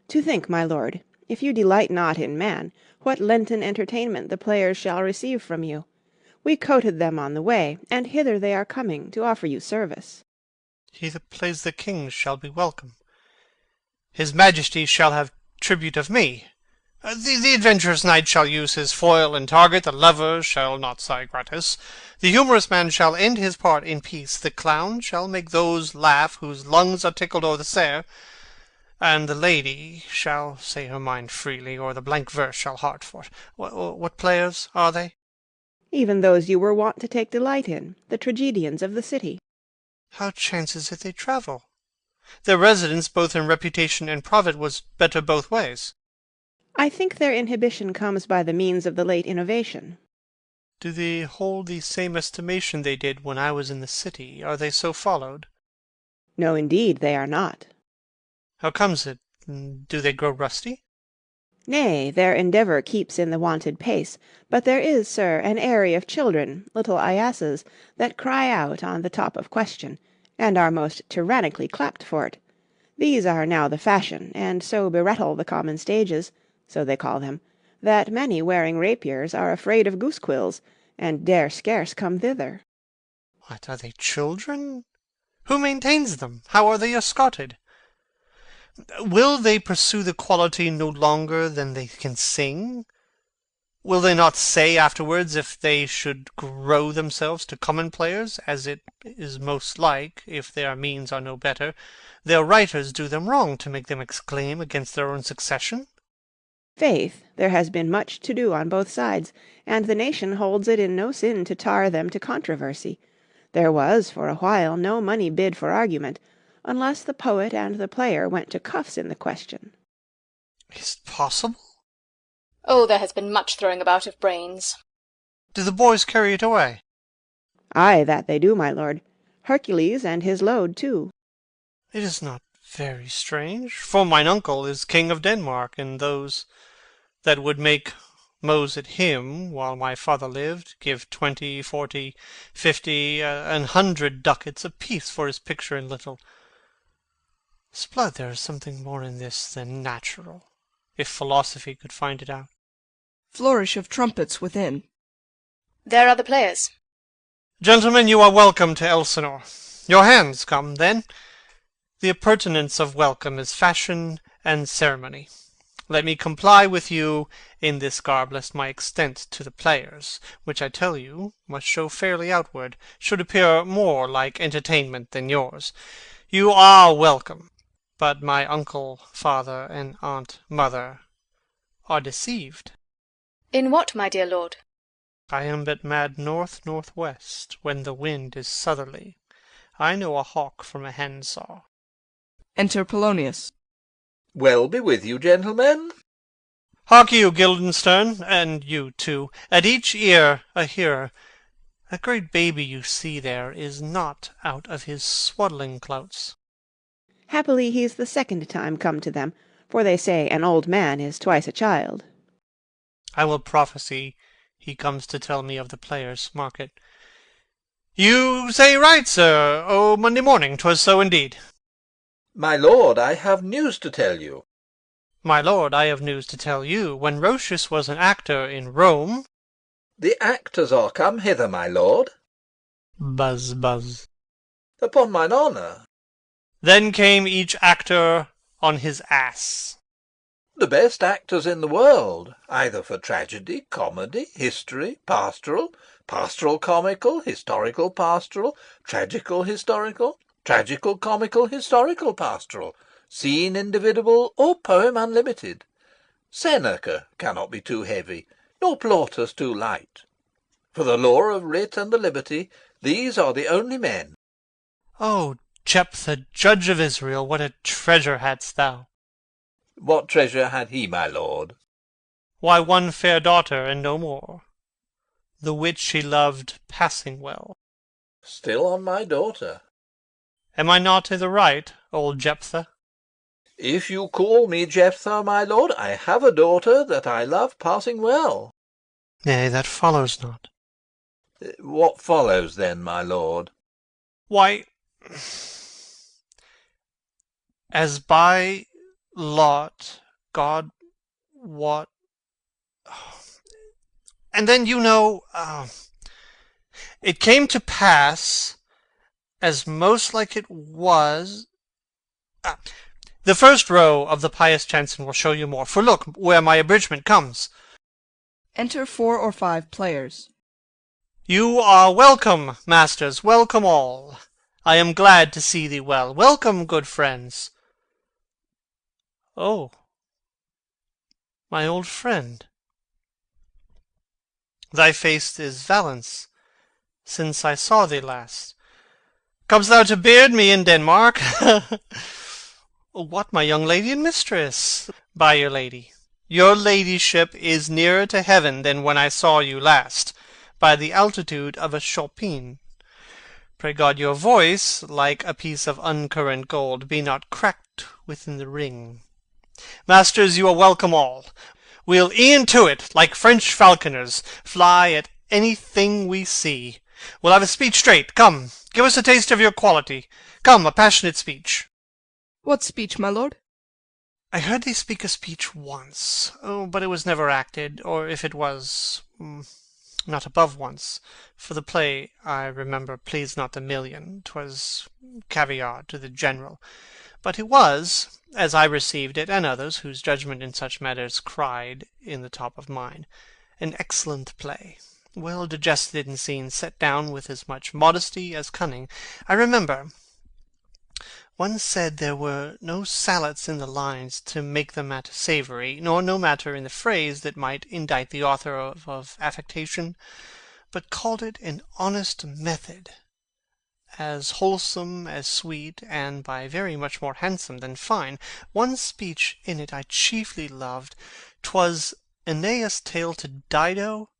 To think, my lord, if you delight not in man, what Lenten entertainment the players shall receive from you. We coted them on the way, and hither they are coming to offer you service. He that plays the king shall be welcome. His majesty shall have tribute of me. The adventurous knight shall use his foil and target, the lover shall not sigh gratis. The humorous man shall end his part in peace, the clown shall make those laugh whose lungs are tickled o'er the sere, and the lady shall say her mind freely, or the blank verse shall heart for't. What players are they? Even those you were wont to take delight in, the tragedians of the city. How chances it they travel? Their residence, both in reputation and profit, was better both ways. I think their inhibition comes by the means of the late innovation. Do they hold the same estimation they did when I was in the city? Are they so followed? No, indeed, they are not. How comes it? Do they grow rusty? Nay, their endeavour keeps in the wonted pace, but there is, sir, an aery of children, little Iasses, that cry out on the top of question, and are most tyrannically clapped for't. These are now the fashion, and so berettle the common stages, so they call them, that many wearing rapiers are afraid of goose-quills, and dare scarce come thither. What, are they children? Who maintains them? How are they escorted? Will they pursue the quality no longer than they can sing? Will they not say afterwards, if they should grow themselves to common players, as it is most like, if their means are no better, their writers do them wrong to make them exclaim against their own succession? Faith, there has been much to do on both sides, and the nation holds it in no sin to tar them to controversy. There was, for a while, no money bid for argument, unless the poet and the player went to cuffs in the question. Is it possible? Oh, there has been much throwing about of brains. Do the boys carry it away? Ay, that they do, my lord. Hercules and his load too. It is not very strange, for mine uncle is king of Denmark, and those that would make mows at him while my father lived give 20, 40, 50, 100 ducats apiece for his picture in little. 'Sblood, there is something more in this than natural. if philosophy could find it out. Flourish of trumpets within. There are the players. Gentlemen, you are welcome to Elsinore. Your hands come, then. The appurtenance of welcome is fashion and ceremony. Let me comply with you in this garb, lest my extent to the players, which I tell you must show fairly outward, should appear more like entertainment than yours. You are welcome, but my uncle, father, and aunt, mother, are deceived. In what, my dear lord? I am but mad north-northwest, when the wind is southerly. I know a hawk from a handsaw. Enter Polonius. Well be with you, gentlemen. Hark you, Guildenstern, and you too, at each ear a hearer. That great baby you see there is not out of his swaddling clouts. Happily he's the second time come to them, for they say an old man is twice a child. I will prophesy he comes to tell me of the players' market. You say right, sir. Oh, Monday morning, 'twas so indeed. My lord, I have news to tell you. My lord, I have news to tell you. When Roscius was an actor in Rome... The actors are come hither, my lord. Buzz, buzz. Upon mine honour. Then came each actor on his ass. The best actors in the world, either for tragedy, comedy, history, pastoral, pastoral comical, historical pastoral, tragical historical, tragical comical, historical pastoral, scene individual, or poem unlimited. Seneca cannot be too heavy, nor Plautus too light. For the law of writ and the liberty, these are the only men. Oh, Jephthah, judge of Israel, what a treasure hadst thou! What treasure had he, my lord? Why, one fair daughter, and no more, the which he loved passing well. Still on my daughter. Am I not i' the right, old Jephthah? If you call me Jephthah, my lord, I have a daughter that I love passing well. Nay, that follows not. What follows then, my lord? Why, as by lot God wot... And then, you know, it came to pass, as most like it was... The first row of the pious chanson will show you more, for look where my abridgment comes. Enter 4 or 5 players. You are welcome, masters, welcome all. I am glad to see thee well. Welcome, good friends. Oh, my old friend. Thy face is Valence, since I saw thee last. Comest thou to beard me in Denmark? What, my young lady and mistress? By your lady, your ladyship is nearer to heaven than when I saw you last, by the altitude of a chopin. Pray God your voice, like a piece of uncurrent gold, be not cracked within the ring. Masters, you are welcome all. We'll e'en to it, like French falconers, fly at anything we see. We'll have a speech straight. Come, give us a taste of your quality. Come, a passionate speech. What speech, my lord? I heard thee speak a speech once, but it was never acted, or if it was, not above once. For the play, I remember, pleased not the million. 'Twas caviar to the general. But it was, as I received it, and others whose judgment in such matters cried in the top of mine, an excellent play, well digested in scenes, set down with as much modesty as cunning. I remember one said there were no sallets in the lines to make the matter savoury, nor no matter in the phrase that might indict the author of affectation, but called it an honest method, as wholesome as sweet, and by very much more handsome than fine. One speech in it I chiefly loved. 'Twas Aeneas' tale to Dido,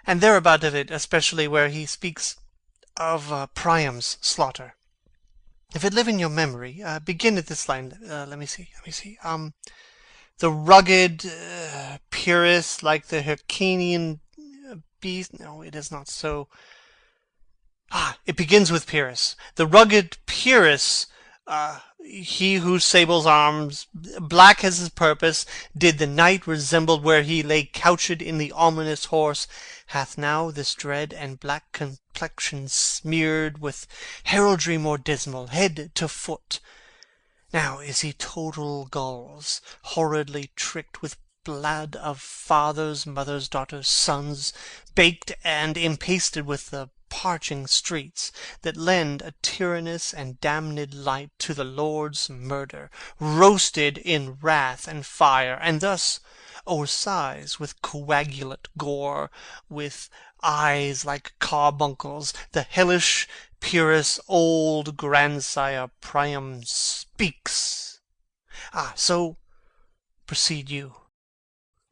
and thereabout of it, especially where he speaks of Priam's slaughter. If it live in your memory, begin at this line. Let me see. The rugged Pyrrhus, like the Hyrcanian beast. No, it is not so. It begins with Pyrrhus. The rugged Pyrrhus He whose sable's arms, black as his purpose, did the night resemble where he lay couched in the ominous horse, hath now this dread and black complexion smeared with heraldry more dismal, head to foot. Now is he total gulls, horridly tricked with blood of fathers, mothers, daughters, sons, baked and impasted with the parching streets, that lend a tyrannous and damned light to the Lord's murder, roasted in wrath and fire, and thus o'ersighs with coagulate gore, with eyes like carbuncles, the hellish Pyrrhus old grandsire Priam speaks. So proceed you.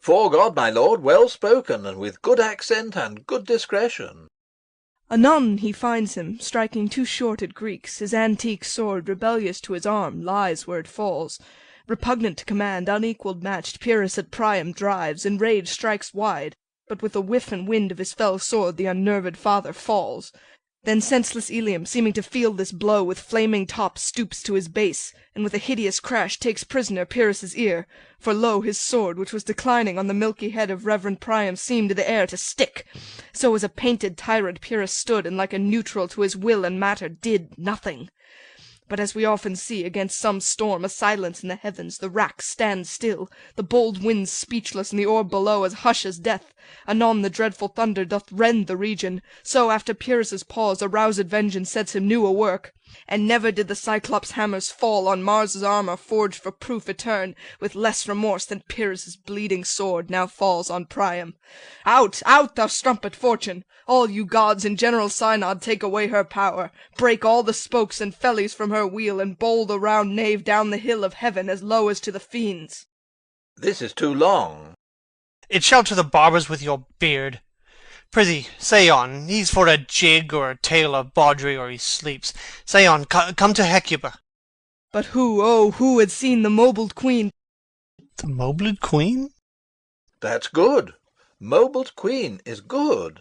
'Fore God, my lord, well spoken, and with good accent and good discretion. Anon he finds him, striking too short at Greeks, his antique sword, rebellious to his arm, lies where it falls. Repugnant to command, unequalled matched, Pyrrhus at Priam drives, in rage strikes wide, but with a whiff and wind of his fell sword the unnerved father falls. Then senseless Ilium, seeming to feel this blow, with flaming top stoops to his base, and with a hideous crash takes prisoner Pyrrhus's ear. For lo, his sword, which was declining on the milky head of reverend Priam, seemed to the air to stick. So as a painted tyrant Pyrrhus stood, and like a neutral to his will and matter did nothing. But as we often see, against some storm, a silence in the heavens, the rack stands still, the bold winds speechless, and the orb below as hush as death. Anon the dreadful thunder doth rend the region. So after Pyrrhus's pause, aroused vengeance sets him new a work. And never did the Cyclops' hammers fall on Mars' armour forged for proof eterne, with less remorse than Pyrrhus' bleeding sword now falls on Priam. Out, out, thou strumpet Fortune! All you gods in general synod take away her power, break all the spokes and fellies from her wheel, and bowl the round nave down the hill of heaven as low as to the fiends. This is too long. It shall to the barbers with your beard. Prithee, say on. He's for a jig or a tale of bawdry, or he sleeps. Say on, come to Hecuba. But who, oh, who had seen the mobled queen? The mobled queen? That's good. Mobled queen is good.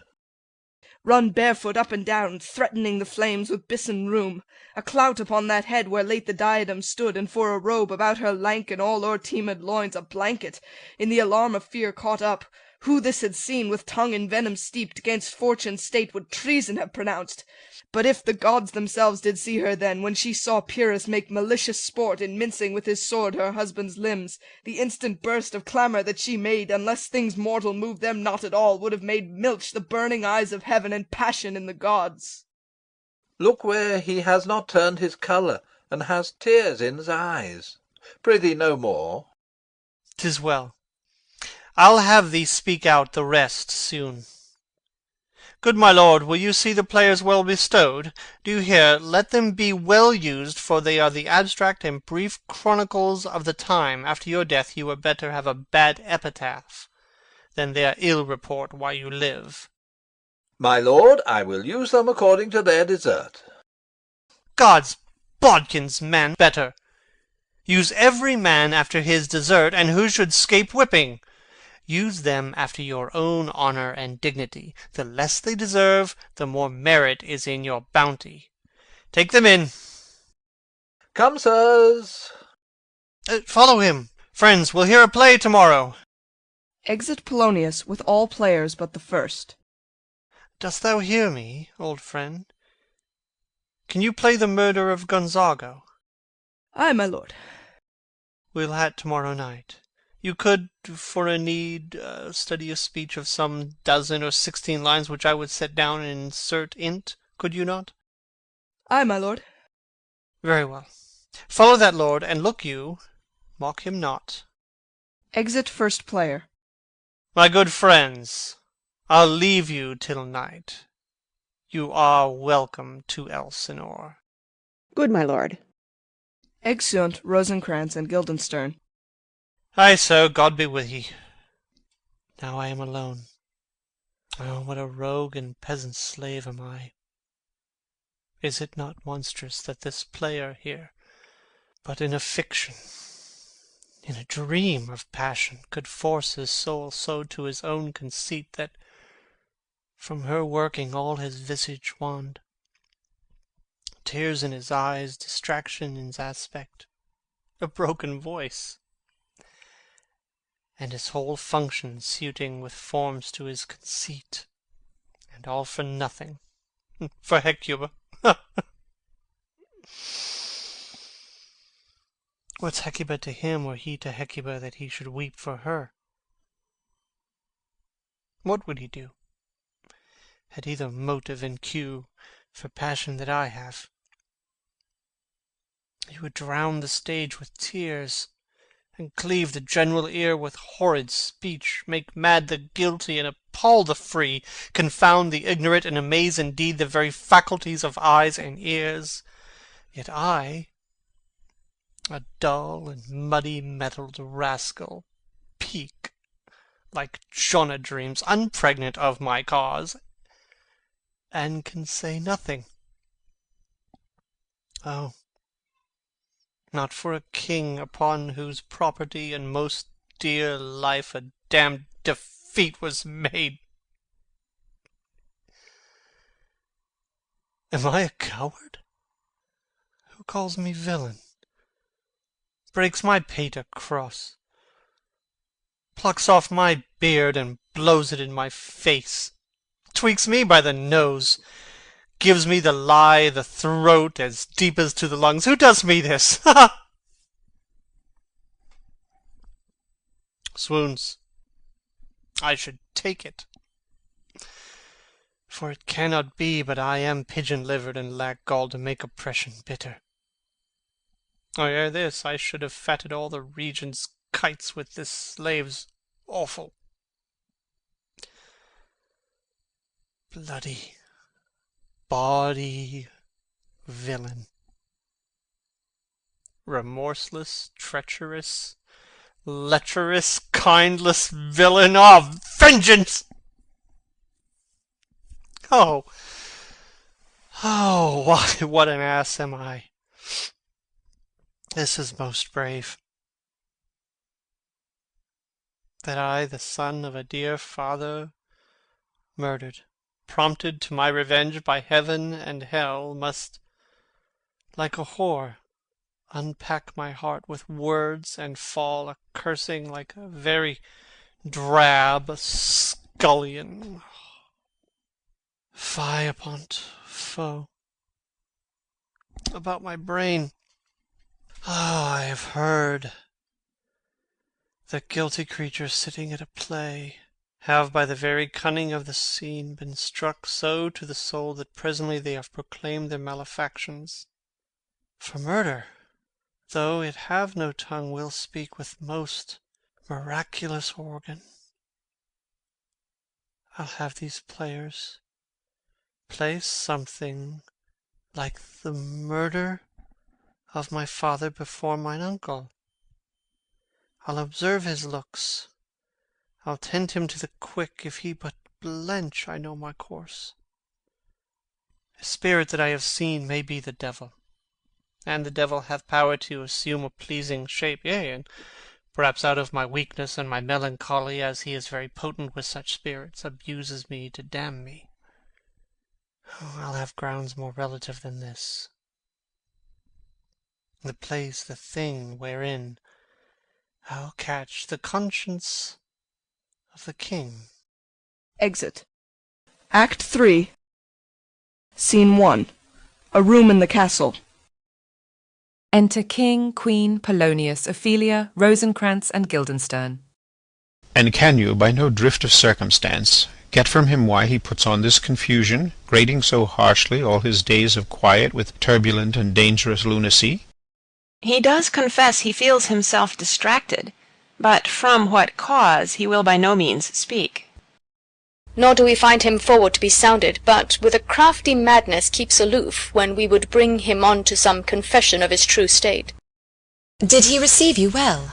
Run barefoot up and down, threatening the flames with bison rheum, a clout upon that head where late the diadem stood, and for a robe about her lank and all o'erteemed loins a blanket, in the alarm of fear caught up. Who this had seen, with tongue in venom steeped, 'gainst fortune's state would treason have pronounced. But if the gods themselves did see her then, when she saw Pyrrhus make malicious sport in mincing with his sword her husband's limbs, the instant burst of clamour that she made, unless things mortal moved them not at all, would have made milch the burning eyes of heaven, and passion in the gods. Look where he has not turned his colour, and has tears in his eyes. Prithee no more. 'Tis well. I'll have thee speak out the rest soon. Good my lord, will you see the players well bestowed? Do you hear? Let them be well used, for they are the abstract and brief chronicles of the time. After your death you were better have a bad epitaph than their ill report while you live. My lord, I will use them according to their desert. God's bodkins, man, better. Use every man after his desert, and who should scape whipping. Use them after your own honour and dignity. The less they deserve, the more merit is in your bounty. Take them in. Come, sirs. Follow him. Friends, we'll hear a play tomorrow. Exit Polonius with all players but the first. Dost thou hear me, old friend? Can you play the murder of Gonzago? Ay, my lord. We'll ha't tomorrow night. You could, for a need, study a speech of some 12 or 16 lines, which I would set down and insert in't, could you not? Ay, my lord. Very well. Follow that lord, and look you, mock him not. Exit first player. My good friends, I'll leave you till night. You are welcome to Elsinore. Good my lord. Exeunt Rosencrantz and Guildenstern. Ay, so, God be with ye. Now I am alone. Oh, what a rogue and peasant slave am I! Is it not monstrous that this player here, but in a fiction, in a dream of passion, could force his soul so to his own conceit that from her working all his visage wand? tears in his eyes, distraction in his aspect, a broken voice, and his whole function suiting with forms to his conceit, and all for nothing, for Hecuba. What's Hecuba to him, or he to Hecuba, that he should weep for her? What would he do? Had he the motive and cue for passion that I have? He would drown the stage with tears, and cleave the general ear with horrid speech, make mad the guilty, and appall the free, confound the ignorant, and amaze indeed the very faculties of eyes and ears. Yet I, a dull and muddy-mettled rascal, peak, like Jonah dreams, unpregnant of my cause, and can say nothing. Oh, not for a king upon whose property and most dear life a damned defeat was made. Am I a coward? Who calls me villain? Breaks my pate across, plucks off my beard and blows it in my face, tweaks me by the nose, gives me the lie, the throat as deep as to the lungs. Who does me this? Ha! Swoons. I should take it, for it cannot be but I am pigeon-livered and lack gall to make oppression bitter. Or ere this I should have fatted all the region's kites with this slave's offal. Bloody, bawdy villain. Remorseless, treacherous, lecherous, kindless villain of vengeance! Oh, why, what an ass am I! This is most brave, that I, the son of a dear father, murdered, prompted to my revenge by heaven and hell, must, like a whore, unpack my heart with words and fall a-cursing like a very drab scullion. Fie upon't foe. About my brain. I have heard that guilty creatures sitting at a play have by the very cunning of the scene been struck so to the soul that presently they have proclaimed their malefactions. For murder, though it have no tongue, will speak with most miraculous organ. I'll have these players play something like the murder of my father before mine uncle. I'll observe his looks. I'll tend him to the quick. If he but blench, I know my course. A spirit that I have seen may be the devil, and the devil hath power to assume a pleasing shape, yea, and perhaps out of my weakness and my melancholy, as he is very potent with such spirits, abuses me to damn me. Oh, I'll have grounds more relative than this. The place, the thing wherein I'll catch the conscience of the king. Exit. Act 3. Scene 1. A room in the castle. Enter King, Queen, Polonius, Ophelia, Rosencrantz, and Guildenstern. And can you, by no drift of circumstance, get from him why he puts on this confusion, grating so harshly all his days of quiet with turbulent and dangerous lunacy? He does confess he feels himself distracted, but from what cause he will by no means speak. Nor do we find him forward to be sounded, but with a crafty madness keeps aloof when we would bring him on to some confession of his true state. Did he receive you well?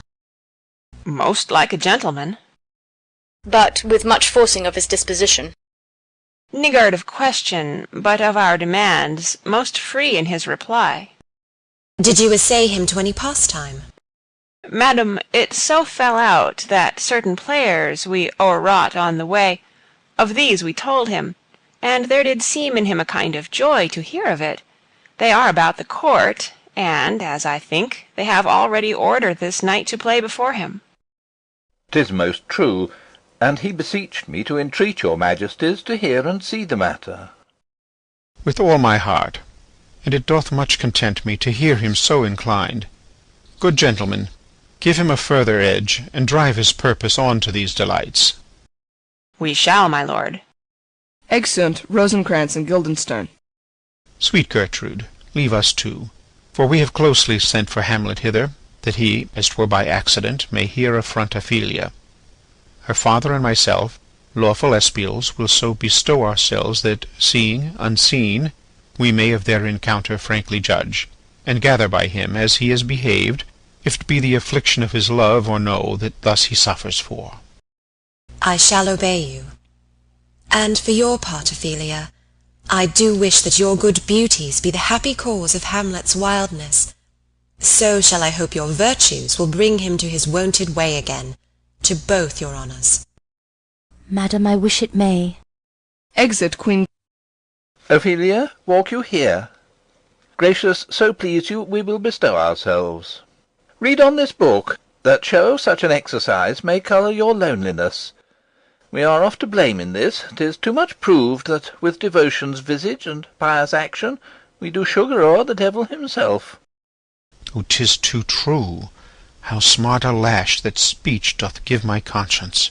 Most like a gentleman. But with much forcing of his disposition. Niggard of question, but of our demands most free in his reply. Did you essay him to any pastime? Madam, it so fell out that certain players we o'erwrought on the way, of these we told him, and there did seem in him a kind of joy to hear of it, They are about the court, and, as I think, they have already ordered this knight to play before him. 'Tis most true, and he beseeched me to entreat your majesties to hear and see the matter. With all my heart, and it doth much content me to hear him so inclined. Good gentlemen, give him a further edge, and drive his purpose on to these delights. We shall, my lord. Exeunt Rosencrantz and Guildenstern. Sweet Gertrude, leave us too, for we have closely sent for Hamlet hither, that he, as 'twere by accident, may here affront Ophelia. Her father and myself, lawful espials, will so bestow ourselves that, seeing, unseen, we may of their encounter frankly judge, and gather by him as he has behaved, if it be the affliction of his love or no that thus he suffers for. I shall obey you. And for your part, Ophelia, I do wish that your good beauties be the happy cause of Hamlet's wildness. So shall I hope your virtues will bring him to his wonted way again, to both your honours. Madam, I wish it may. Exit Queen. Ophelia, walk you here. Gracious, so please you, we will bestow ourselves. Read on this book, that show such an exercise may colour your loneliness. We are oft to blame in this. 'Tis too much proved that with devotion's visage and pious action we do sugar o'er the devil himself. O, 'tis too true. How smart a lash that speech doth give my conscience!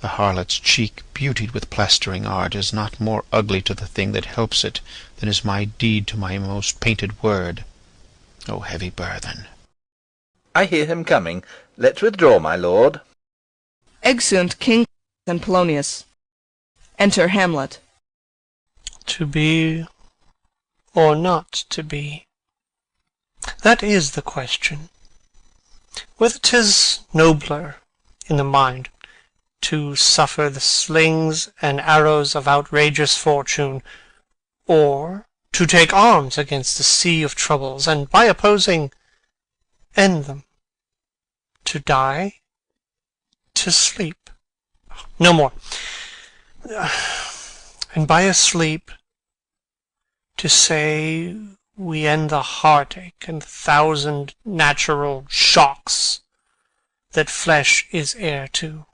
The harlot's cheek, beautied with plastering art, is not more ugly to the thing that helps it than is my deed to my most painted word. O heavy burthen! I hear him coming. Let's withdraw, my lord. Exeunt King and Polonius. Enter Hamlet. To be or not to be? That is the question. Whether 'tis nobler in the mind to suffer the slings and arrows of outrageous fortune, or to take arms against the sea of troubles, and by opposing end them, to die, to sleep, no more, and by a sleep to say we end the heartache and 1,000 natural shocks that flesh is heir to.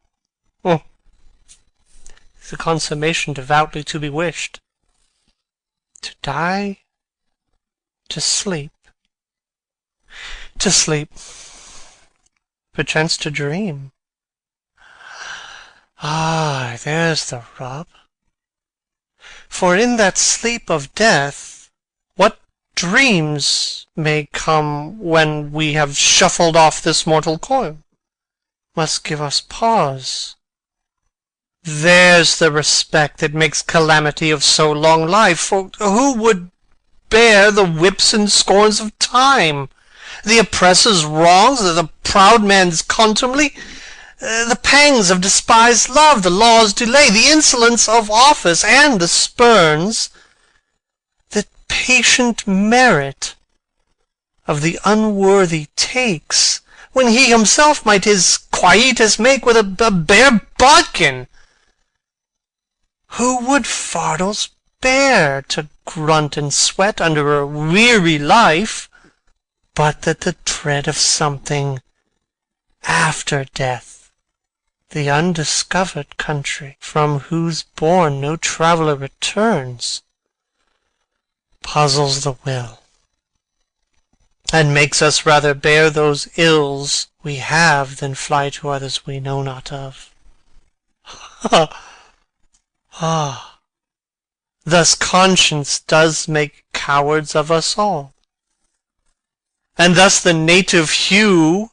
Oh, the consummation devoutly to be wished. To die, to sleep, perchance to dream. Ah, there's the rub. For in that sleep of death, what dreams may come when we have shuffled off this mortal coil, must give us pause. There's the respect that makes calamity of so long life, for who would bear the whips and scorns of time, the oppressor's wrongs, the proud man's contumely, the pangs of despised love, the law's delay, the insolence of office, and the spurns, that patient merit of the unworthy takes, when he himself might his quietus make with a bare bodkin? Who would fardels bear to grunt and sweat under a weary life, but that the dread of something after death, the undiscovered country, from whose bourne no traveller returns, puzzles the will, and makes us rather bear those ills we have than fly to others we know not of. Thus conscience does make cowards of us all, and thus the native hue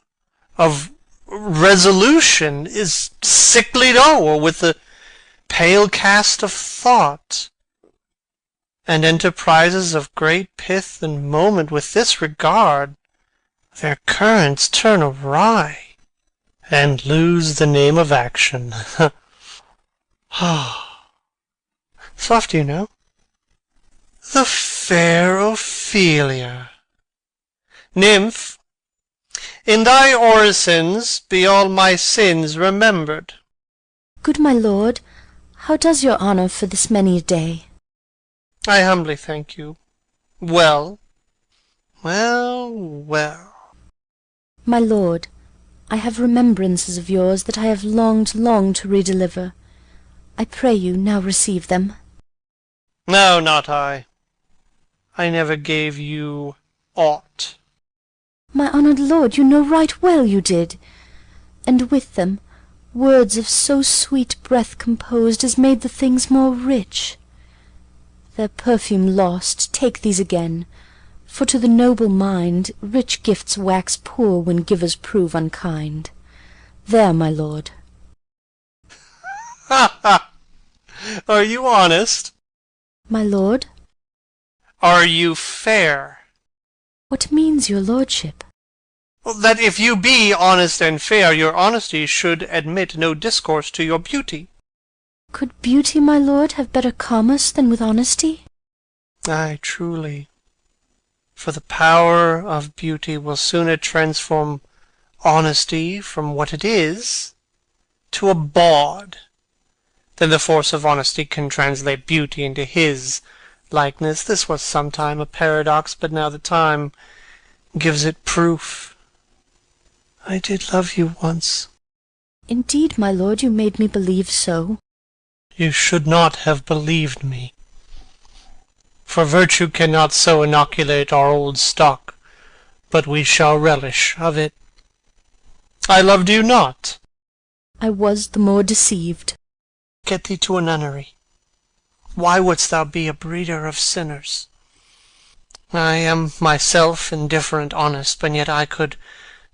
of resolution is sicklied o'er with the pale cast of thought, and enterprises of great pith and moment with this regard, their currents turn awry, and lose the name of action. Soft, you know. The fair Ophelia. Nymph, in thy orisons be all my sins remembered. Good my lord, how does your honour for this many a day? I humbly thank you. Well, Well, well. My lord, I have remembrances of yours that I have longed long to redeliver. I pray you now receive them. No, not I. I never gave you aught. My honoured lord, you know right well you did. And with them words of so sweet breath composed as made the things more rich. Their perfume lost, take these again, for to the noble mind rich gifts wax poor when givers prove unkind. There, my lord. Ha ha! Are you honest? My lord? Are you fair? What means your lordship? That if you be honest and fair, your honesty should admit no discourse to your beauty. Could beauty, my lord, have better commerce than with honesty? Ay, truly. For the power of beauty will sooner transform honesty from what it is to a bawd than the force of honesty can translate beauty into his likeness. This was sometime a paradox, but now the time gives it proof. I did love you once. Indeed, my lord, you made me believe so. You should not have believed me. For virtue cannot so inoculate our old stock, but we shall relish of it. I loved you not. I was the more deceived. Get thee to a nunnery. Why wouldst thou be a breeder of sinners? I am myself indifferent honest, but yet I could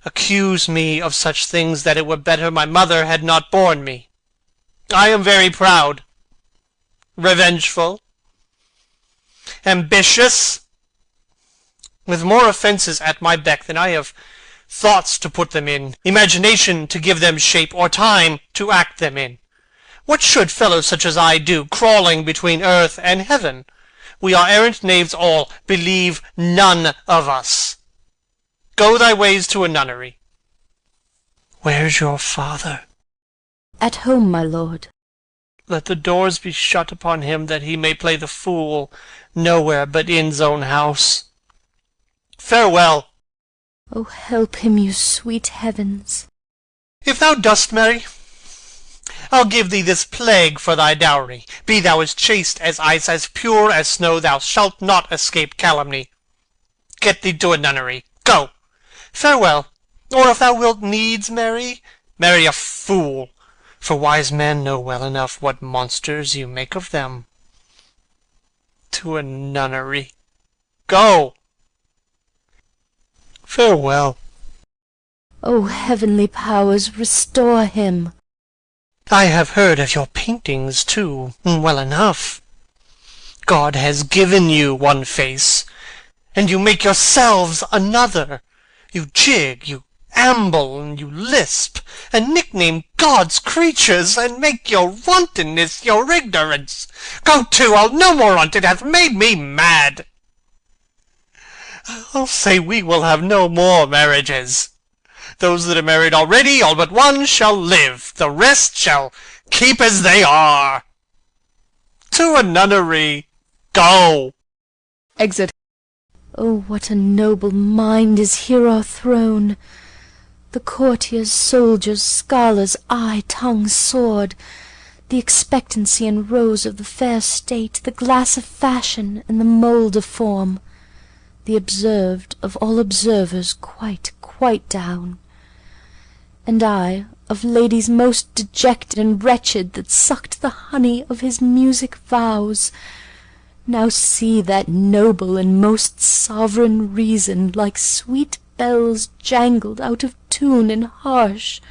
accuse me of such things that it were better my mother had not borne me. I am very proud, revengeful, ambitious, with more offences at my beck than I have thoughts to put them in, imagination to give them shape, or time to act them in. What should fellows such as I do, crawling between earth and heaven? We are errant knaves all, believe none of us. Go thy ways to a nunnery. Where's your father? At home, my lord. Let the doors be shut upon him, that he may play the fool nowhere but in's own house. Farewell. Oh, help him, you sweet heavens. If thou dost marry, I'll give thee this plague for thy dowry. Be thou as chaste as ice, as pure as snow, thou shalt not escape calumny. Get thee to a nunnery. Go. Farewell. Or if thou wilt needs marry, marry a fool, for wise men know well enough what monsters you make of them. To a nunnery. Go. Farewell. O heavenly powers, restore him. I have heard of your paintings, too, well enough. God has given you one face, and you make yourselves another. You jig, you amble, and you lisp, and nickname God's creatures, and make your wantonness your ignorance. Go to, I'll no more on't, it hath made me mad. I'll say we will have no more marriages. Those that are married already, all but one, shall live. The rest shall keep as they are. To a nunnery. Go. Exit. Oh, what a noble mind is here o'erthrown! The courtiers, soldiers, scholars, eye, tongue, sword, the expectancy and rose of the fair state, the glass of fashion, and the mould of form, the observed of all observers quite down. And I, of ladies most dejected and wretched, that sucked the honey of his music vows, now see that noble and most sovereign reason, like sweet bells jangled out of tune and harsh,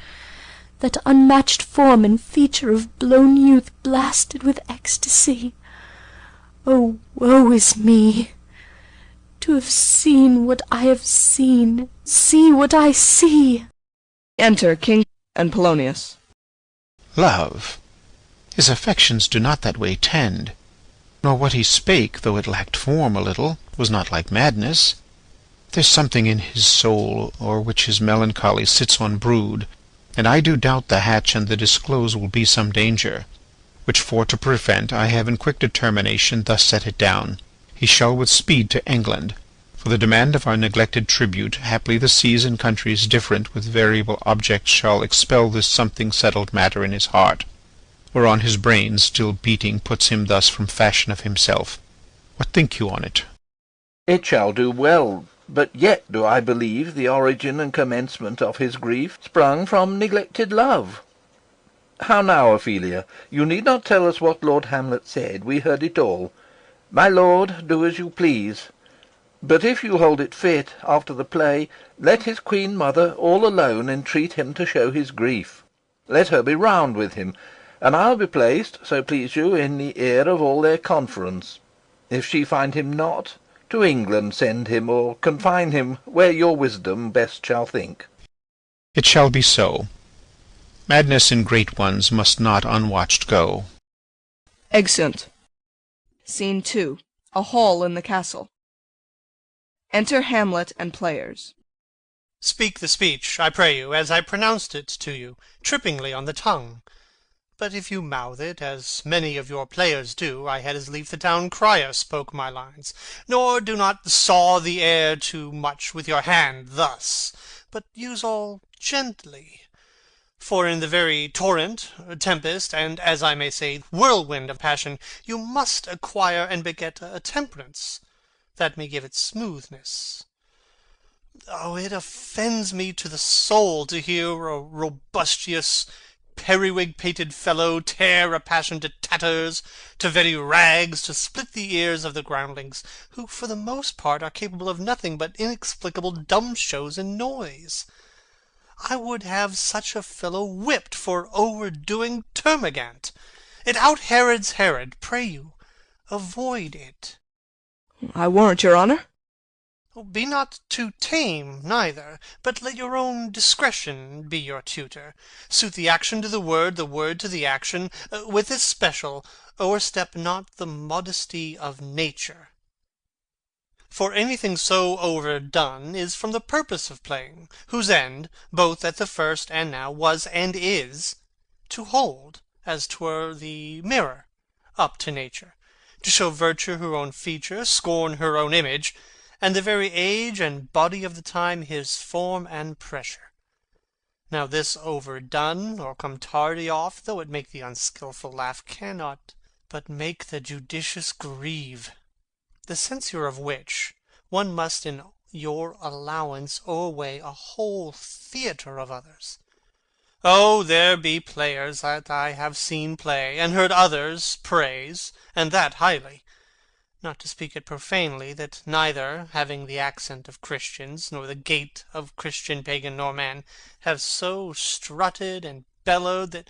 that unmatched form and feature of blown youth blasted with ecstasy. Oh, woe is me! To have seen what I have seen, see what I see. Enter King and Polonius. Love, his affections do not that way tend, nor what he spake, though it lacked form a little, was not like madness. There's something in his soul, o'er which his melancholy sits on brood, and I do doubt the hatch and the disclose will be some danger, which for to prevent I have in quick determination thus set it down. He shall with speed to England, For the demand of our neglected tribute, haply the seas and countries different with variable objects shall expel this something settled matter in his heart, whereon his brain still beating puts him thus from fashion of himself. What think you on it? It shall do well, but yet do I believe the origin and commencement of his grief sprung from neglected love. How now, Ophelia? You need not tell us what Lord Hamlet said. We heard it all. My lord, do as you please. But if you hold it fit, after the play, let his queen mother all alone entreat him to show his grief. Let her be round with him, and I'll be placed, so please you, in the ear of all their conference. If she find him not, to England send him, or confine him where your wisdom best shall think. It shall be so. Madness in great ones must not unwatched go. Exeunt. Scene 2. A hall in the castle. Enter Hamlet and players. Speak the speech, I pray you, as I pronounced it to you, trippingly on the tongue. But if you mouth it, as many of your players do, I had as lief the town crier spoke my lines. Nor do not saw the air too much with your hand thus, but use all gently. For in the very torrent, tempest, and, as I may say, whirlwind of passion, you must acquire and beget a temperance, that may give it smoothness. Oh, it offends me to the soul to hear a robustious, periwig-pated fellow tear a passion to tatters, to very rags, to split the ears of the groundlings, who for the most part are capable of nothing but inexplicable dumb shows and noise. I would have such a fellow whipped for overdoing Termagant. It out Herods Herod. Pray you, avoid it. I warrant your honour. Be not too tame neither, but let your own discretion be your tutor. Suit the action to the word to the action, with especial, o'erstep not the modesty of nature. For anything so overdone is from the purpose of playing, whose end, both at the first and now, was and is, to hold, as 'twere the mirror, up to nature, to show virtue her own feature, scorn her own image, and the very age and body of the time his form and pressure. Now this overdone, or come tardy off, though it make the unskilful laugh, cannot but make the judicious grieve. The censure of which, one must in your allowance o'erweigh a whole theatre of others. Oh, there be players that I have seen play, and heard others praise, and that highly. Not to speak it profanely, that neither, having the accent of Christians, nor the gait of Christian pagan nor man, have so strutted and bellowed that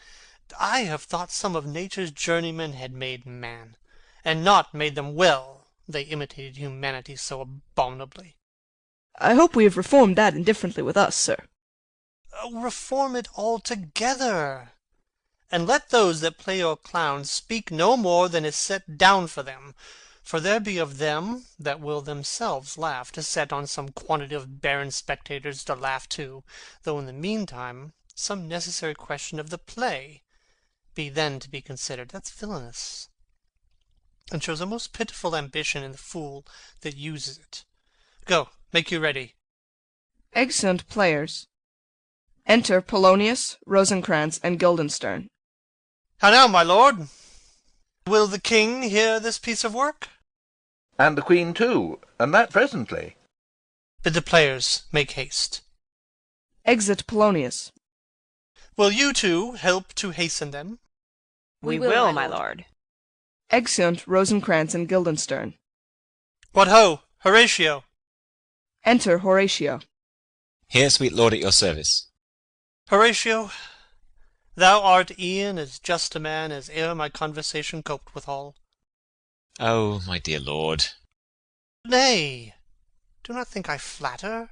I have thought some of nature's journeymen had made man, and not made them well, they imitated humanity so abominably. I hope we have reformed that indifferently with us, sir. Reform it altogether, and let those that play your clowns speak no more than is set down for them, for there be of them that will themselves laugh to set on some quantity of barren spectators to laugh too, though in the meantime some necessary question of the play be then to be considered. That's villainous, and shows a most pitiful ambition in the fool that uses it. Go, make you ready. Exeunt players. Enter Polonius, Rosencrantz, and Guildenstern. How now, my lord? Will the king hear this piece of work? And the queen too, and that presently. Bid the players make haste. Exit Polonius. Will you two help to hasten them? We will, my lord. Exeunt Rosencrantz and Guildenstern. What ho, Horatio! Enter Horatio. Here, sweet lord, at your service. Horatio, thou art e'en as just a man as e'er my conversation coped withal. Oh, my dear lord. Nay, do not think I flatter.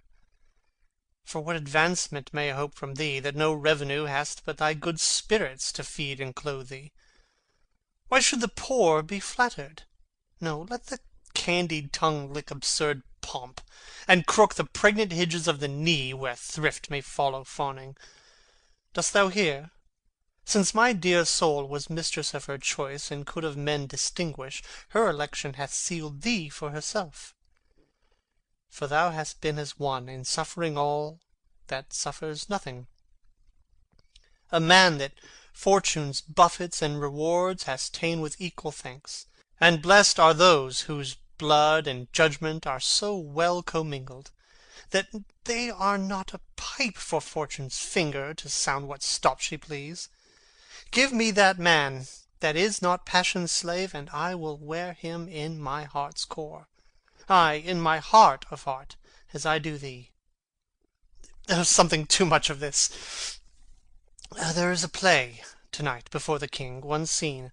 For what advancement may I hope from thee, that no revenue hast but thy good spirits to feed and clothe thee? Why should the poor be flattered? No, let the candied tongue lick absurd pomp, and crook the pregnant hinges of the knee, where thrift may follow fawning. Dost thou hear? Since my dear soul was mistress of her choice, and could of men distinguish, her election hath sealed thee for herself. for thou hast been as one in suffering all that suffers nothing. A man that fortune's buffets and rewards hast ta'en with equal thanks, and blessed are those whose blood and judgment are so well commingled, that they are not a pipe for fortune's finger to sound what stop she please. Give me that man that is not passion's slave, and I will wear him in my heart's core, ay, in my heart of heart, as I do thee. There's something too much of this. There is a play to-night before the king. One scene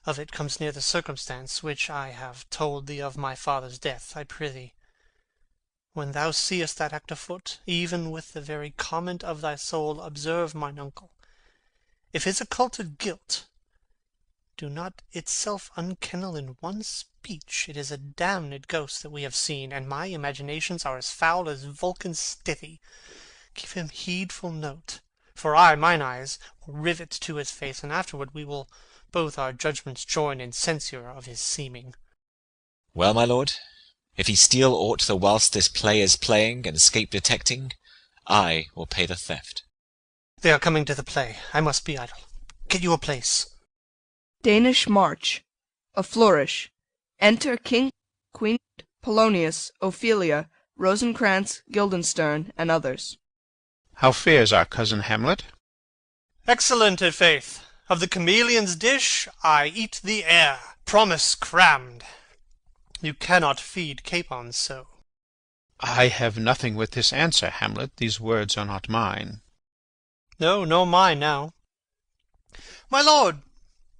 of it comes near the circumstance which I have told thee of my father's death. I prithee, when thou seest that act afoot, even with the very comment of thy soul, observe mine uncle. If his occulted guilt do not itself unkennel in one speech, it is a damned ghost that we have seen, and my imaginations are as foul as Vulcan's stithy. Give him heedful note, for I, mine eyes, will rivet to his face, and afterward we will both our judgments join in censure of his seeming. Well, my lord, if he steal aught the whilst this play is playing, and escape detecting, I will pay the theft. They are coming to the play. I must be idle. Get you a place. Danish March. A flourish. Enter King, Queen, Polonius, Ophelia, Rosencrantz, Guildenstern, and others. How fares our cousin Hamlet? Excellent, i' faith. Of the chameleon's dish I eat the air, promise crammed. You cannot feed capons so. I have nothing with this answer, Hamlet. These words are not mine. No, nor mine now. My lord,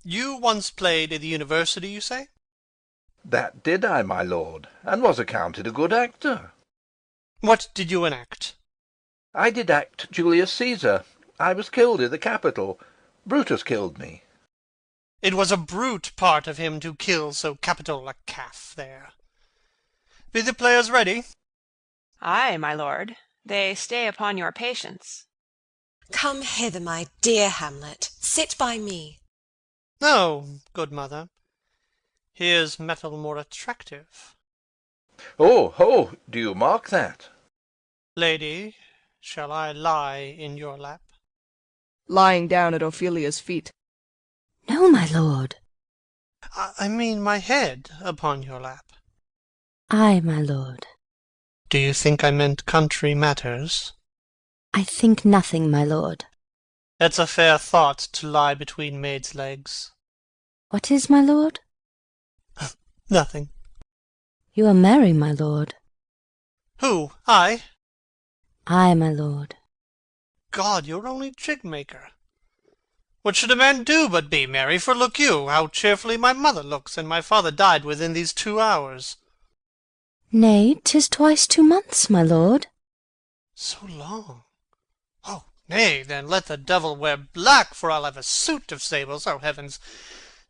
you once played at the university, you say? That did I, my lord, and was accounted a good actor. What did you enact? I did act Julius Caesar. I was killed i' the Capitol. Brutus killed me. It was a brute part of him to kill so capital a calf there. Be the players ready? Ay, my lord, they stay upon your patience. Come hither, my dear Hamlet, sit by me. No, good mother, here's metal more attractive. Oh, ho, do you mark that? Lady, shall I lie in your lap? Lying down at Ophelia's feet. No, my lord. I mean my head upon your lap. Ay, my lord. Do you think I meant country matters? I think nothing, my lord. It's a fair thought to lie between maids' legs. What is, my lord? Nothing. You are merry, my lord. Who, I? Ay, my lord. God, you're only jig-maker. What should a man do but be merry? For look you, how cheerfully my mother looks, and my father died within these 2 hours. Nay, 'tis twice 2 months, my lord. So long? Oh, nay, then let the devil wear black, for I'll have a suit of sables. Oh, heavens!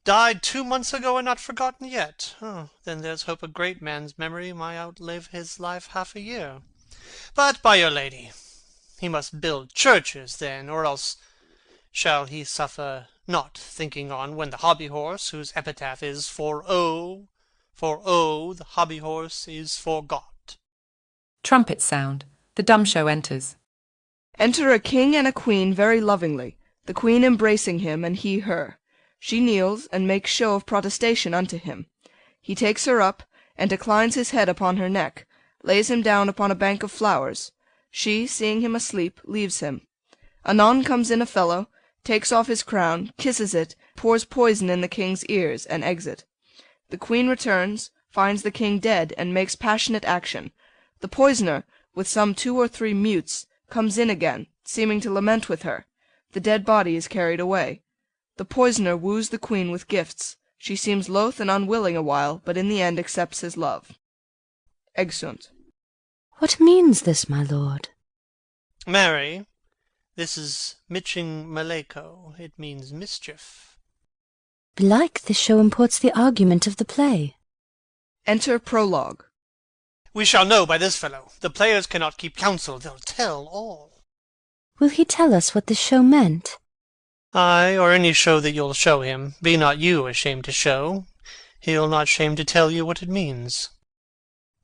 Died 2 months ago and not forgotten yet. Oh, then there's hope a great man's memory may outlive his life half a year. But, by your lady, he must build churches then, or else shall he suffer not thinking on when the hobby-horse, whose epitaph is for oh, the hobby-horse is forgot. Trumpets sound. The dumb show enters. Enter a king and a queen very lovingly, the queen embracing him, and he her. She kneels, and makes show of protestation unto him. He takes her up, and declines his head upon her neck, lays him down upon a bank of flowers. She, seeing him asleep, leaves him. Anon comes in a fellow, takes off his crown, kisses it, pours poison in the king's ears, and exit. The queen returns, finds the king dead, and makes passionate action. The poisoner, with some 2 or 3 mutes, comes in again, seeming to lament with her. The dead body is carried away. The poisoner woos the queen with gifts. She seems loath and unwilling a while, but in the end accepts his love. Exeunt. What means this, my lord? Mary, this is Mitching Maleko. It means mischief. Belike this show imports the argument of the play. Enter Prologue. We shall know by this fellow. The players cannot keep counsel. They'll tell all. Will he tell us what this show meant? Ay, or any show that you'll show him. Be not you ashamed to show. He'll not shame to tell you what it means.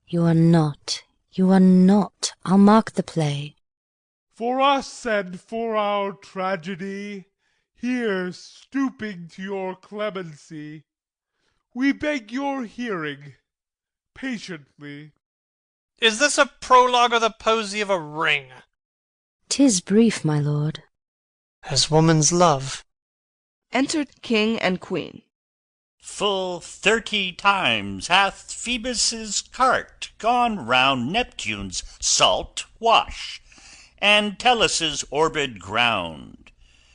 You are not You are not. I'll mark the play. For us and for our tragedy, here stooping to your clemency, we beg your hearing patiently. Is this a prologue or the posy of a ring? 'Tis brief, my lord. As woman's love. Enter King and Queen. Full 30 times hath Phoebus' cart gone round Neptune's salt wash, and Tellus' orbed ground,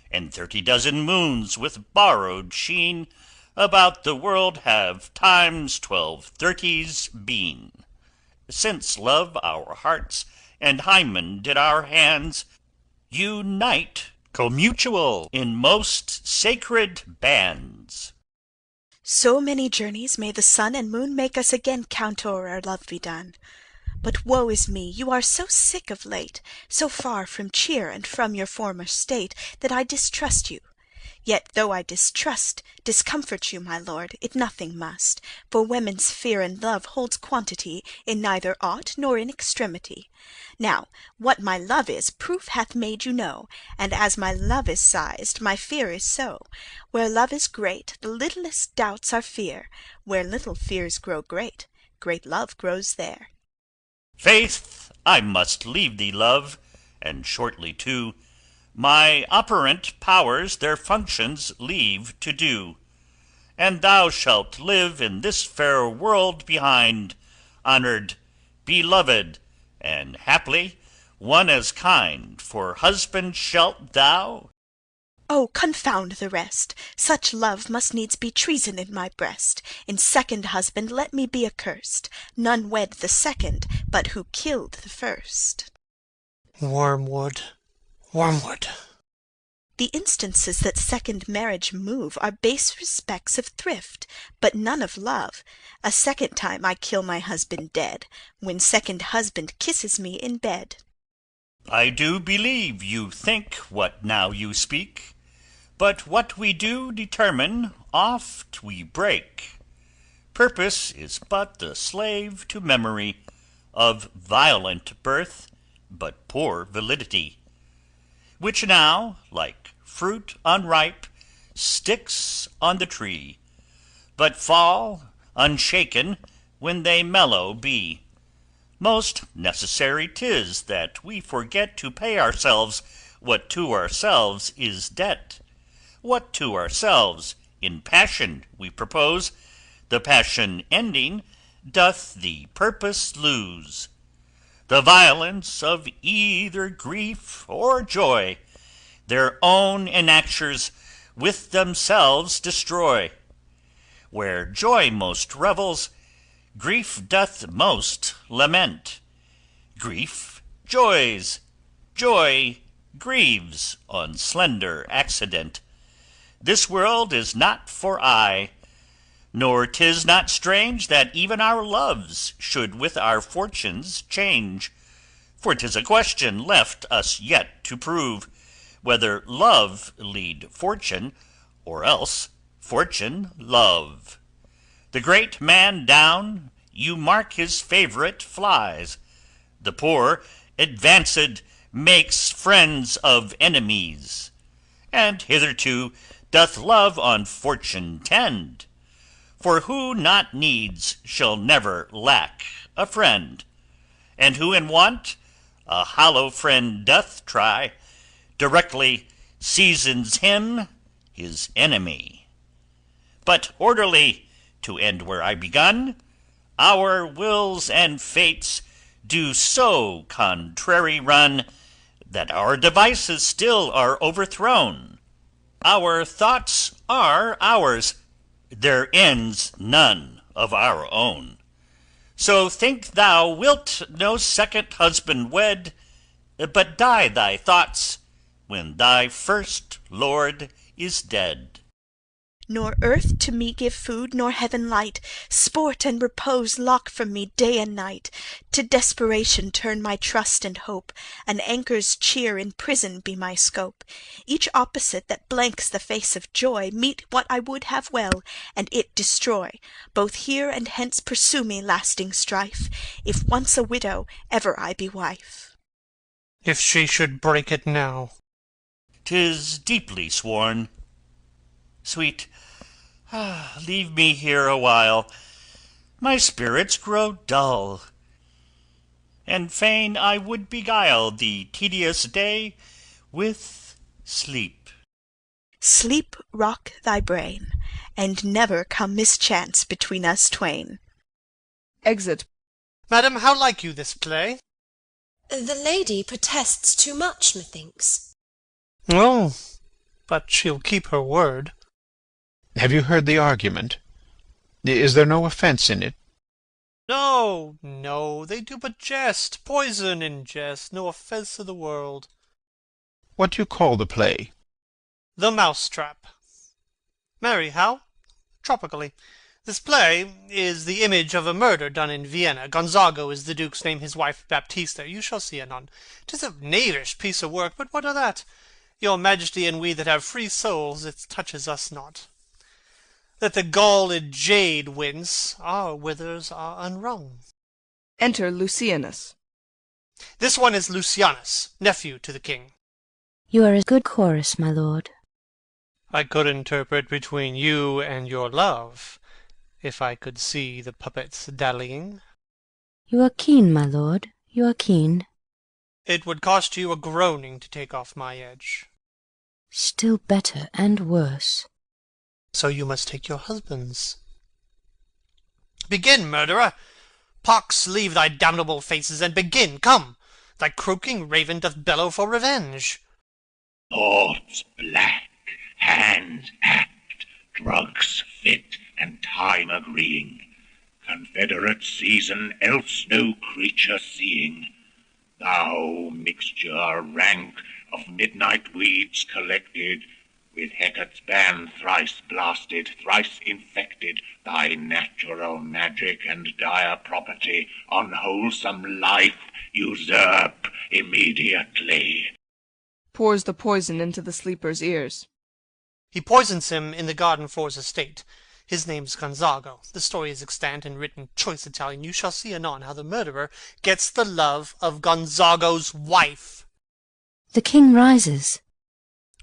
and 30 dozen moons with borrowed sheen about the world have times 12/30s been, since love our hearts and Hymen did our hands unite commutual in most sacred bands. So many journeys may the sun and moon make us again count o'er ere love be done. But woe is me, you are so sick of late, so far from cheer and from your former state, that I distrust you. Yet though I discomfort you, my lord, it nothing must, for women's fear and love holds quantity in neither aught nor in extremity. Now, what my love is, proof hath made you know, and as my love is sized, my fear is so. Where love is great, the littlest doubts are fear; where little fears grow great, great love grows there. Faith, I must leave thee, love, and shortly too. My operant powers their functions leave to do, and thou shalt live in this fair world behind, honoured, beloved, and haply one as kind for husband shalt thou. Oh, confound the rest! Such love must needs be treason in my breast. In second husband let me be accursed. None wed the second, but who killed the first. Wormwood, wormwood. The instances that second marriage move are base respects of thrift, but none of love. A second time I kill my husband dead, when second husband kisses me in bed. I do believe you think what now you speak, but what we do determine oft we break. Purpose is but the slave to memory, of violent birth, but poor validity, which now, like fruit unripe, sticks on the tree, but fall unshaken when they mellow be. Most necessary 'tis that we forget to pay ourselves what to ourselves is debt. What to ourselves in passion we propose, the passion ending doth the purpose lose. The violence of either grief or joy their own enactures with themselves destroy. Where joy most revels, grief doth most lament. Grief joys, joy grieves on slender accident. This world is not for aye, nor 'tis not strange that even our loves should with our fortunes change. For 'tis a question left us yet to prove, whether love lead fortune, or else fortune love. The great man down, you mark his favourite flies; the poor advanced makes friends of enemies; and hitherto doth love on fortune tend. For who not needs shall never lack a friend, and who in want a hollow friend doth try, directly seasons him his enemy. But orderly, to end where I begun, our wills and fates do so contrary run, that our devices still are overthrown. Our thoughts are ours, their ends none of our own. So think thou wilt no second husband wed, but die thy thoughts when thy first lord is dead. Nor earth to me give food, nor heaven light, sport and repose lock from me day and night. To desperation turn my trust and hope, an anchor's cheer in prison be my scope. Each opposite that blanks the face of joy, meet what I would have well, and it destroy. Both here and hence pursue me lasting strife, if once a widow, ever I be wife. If she should break it now. 'Tis deeply sworn. Sweet, leave me here a while. My spirits grow dull, and fain I would beguile the tedious day with sleep. Sleep rock thy brain, and never come mischance between us twain. Exit. Madam, how like you this play? The lady protests too much, methinks. Oh, but she'll keep her word. Have you heard the argument? Is there no offence in it? No, no, they do but jest, poison in jest, no offence to the world. What do you call the play? The Mousetrap. Marry, how? Tropically. This play is the image of a murder done in Vienna. Gonzago is the Duke's name, his wife Baptista. You shall see anon. 'Tis a knavish piece of work, but what of that? Your Majesty and we that have free souls, it touches us not. Let the galled jade wince, our withers are unwrung. Enter Lucianus. This one is Lucianus, nephew to the king. You are a good chorus, my lord. I could interpret between you and your love, if I could see the puppets dallying. You are keen, my lord, you are keen. It would cost you a groaning to take off my edge. Still better and worse. So you must take your husband's. Begin, murderer! Pox leave thy damnable faces, and begin, come! Thy croaking raven doth bellow for revenge. Thoughts black, hands act, drugs fit, and time agreeing, confederate season else no creature seeing. Thou mixture rank of midnight weeds collected, with Hecate's ban thrice blasted, thrice infected, thy natural magic and dire property, unwholesome life, usurp immediately. Pours the poison into the sleeper's ears. He poisons him in the garden for his estate. His name's Gonzago. The story is extant and written choice Italian. You shall see anon how the murderer gets the love of Gonzago's wife. The king rises.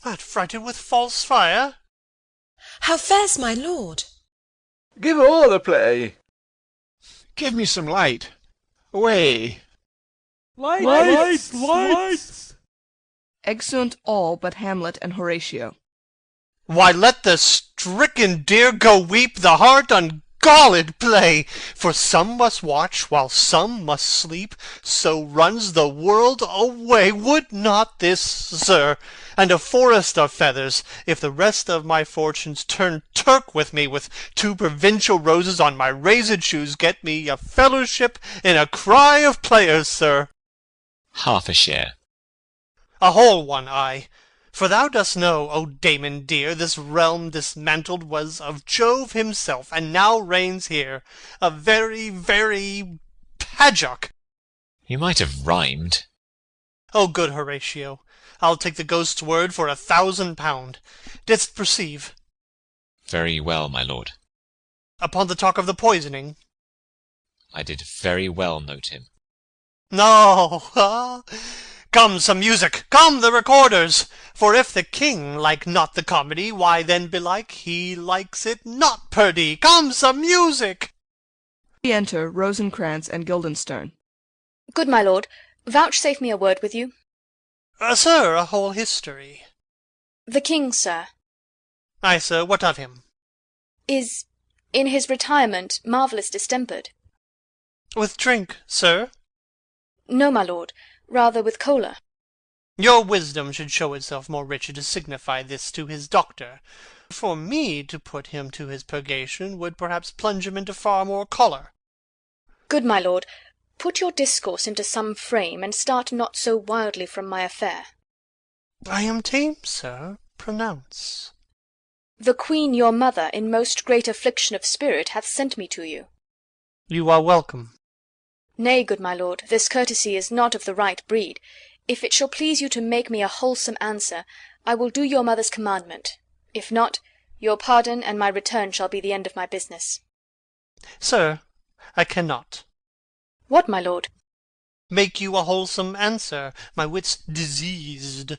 Art frighted with false fire? How fares my lord? Give all the play. Give me some light. Away. Lights! Exeunt all but Hamlet and Horatio. Why, let the stricken deer go weep, the heart ungalled play. For some must watch, while some must sleep, so runs the world away. Would not this, sir, and a forest of feathers, if the rest of my fortunes turn Turk with me, with 2 provincial roses on my raised shoes, get me a fellowship in a cry of players, sir? Half a share. A whole one, I. For thou dost know, O Damon dear, this realm dismantled was of Jove himself, and now reigns here a very, very Padjock. You might have rhymed. O good Horatio, I'll take the ghost's word for £1,000. Didst perceive? Very well, my lord. Upon the talk of the poisoning? I did very well note him. No, Come, some music! Come, the recorders! For if the king like not the comedy, why then belike he likes it not, perdie. Come, some music! Enter Rosencrantz and Guildenstern. Good my lord, vouchsafe me a word with you. Sir, a whole history. The king, sir, Ay, sir, what of him? is in his retirement marvellous distempered. With drink, sir? No, my lord, rather with choler. Your wisdom should show itself more richer to signify this to his doctor. For me to put him to his purgation would perhaps plunge him into far more choler. Good my lord, put your discourse into some frame, and start not so wildly from my affair. I am tame, sir. Pronounce. The queen your mother, in most great affliction of spirit, hath sent me to you. You are welcome. Nay, good my lord, this courtesy is not of the right breed. If it shall please you to make me a wholesome answer, I will do your mother's commandment. If not, your pardon and my return shall be the end of my business. Sir, I cannot. What, my lord? Make you a wholesome answer, my wit's diseased.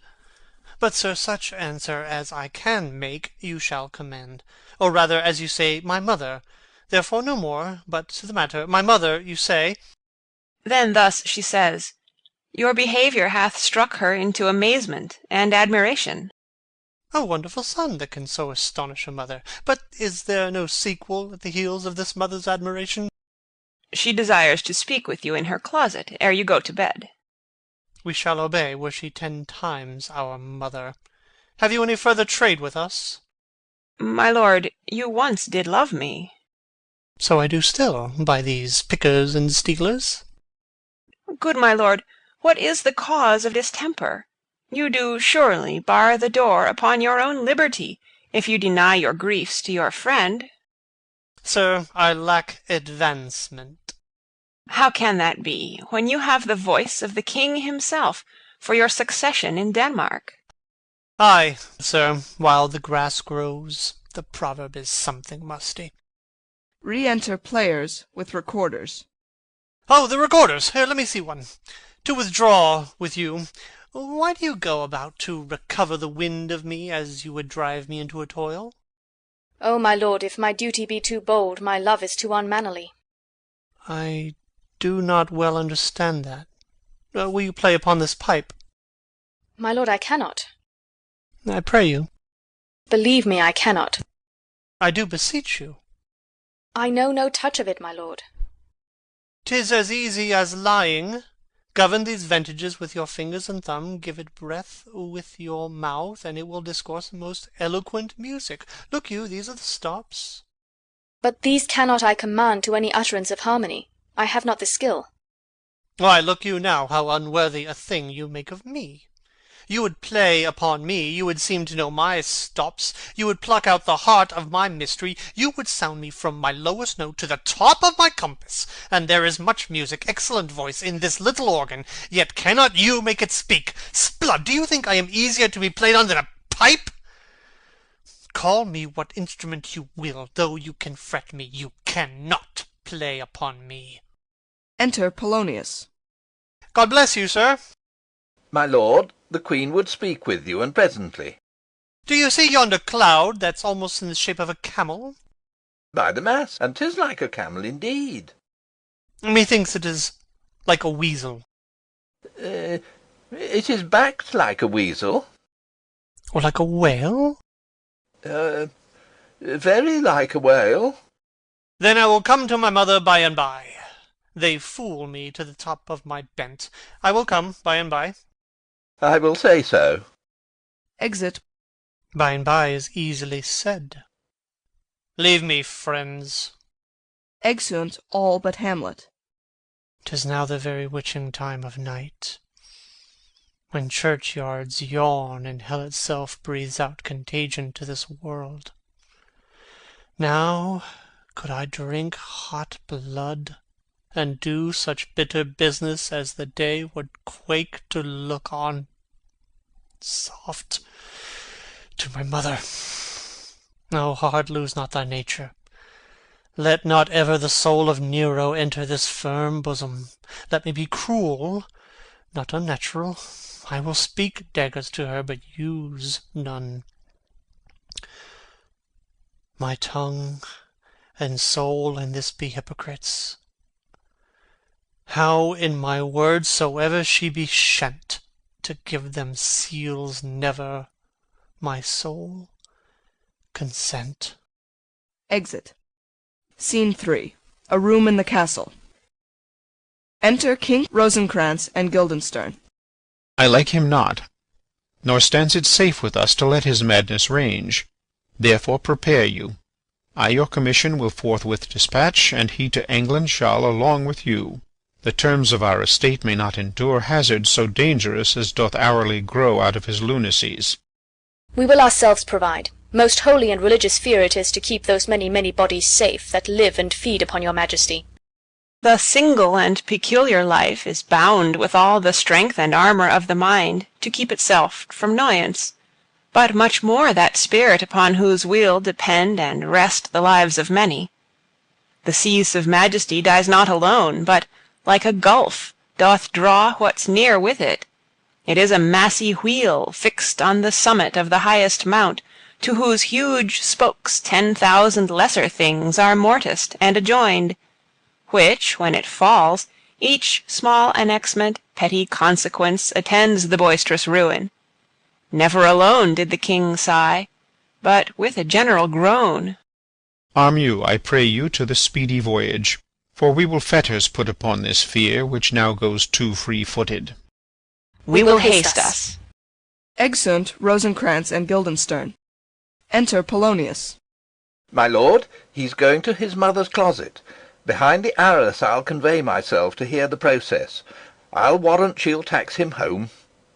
But, sir, such answer as I can make you shall command, or rather, as you say, my mother. Therefore no more, but to the matter. My mother, you say. Then thus she says, your behaviour hath struck her into amazement and admiration. A wonderful son that can so astonish a mother. But is there no sequel at the heels of this mother's admiration? She desires to speak with you in her closet ere you go to bed. We shall obey, were she 10 times our mother. Have you any further trade with us? My lord, you once did love me. So I do still, by these pickers and stealers. Good my lord, what is the cause of distemper? You do surely bar the door upon your own liberty, if you deny your griefs to your friend. Sir, I lack advancement. How can that be, when you have the voice of the king himself for your succession in Denmark? Ay, sir, while the grass grows, the proverb is something musty. Re-enter players with recorders. Oh, the recorders! Here, let me see one. To withdraw with you, why do you go about to recover the wind of me as you would drive me into a toil? O my lord, if my duty be too bold, my love is too unmannerly. I do not well understand that. Will you play upon this pipe? My lord, I cannot. I pray you. Believe me, I cannot. I do beseech you. I know no touch of it, my lord. 'Tis as easy as lying. Govern these ventages with your fingers and thumb, give it breath with your mouth, and it will discourse most eloquent music. Look you, these are the stops. But these cannot I command to any utterance of harmony. I have not the skill. Why, look you now, how unworthy a thing you make of me. You would play upon me, you would seem to know my stops, you would pluck out the heart of my mystery, you would sound me from my lowest note to the top of my compass, and there is much music, excellent voice, in this little organ, yet cannot you make it speak. Sblood, do you think I am easier to be played on than a pipe? Call me what instrument you will, though you can fret me, you cannot play upon me. Enter Polonius. God bless you, sir. My lord, the Queen would speak with you, and presently. Do you see yonder cloud that's almost in the shape of a camel? By the mass, and 'tis like a camel indeed. Methinks it is like a weasel. It is backed like a weasel. Or like a whale? Very like a whale. Then I will come to my mother by and by. They fool me to the top of my bent. I will come by and by. I will say so. Exit. By and by is easily said. Leave me, friends. Exeunt all but Hamlet. 'Tis now the very witching time of night, when churchyards yawn and hell itself breathes out contagion to this world. Now could I drink hot blood, and do such bitter business as the day would quake to look on. Soft to my mother. O heart, lose not thy nature. Let not ever the soul of Nero enter this firm bosom. Let me be cruel, not unnatural. I will speak daggers to her, but use none. My tongue and soul in this be hypocrites. How in my words soever she be shent, to give them seals never, my soul, consent. Exit. Scene 3. A room in the castle. Enter King Rosencrantz and Guildenstern. I like him not, nor stands it safe with us to let his madness range. Therefore prepare you. I your commission will forthwith dispatch, and he to England shall along with you. The terms of our estate may not endure hazard so dangerous as doth hourly grow out of his lunacies. We will ourselves provide. Most holy and religious fear it is to keep those many, many bodies safe that live and feed upon your majesty. The single and peculiar life is bound with all the strength and armour of the mind to keep itself from noyance, but much more that spirit upon whose weal depend and rest the lives of many. The seas of majesty dies not alone, but, like a gulf, doth draw what's near with it. It is a massy wheel fixed on the summit of the highest mount, to whose huge spokes 10,000 lesser things are morticed and adjoined, which, when it falls, each small annexment, petty consequence attends the boisterous ruin. Never alone did the king sigh, but with a general groan. Arm you, I pray you, to the speedy voyage, for we will fetters put upon this fear, which now goes too free-footed. We will haste us. Exeunt Rosencrantz and Guildenstern. Enter Polonius. My lord, he's going to his mother's closet. Behind the arras I'll convey myself to hear the process. I'll warrant she'll tax him home.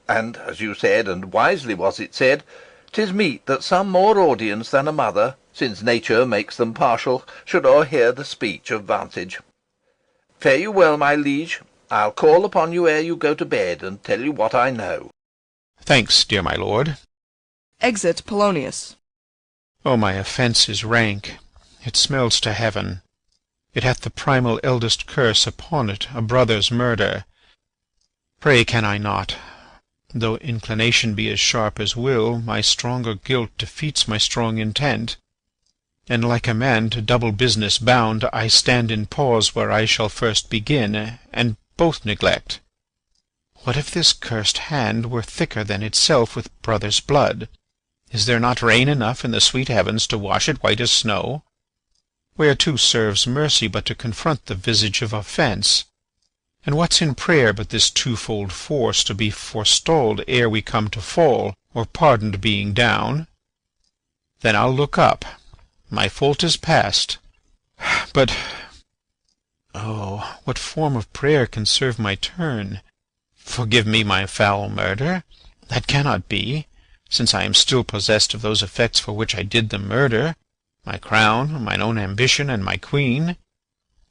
And, as you said, and wisely was it said, 'tis meet that some more audience than a mother, since nature makes them partial, should o'erhear the speech of vantage. Fare you well, my liege. I'll call upon you ere you go to bed, and tell you what I know. Thanks, dear my lord. Exit Polonius. Oh, my offence is rank. It smells to heaven. It hath the primal eldest curse upon it, a brother's murder. Pray can I not, though inclination be as sharp as will, my stronger guilt defeats my strong intent, and like a man to double business bound, I stand in pause where I shall first begin, and both neglect. What if this cursed hand were thicker than itself with brother's blood? Is there not rain enough in the sweet heavens to wash it white as snow? Whereto serves mercy but to confront the visage of offence? And what's in prayer but this twofold force to be forestalled ere we come to fall, or pardoned being down? Then I'll look up. My fault is past. But, oh, what form of prayer can serve my turn? Forgive me my foul murder. That cannot be, since I am still possessed of those effects for which I did the murder, my crown, mine own ambition, and my queen.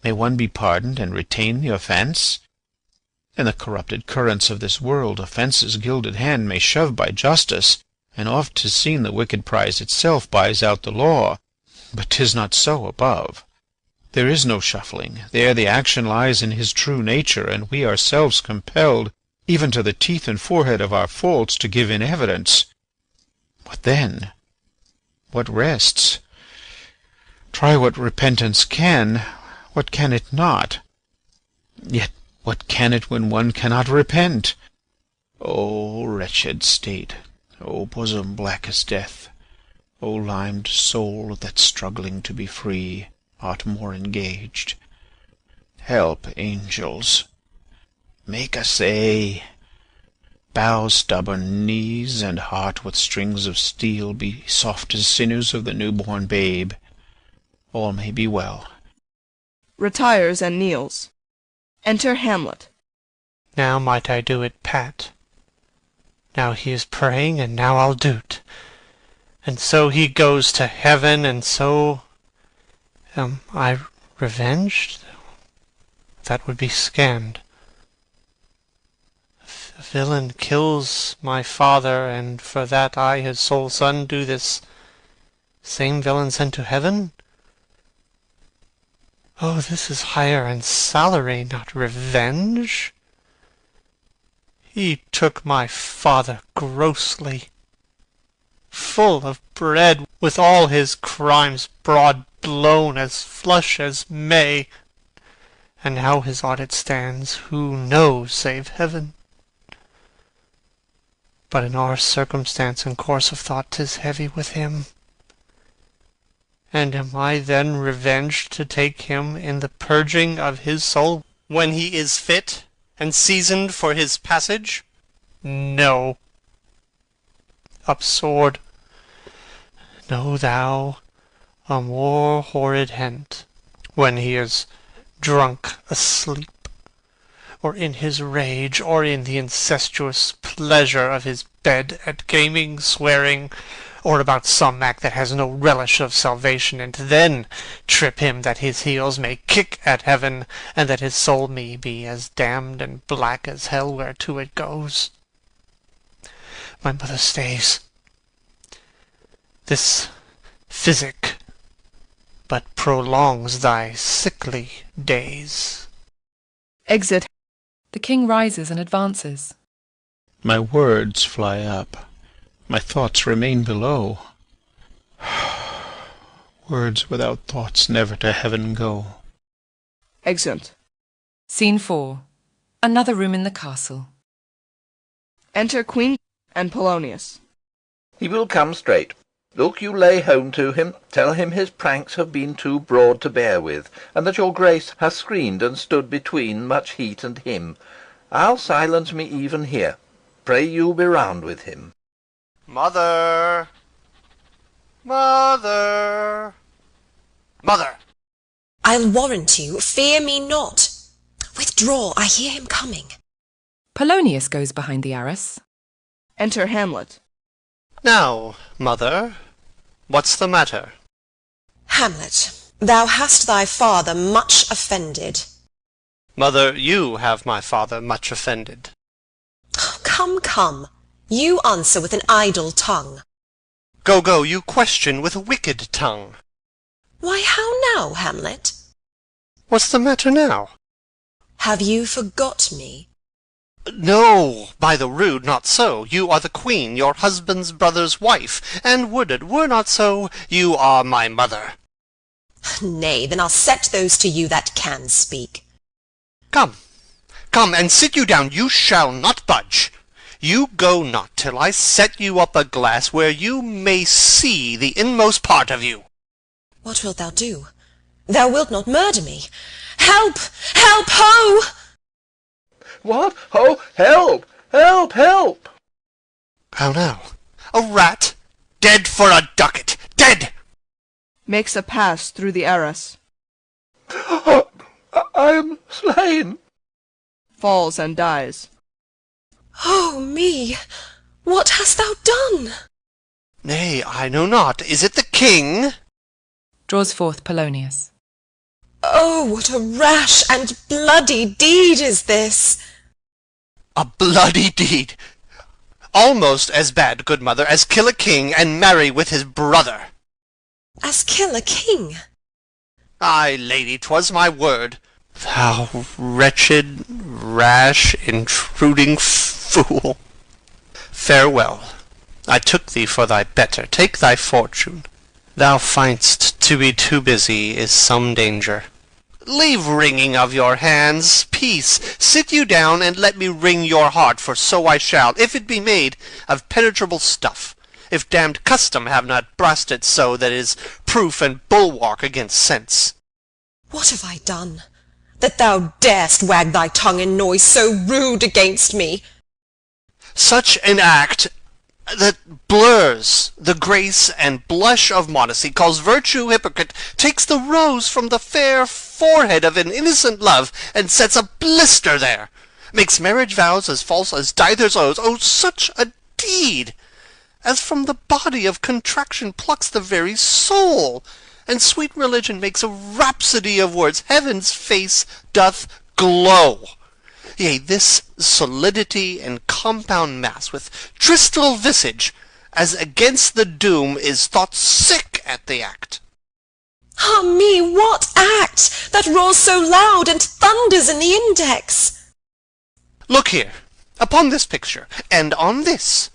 May one be pardoned and retain the offence? In the corrupted currents of this world, offence's gilded hand may shove by justice, and oft 'tis seen the wicked prize itself buys out the law. But 'tis not so above. There is no shuffling. There the action lies in his true nature, and we ourselves compelled, even to the teeth and forehead of our faults, to give in evidence. What then? What rests? Try what repentance can, what can it not? Yet what can it when one cannot repent? O wretched state! O bosom black as death! O limed soul that, struggling to be free, art more engaged! Help, angels! Make essay! Bow stubborn knees, and heart with strings of steel be soft as sinews of the new-born babe. All may be well. Retires and kneels. Enter Hamlet. Now might I do it pat. Now he is praying, and now I'll do't. And so he goes to heaven, and so am I revenged? That would be scanned. A villain kills my father, and for that I, his sole son, do this same villain sent to heaven? Oh, this is hire and salary, not revenge. He took my father grossly, full of bread, with all his crimes broad blown as flush as May. And how his audit stands, who knows save heaven? But in our circumstance and course of thought 'tis heavy with him. And am I then revenged to take him in the purging of his soul, when he is fit and seasoned for his passage? No. Up sword. Know thou a more horrid hent, when he is drunk asleep, or in his rage, or in the incestuous pleasure of his bed, at gaming, swearing, or about some act that has no relish of salvation, and then trip him that his heels may kick at heaven, and that his soul may be as damned and black as hell whereto it goes. My mother stays. This physic but prolongs thy sickly days. Exit. The king rises and advances. My words fly up. My thoughts remain below. Words without thoughts never to heaven go. Exeunt. Scene 4. Another room in the castle. Enter Queen and Polonius. He will come straight. Look you lay home to him, tell him his pranks have been too broad to bear with, and that your grace hath screened and stood between much heat and him. I'll silence me even here. Pray you be round with him. Mother! Mother! Mother! I'll warrant you, fear me not. Withdraw, I hear him coming. Polonius goes behind the arras. Enter Hamlet. Now, mother, what's the matter? Hamlet, thou hast thy father much offended. Mother, you have my father much offended. Come, come, you answer with an idle tongue. Go, go, you question with a wicked tongue. Why, how now, Hamlet? What's the matter now? Have you forgot me? No, by the rood, not so. You are the queen, your husband's brother's wife, and would it were not so, you are my mother. Nay, then I'll set those to you that can speak. Come, come, and sit you down, you shall not budge. You go not till I set you up a glass where you may see the inmost part of you. What wilt thou do? Thou wilt not murder me. Help! Help, ho! What? Ho! Help! Help! Help! How now? A rat? Dead for a ducat! Dead! Makes a pass through the arras. I am slain. Falls and dies. Oh me! What hast thou done? Nay, I know not. Is it the king? Draws forth Polonius. Oh, what a rash and bloody deed is this! A bloody deed! Almost as bad, good mother, as kill a king and marry with his brother. As kill a king? Ay, lady, 'twas my word. Thou wretched, rash, intruding fool. Farewell. I took thee for thy better. Take thy fortune. Thou find'st to be too busy is some danger. Leave wringing of your hands. Peace. Sit you down, and let me wring your heart, for so I shall, if it be made of penetrable stuff, if damned custom have not brushed it so that it is proof and bulwark against sense. What have I done, that thou darest wag thy tongue in noise so rude against me? Such an act that blurs the grace and blush of modesty, calls virtue hypocrite, takes the rose from the fair forehead of an innocent love, and sets a blister there, makes marriage vows as false as divers oaths. Oh, such a deed, as from the body of contraction plucks the very soul, and sweet religion makes a rhapsody of words, heaven's face doth glow. Yea, this solidity and compound mass, with tristal visage, as against the doom, is thought sick at the act. Ah me, what act, that roars so loud and thunders in the index? Look here, upon this picture, and on this,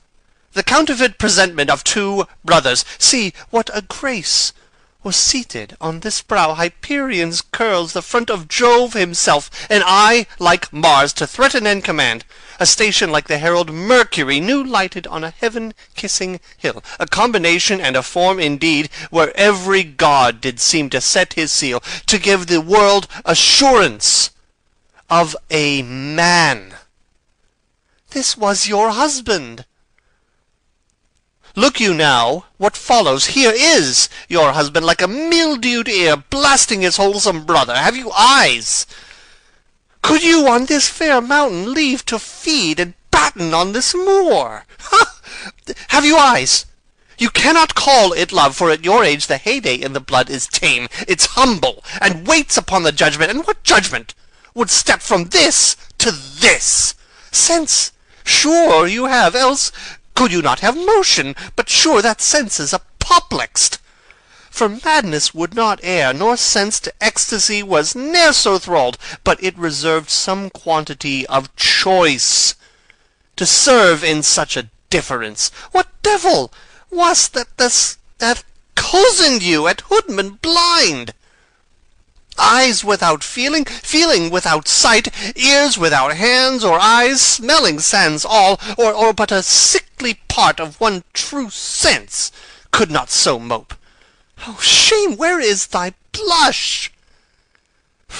the counterfeit presentment of two brothers. See what a grace was seated on this brow. Hyperion's curls, the front of Jove himself, and I like Mars to threaten and command. A station like the herald Mercury, new lighted on a heaven-kissing hill. A combination and a form indeed, where every god did seem to set his seal, to give the world assurance of a man. This was your husband. Look you now, what follows. Here is your husband, like a mildewed ear, blasting his wholesome brother. Have you eyes? Could you on this fair mountain leave to feed and batten on this moor? Ha! Have you eyes? You cannot call it love, for at your age the heyday in the blood is tame. It's humble, and waits upon the judgment. And what judgment would step from this to this? Sense, sure you have, else could you not have motion? But sure that sense is apoplexed. For madness would not err, nor sense to ecstasy was ne'er so thralled, but it reserved some quantity of choice to serve in such a difference. What devil was that cozened you at Hoodman blind? Eyes without feeling, feeling without sight, ears without hands or eyes, smelling sans all, or but a sickly part of one true sense, could not so mope. Oh, shame, where is thy blush?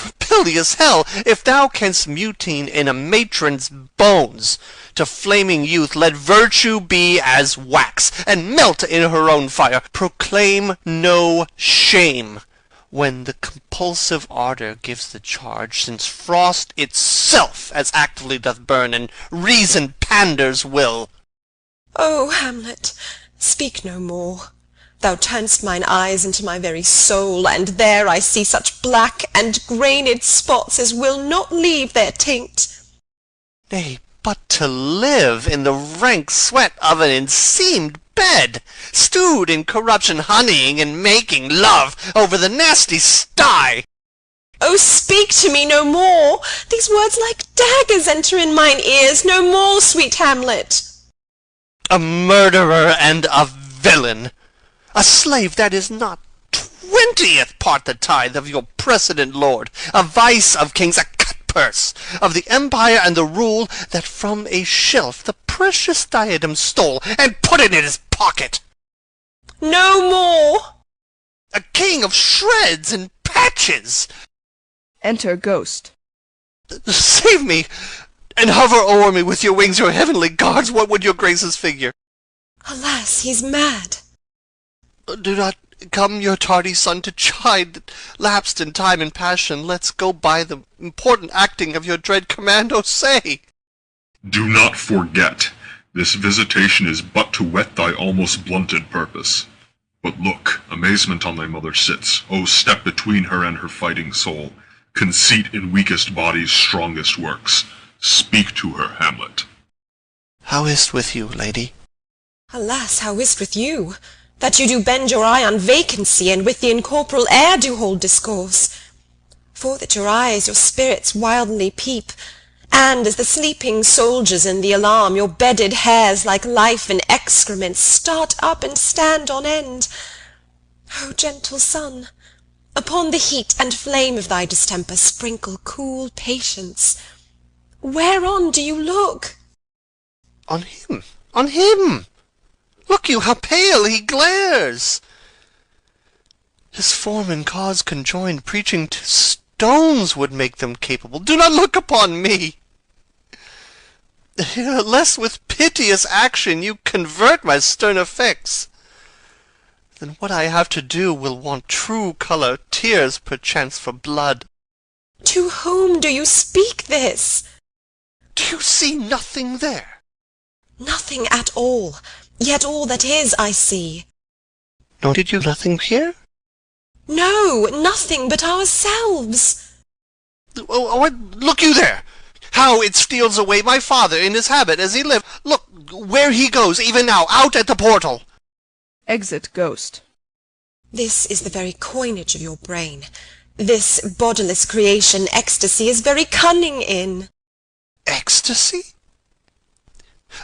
Rebellious hell, if thou canst mutine in a matron's bones to flaming youth, let virtue be as wax, and melt in her own fire. Proclaim no shame when the compulsive ardour gives the charge, since frost itself as actively doth burn, and reason panders will. O Hamlet, speak no more. Thou turn'st mine eyes into my very soul, and there I see such black and grained spots as will not leave their taint. Nay, but to live in the rank sweat of an enseamed bed, stewed in corruption, honeying and making love over the nasty sty. Oh, speak to me no more! These words like daggers enter in mine ears. No more, sweet Hamlet. A murderer and a villain, a slave that is not 20th part the tithe of your precedent lord, a vice of kings, a cutpurse of the empire and the rule, that from a shelf the precious diadem stole, and put it in his pocket. No more! A king of shreds and patches. Enter Ghost. Save me, and hover o'er me with your wings, your heavenly guards. What would your graces figure? Alas, he's mad. Do not come your tardy son to chide, lapsed in time and passion. Let's go by the important acting of your dread command, O say! Do not forget, this visitation is but to whet thy almost blunted purpose. But look, amazement on thy mother sits. O step between her and her fighting soul. Conceit in weakest bodies strongest works. Speak to her, Hamlet. How is't with you, lady? Alas, how is't with you, that you do bend your eye on vacancy, and with the incorporeal air do hold discourse? For that your eyes, your spirits wildly peep, and, as the sleeping soldiers in the alarm, your bedded hairs, like life and excrement, start up and stand on end. O gentle sun, upon the heat and flame of thy distemper sprinkle cool patience. Whereon do you look? On him, on him! Look you, how pale he glares! His form and cause conjoined, preaching to stones would make them capable. Do not look upon me! Lest with piteous action you convert my stern effects, then what I have to do will want true colour, tears perchance for blood. To whom do you speak this? Do you see nothing there? Nothing at all, yet all that is I see. Nor did you nothing hear? No, nothing but ourselves. Oh, look you there! How it steals away my father in his habit as he lived. Look where he goes, even now, out at the portal. Exit Ghost. This is the very coinage of your brain. This bodiless creation ecstasy is very cunning in. Ecstasy?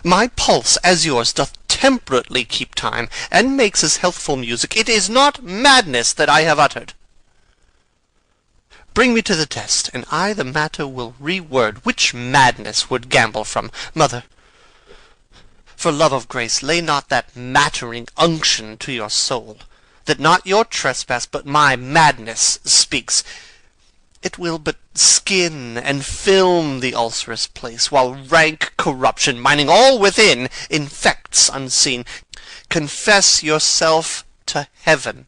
My pulse, as yours, doth temperately keep time, and makes as healthful music. It is not madness that I have uttered. Bring me to the test, and I the matter will reword. Which madness would gamble from? Mother, for love of grace, lay not that mattering unction to your soul, that not your trespass, but my madness speaks. It will but skin and film the ulcerous place, while rank corruption, mining all within, infects unseen. Confess yourself to heaven.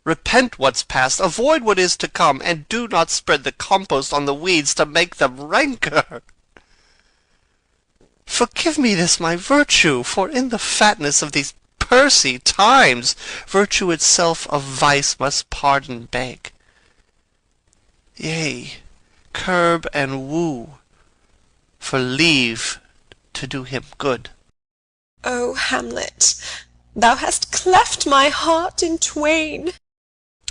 Repent what's past, avoid what is to come, and do not spread the compost on the weeds to make them ranker. Forgive me this my virtue, for in the fatness of these Percy, times, virtue itself of vice must pardon beg. Yea, curb and woo, for leave to do him good. O Hamlet, thou hast cleft my heart in twain.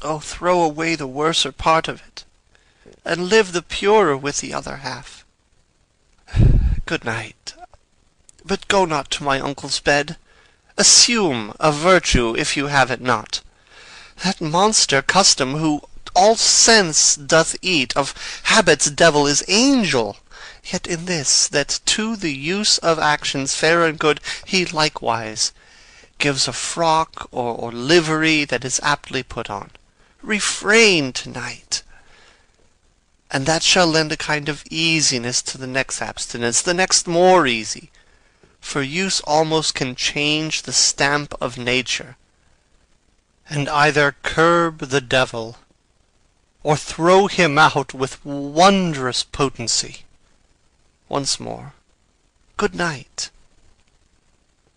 Oh, throw away the worser part of it, and live the purer with the other half. Good night. But go not to my uncle's bed. Assume a virtue, if you have it not. That monster Custom, who all sense doth eat, of habit's devil is angel, yet in this, that to the use of actions fair and good he likewise gives a frock or livery that is aptly put on. Refrain to-night, and that shall lend a kind of easiness to the next abstinence, the next more easy, for use almost can change the stamp of nature, and either curb the devil, or throw him out with wondrous potency. Once more, good night,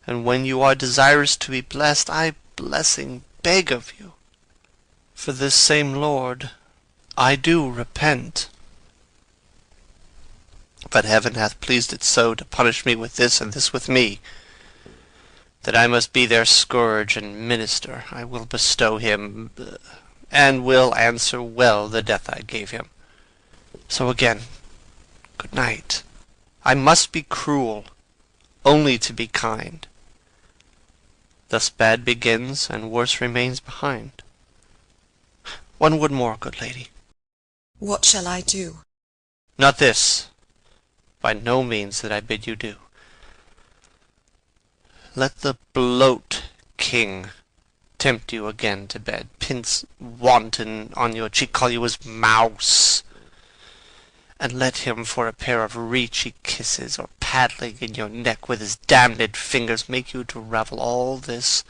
and when you are desirous to be blessed, I blessing beg of you. For this same Lord I do repent. But heaven hath pleased it so to punish me with this, and this with me, that I must be their scourge and minister. I will bestow him, and will answer well the death I gave him. So again, good night. I must be cruel, only to be kind. Thus bad begins, and worse remains behind. One word more, good lady. What shall I do? Not this, by no means that I bid you do. Let the bloat king tempt you again to bed, pince wanton on your cheek, call you his mouse, and let him for a pair of reechy kisses, or paddling in your neck with his damned fingers, make you to ravel all this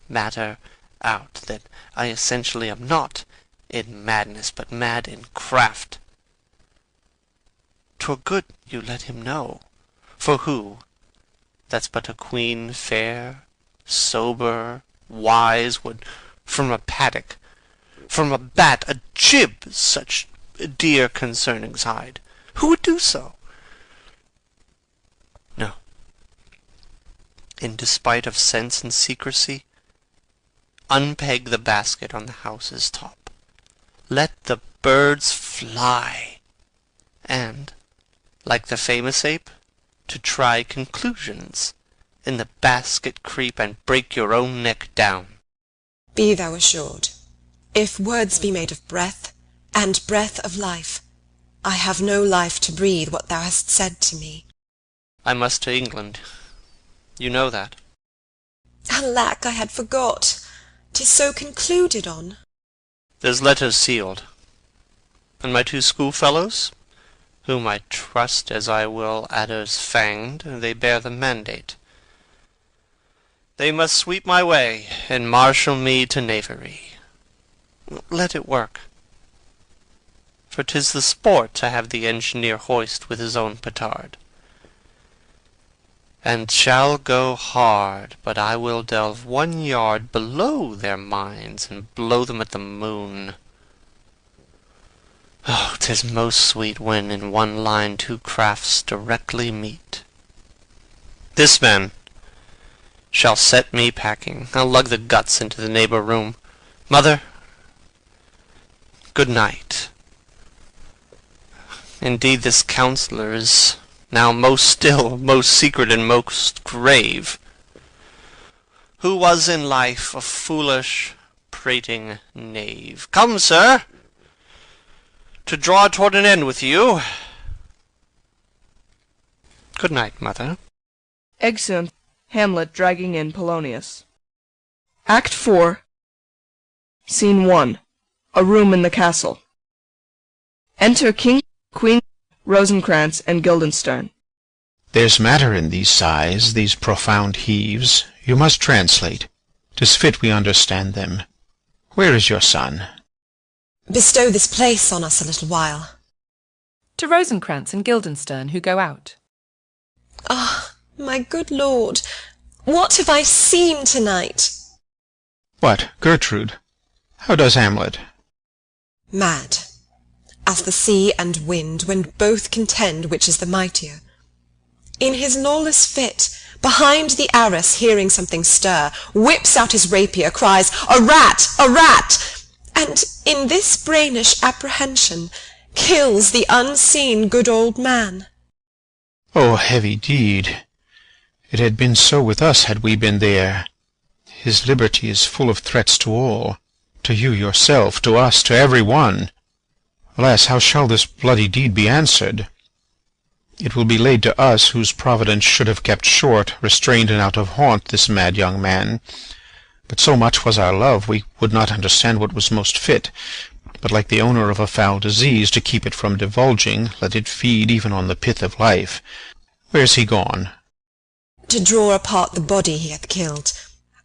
matter out, that I essentially am not in madness, but mad in craft. 'Twere good you let him know, for who that's but a queen fair, sober, wise, would from a paddock, from a bat, a jib, such dear concernings hide? Who would do so? No. In despite of sense and secrecy, unpeg the basket on the house's top. Let the birds fly, and, like the famous ape, to try conclusions, in the basket creep and break your own neck down. Be thou assured, if words be made of breath, and breath of life, I have no life to breathe what thou hast said to me. I must to England. You know that. Alack, I had forgot. 'Tis so concluded on. There's letters sealed, and my two schoolfellows, whom I trust as I will adders fanged, they bear the mandate. They must sweep my way, and marshal me to knavery. Let it work, for 'tis the sport to have the engineer hoist with his own petard. And shall go hard, but I will delve 1 yard below their minds, and blow them at the moon. Oh, 'tis most sweet when in one line two crafts directly meet. This man shall set me packing. I'll lug the guts into the neighbor room. Mother, good night. Indeed, this counselor is now most still, most secret, and most grave, who was in life a foolish, prating knave. Come, sir, to draw toward an end with you. Good night, mother. Exeunt. Hamlet dragging in Polonius. Act 4, Scene 1. A room in the castle. Enter King, Queen, Rosencrantz, and Guildenstern. There's matter in these sighs, these profound heaves. You must translate. 'Tis fit we understand them. Where is your son? Bestow this place on us a little while. To Rosencrantz and Guildenstern, who go out. Ah, my good lord, What have I seen tonight? What, Gertrude? How does Hamlet? Mad, as the sea and wind, when both contend which is the mightier. In his lawless fit, behind the arras hearing something stir, whips out his rapier, cries, "A rat! A rat!" and in this brainish apprehension kills the unseen good old man. Oh, heavy deed! It had been so with us had we been there. His liberty is full of threats to all, to you yourself, to us, to every one. Alas, how shall this bloody deed be answered? It will be laid to us, whose providence should have kept short, restrained and out of haunt this mad young man. But so much was our love, we would not understand what was most fit, but like the owner of a foul disease, to keep it from divulging, let it feed even on the pith of life. Where's he gone? To draw apart the body he hath killed,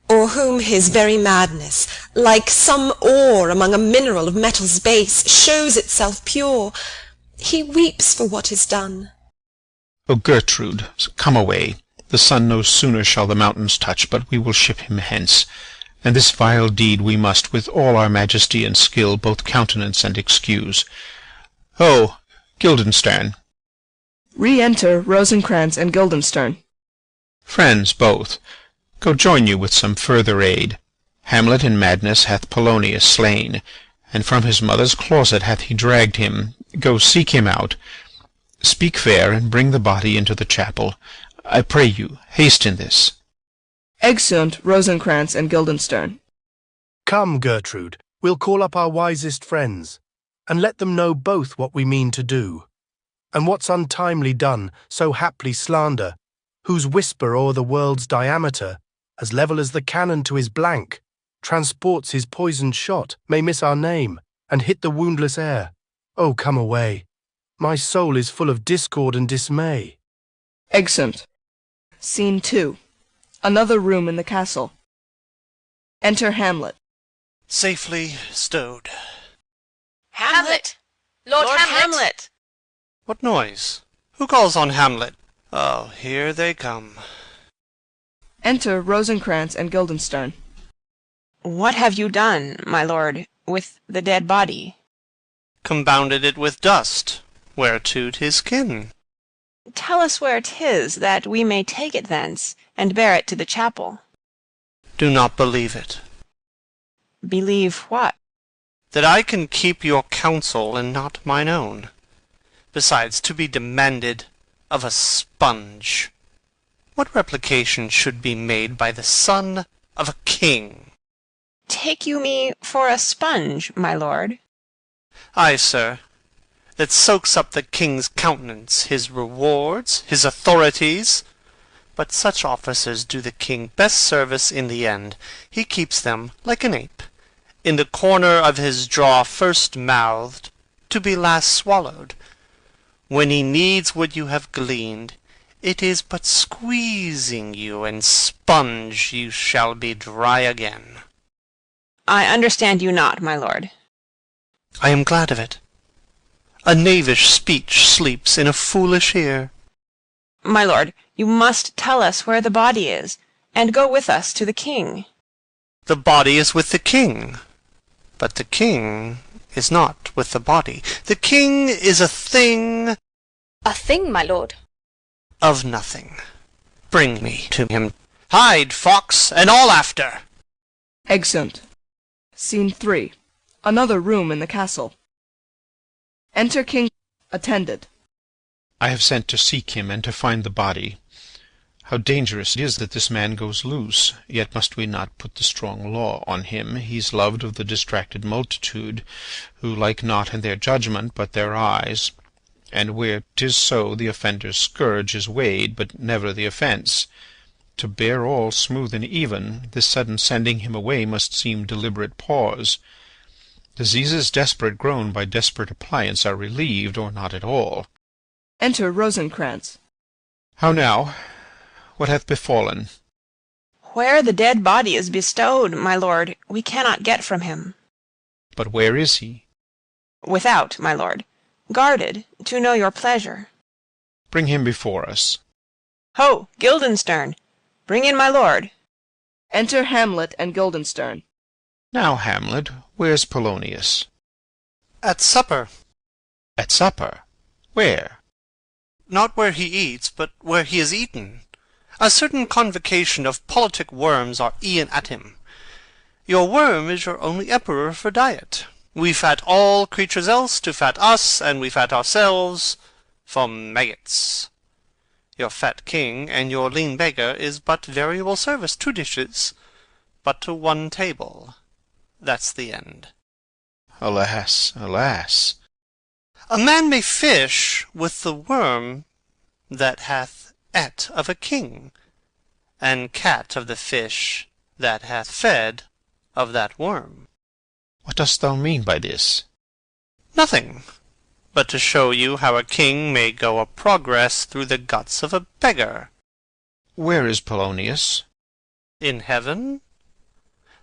or whom his very madness, like some ore among a mineral of metals base, shows itself pure. He weeps for what is done. O Gertrude, come away. The sun no sooner shall the mountains touch, but we will ship him hence. And this vile deed we must, with all our majesty and skill, both countenance and excuse. Oh, Guildenstern! Re-enter Rosencrantz and Guildenstern. Friends both, go join you with some further aid. Hamlet in madness hath Polonius slain, and from his mother's closet hath he dragged him. Go seek him out. Speak fair, and bring the body into the chapel. I pray you, haste in this. Exeunt Rosencrantz and Guildenstern. Come, Gertrude, we'll call up our wisest friends, and let them know both what we mean to do, and what's untimely done, so haply slander, whose whisper o'er the world's diameter, as level as the cannon to his blank, transports his poisoned shot, may miss our name, and hit the woundless air. Oh, come away. My soul is full of discord and dismay. Exeunt. Scene 2. Another room in the castle. Enter Hamlet. Safely stowed. Hamlet! Lord Hamlet! What noise? Who calls on Hamlet? Oh, here they come. Enter Rosencrantz and Guildenstern. What have you done, my lord, with the dead body? Compounded it with dust, whereto 'tis kin. Tell us where 'tis, that we may take it thence, and bear it to the chapel. Do not believe it. Believe what? That I can keep your counsel and not mine own. Besides, to be demanded of a sponge, what replication should be made by the son of a king? Take you me for a sponge, my lord? Ay, sir, that soaks up the king's countenance, his rewards, his authorities. But such officers do the king best service in the end. He keeps them, like an ape, in the corner of his jaw first mouthed, to be last swallowed. When he needs what you have gleaned, it is but squeezing you, and sponge you shall be dry again. I understand you not, my lord. I am glad of it. A knavish speech sleeps in a foolish ear. My lord, you must tell us where the body is, and go with us to the king. The body is with the king, but the king is not with the body. The king is a thing... A thing, my lord? Of nothing. Bring me to him. Hide, fox, and all after! Exeunt. Scene 3. Another room in the castle. Enter King, attended. I have sent to seek him, and to find the body. How dangerous it is that this man goes loose! Yet must we not put the strong law on him. He's loved of the distracted multitude, who like not in their judgment, but their eyes. And where 'tis so, the offender's scourge is weighed, but never the offence. To bear all smooth and even, this sudden sending him away must seem deliberate pause. Diseases desperate grown by desperate appliance are relieved, or not at all. Enter Rosencrantz. How now? What hath befallen? Where the dead body is bestowed, my lord, we cannot get from him. But where is he? Without, my lord, guarded, to know your pleasure. Bring him before us. Ho, Guildenstern! Bring in my lord. Enter Hamlet and Guildenstern. Now, Hamlet, where's Polonius? At supper. At supper? Where? Not where he eats, but where he is eaten. A certain convocation of politic worms are e'en at him. Your worm is your only emperor for diet. We fat all creatures else to fat us, and we fat ourselves for maggots. Your fat king and your lean beggar is but variable service, 2 dishes, but to 1 table. That's the end. Alas, alas. A man may fish with the worm that hath ate of a king, and cat of the fish that hath fed of that worm. What dost thou mean by this? Nothing, but to show you how a king may go a progress through the guts of a beggar. Where is Polonius? In heaven?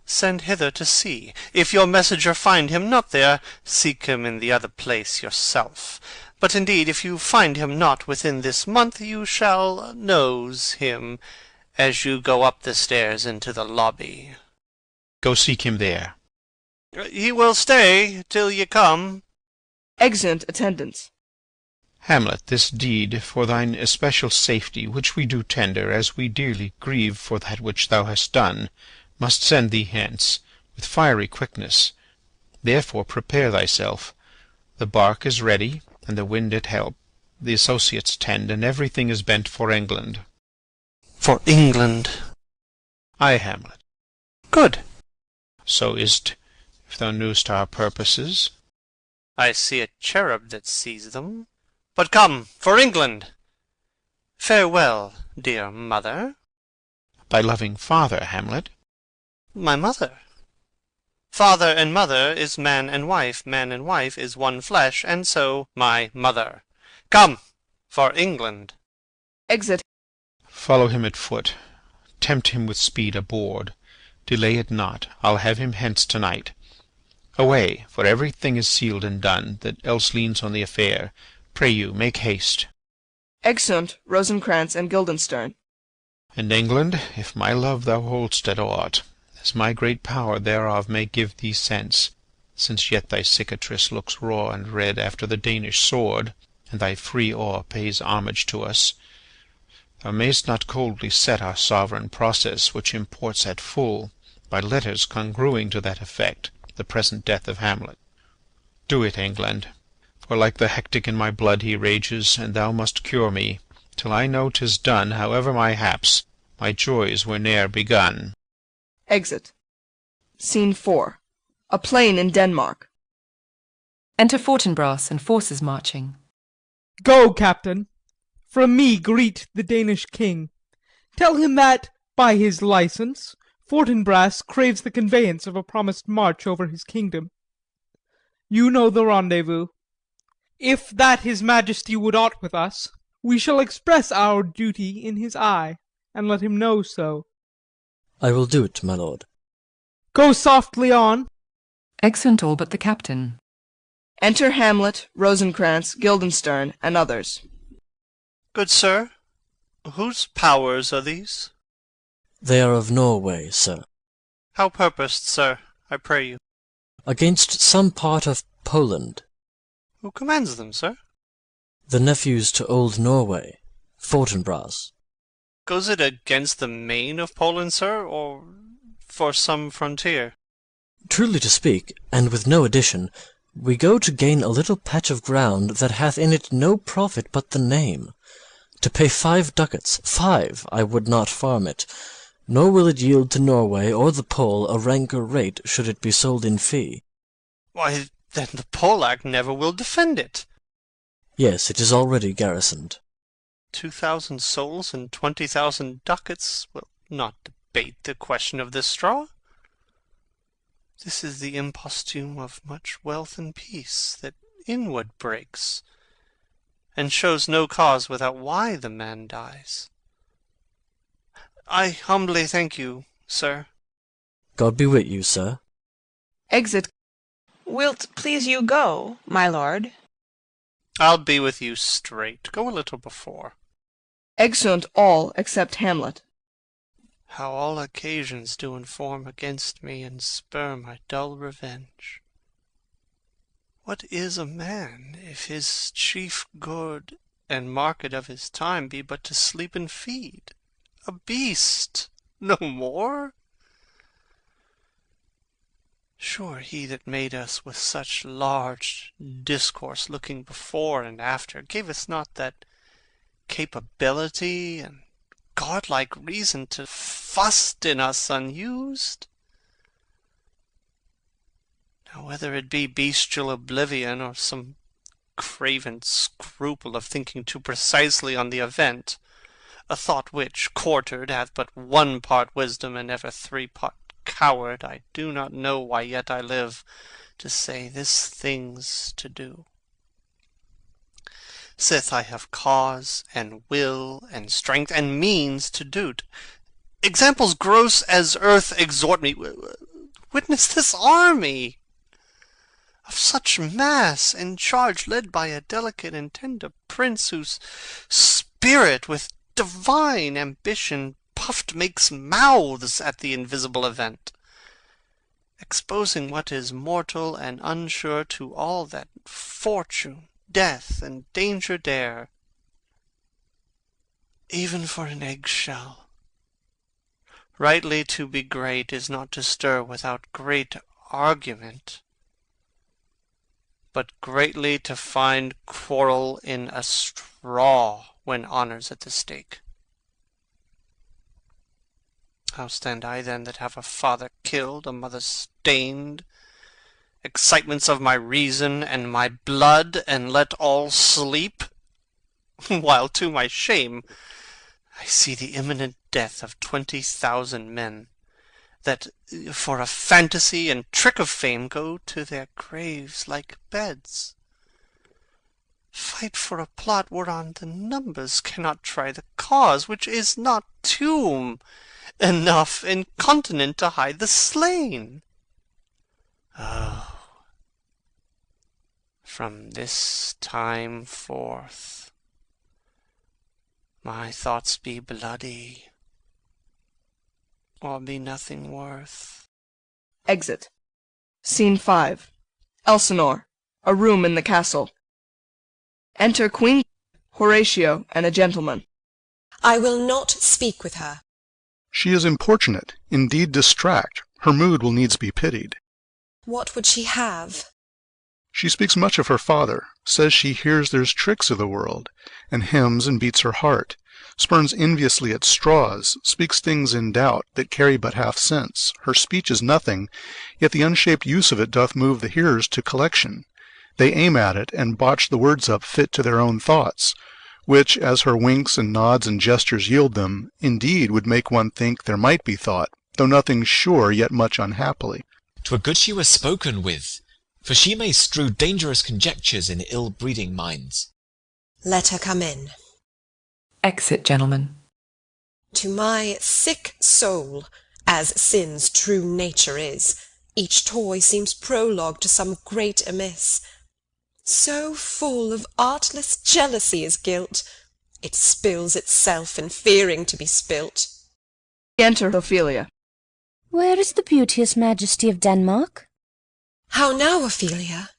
Send hither to see. If your messenger find him not there, seek him in the other place yourself. But indeed, if you find him not within this month, you shall nose him as you go up the stairs into the lobby. Go seek him there. He will stay till ye come. Exeunt attendants. Hamlet, this deed for thine especial safety, which we do tender, as we dearly grieve for that which thou hast done, must send thee hence, with fiery quickness. Therefore prepare thyself. The bark is ready, and the wind at help. The associates tend, and everything is bent for England. For England? Ay, Hamlet. Good. So is't, if thou knew'st our purposes. I see a cherub that sees them. But come, for England! Farewell, dear mother. Thy loving father, Hamlet. My mother. Father and mother is man and wife is one flesh, and so my mother. Come, for England. Exit. Follow him at foot. Tempt him with speed aboard. Delay it not. I'll have him hence to-night. Away, for everything is sealed and done, that else leans on the affair. Pray you, make haste. Exeunt Rosencrantz and Guildenstern. And England, if my love thou hold'st at aught, as my great power thereof may give thee sense, since yet thy cicatrice looks raw and red after the Danish sword, and thy free oar pays homage to us, thou mayst not coldly set our sovereign process, which imports at full, by letters congruing to that effect, the present death of Hamlet. Do it, England, for like the hectic in my blood he rages, and thou must cure me, till I know 'tis done, however my haps, my joys were ne'er begun. Exit. Scene 4. A plain in Denmark. Enter Fortinbras and forces marching. Go, captain. From me greet the Danish king. Tell him that, by his license, Fortinbras craves the conveyance of a promised march over his kingdom. You know the rendezvous. If that his majesty would aught with us, we shall express our duty in his eye, and let him know so. I will do it, my lord. Go softly on. Exeunt all but the captain. Enter Hamlet, Rosencrantz, Guildenstern, and others. Good sir, whose powers are these? They are of Norway, sir. How purposed, sir, I pray you? Against some part of Poland. Who commands them, sir? The nephews to old Norway, Fortinbras. Goes it against the main of Poland, sir, or for some frontier? Truly to speak, and with no addition, we go to gain a little patch of ground that hath in it no profit but the name. To pay 5 ducats, 5, I would not farm it, nor will it yield to Norway or the Pole a ranker rate should it be sold in fee. Why, then the Polack never will defend it. Yes, it is already garrisoned. 2,000 souls and 20,000 ducats will not debate the question of this straw. This is the imposthume of much wealth and peace that inward breaks, and shows no cause without why the man dies. I humbly thank you, sir. God be with you, sir. Exit. Wilt please you go, my lord? I'll be with you straight. Go a little before. Exeunt all except Hamlet. How all occasions do inform against me, and spur my dull revenge. What is a man, if his chief good and market of his time be but to sleep and feed? A beast, no more? Sure he that made us with such large discourse looking before and after gave us not that capability and godlike reason to fust in us unused? Now whether it be bestial oblivion or some craven scruple of thinking too precisely on the event, a thought which, quartered, hath but 1 part wisdom and ever 3 part coward, I do not know why yet I live to say this thing's to do. Sith I have cause and will and strength and means to do't. Examples gross as earth exhort me. Witness this army of such mass and charge, led by a delicate and tender prince, whose spirit with divine ambition puffed makes mouths at the invisible event, exposing what is mortal and unsure to all that fortune, death, and danger dare, even for an eggshell. Rightly to be great is not to stir without great argument, but greatly to find quarrel in a straw when honour's at the stake. How stand I then that have a father killed, a mother stained, excitements of my reason and my blood, and let all sleep, while to my shame I see the imminent death of 20,000 men, that for a fantasy and trick of fame go to their graves like beds? Fight for a plot whereon the numbers cannot try the cause, which is not tomb enough incontinent to hide the slain. Oh, from this time forth my thoughts be bloody, or be nothing worth. Exit. Scene 5. Elsinore. A room in the castle. Enter Queen, Horatio, and a gentleman. I will not speak with her. She is importunate, indeed distract. Her mood will needs be pitied. What would she have? She speaks much of her father, says she hears there's tricks of the world, and hems and beats her heart, spurns enviously at straws, speaks things in doubt that carry but half sense. Her speech is nothing, yet the unshaped use of it doth move the hearers to collection. They aim at it, and botch the words up fit to their own thoughts, which, as her winks and nods and gestures yield them, indeed would make one think there might be thought, though nothing sure, yet much unhappily. 'Twere good she were spoken with, for she may strew dangerous conjectures in ill-breeding minds. Let her come in. Exit, gentlemen. To my sick soul, as sin's true nature is, each toy seems prologue to some great amiss. So full of artless jealousy is guilt, it spills itself in fearing to be spilt. Enter Ophelia. Where is the beauteous majesty of Denmark? How now, Ophelia?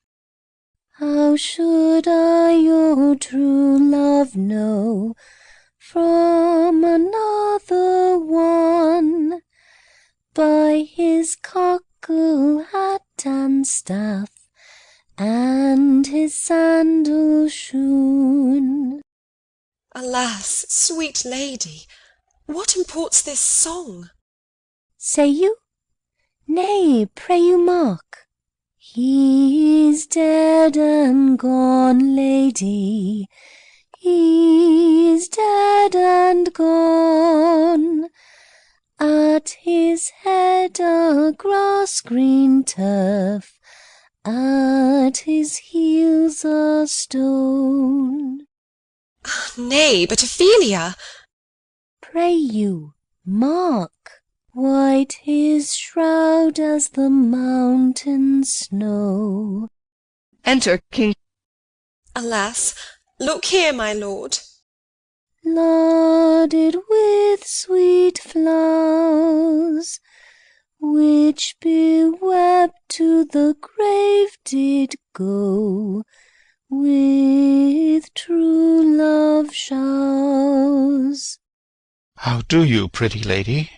How should I your true love know from another one? By his cockle hat and staff, and his sandal shoon. Alas, sweet lady, what imports this song? Say you? Nay, pray you mark. He's dead and gone, lady, he's dead and gone. At his head a grass-green turf, at his heels a stone. Nay, but Ophelia! Pray you, mark. White his shroud as the mountain snow. Enter King. Alas, look here, my lord. Larded with sweet flowers, which bewept to the grave did go, with true love showers. How do you, pretty lady?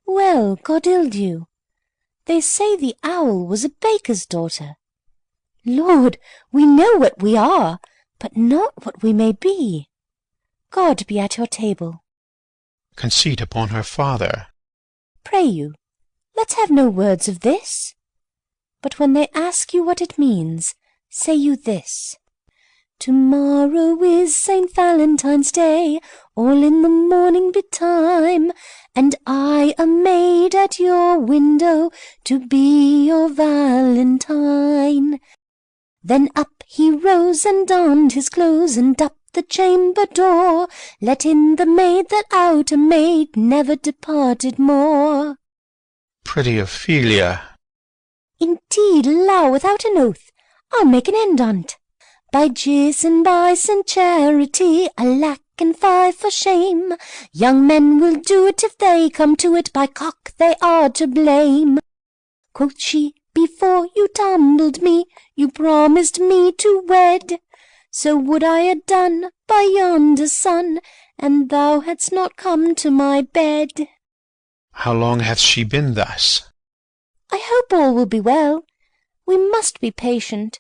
Well, God ild you. They say the owl was a baker's daughter. Lord, we know what we are, but not what we may be. God be at your table. Conceit upon her father. Pray you, let's have no words of this. But when they ask you what it means, say you this. Tomorrow is St. Valentine's Day, all in the morning betime, and I a maid at your window to be your Valentine. Then up he rose and donned his clothes, and up the chamber door, let in the maid that out a maid never departed more. Pretty Ophelia. Indeed, allow without an oath, I'll make an end on't. By Jis and by St. Charity, alack and fie for shame, young men will do it if they come to it, by cock they are to blame. Quoth she, before you tumbled me, you promised me to wed. So would I had done by yonder sun, and thou hadst not come to my bed. How long hath she been thus? I hope all will be well. We must be patient,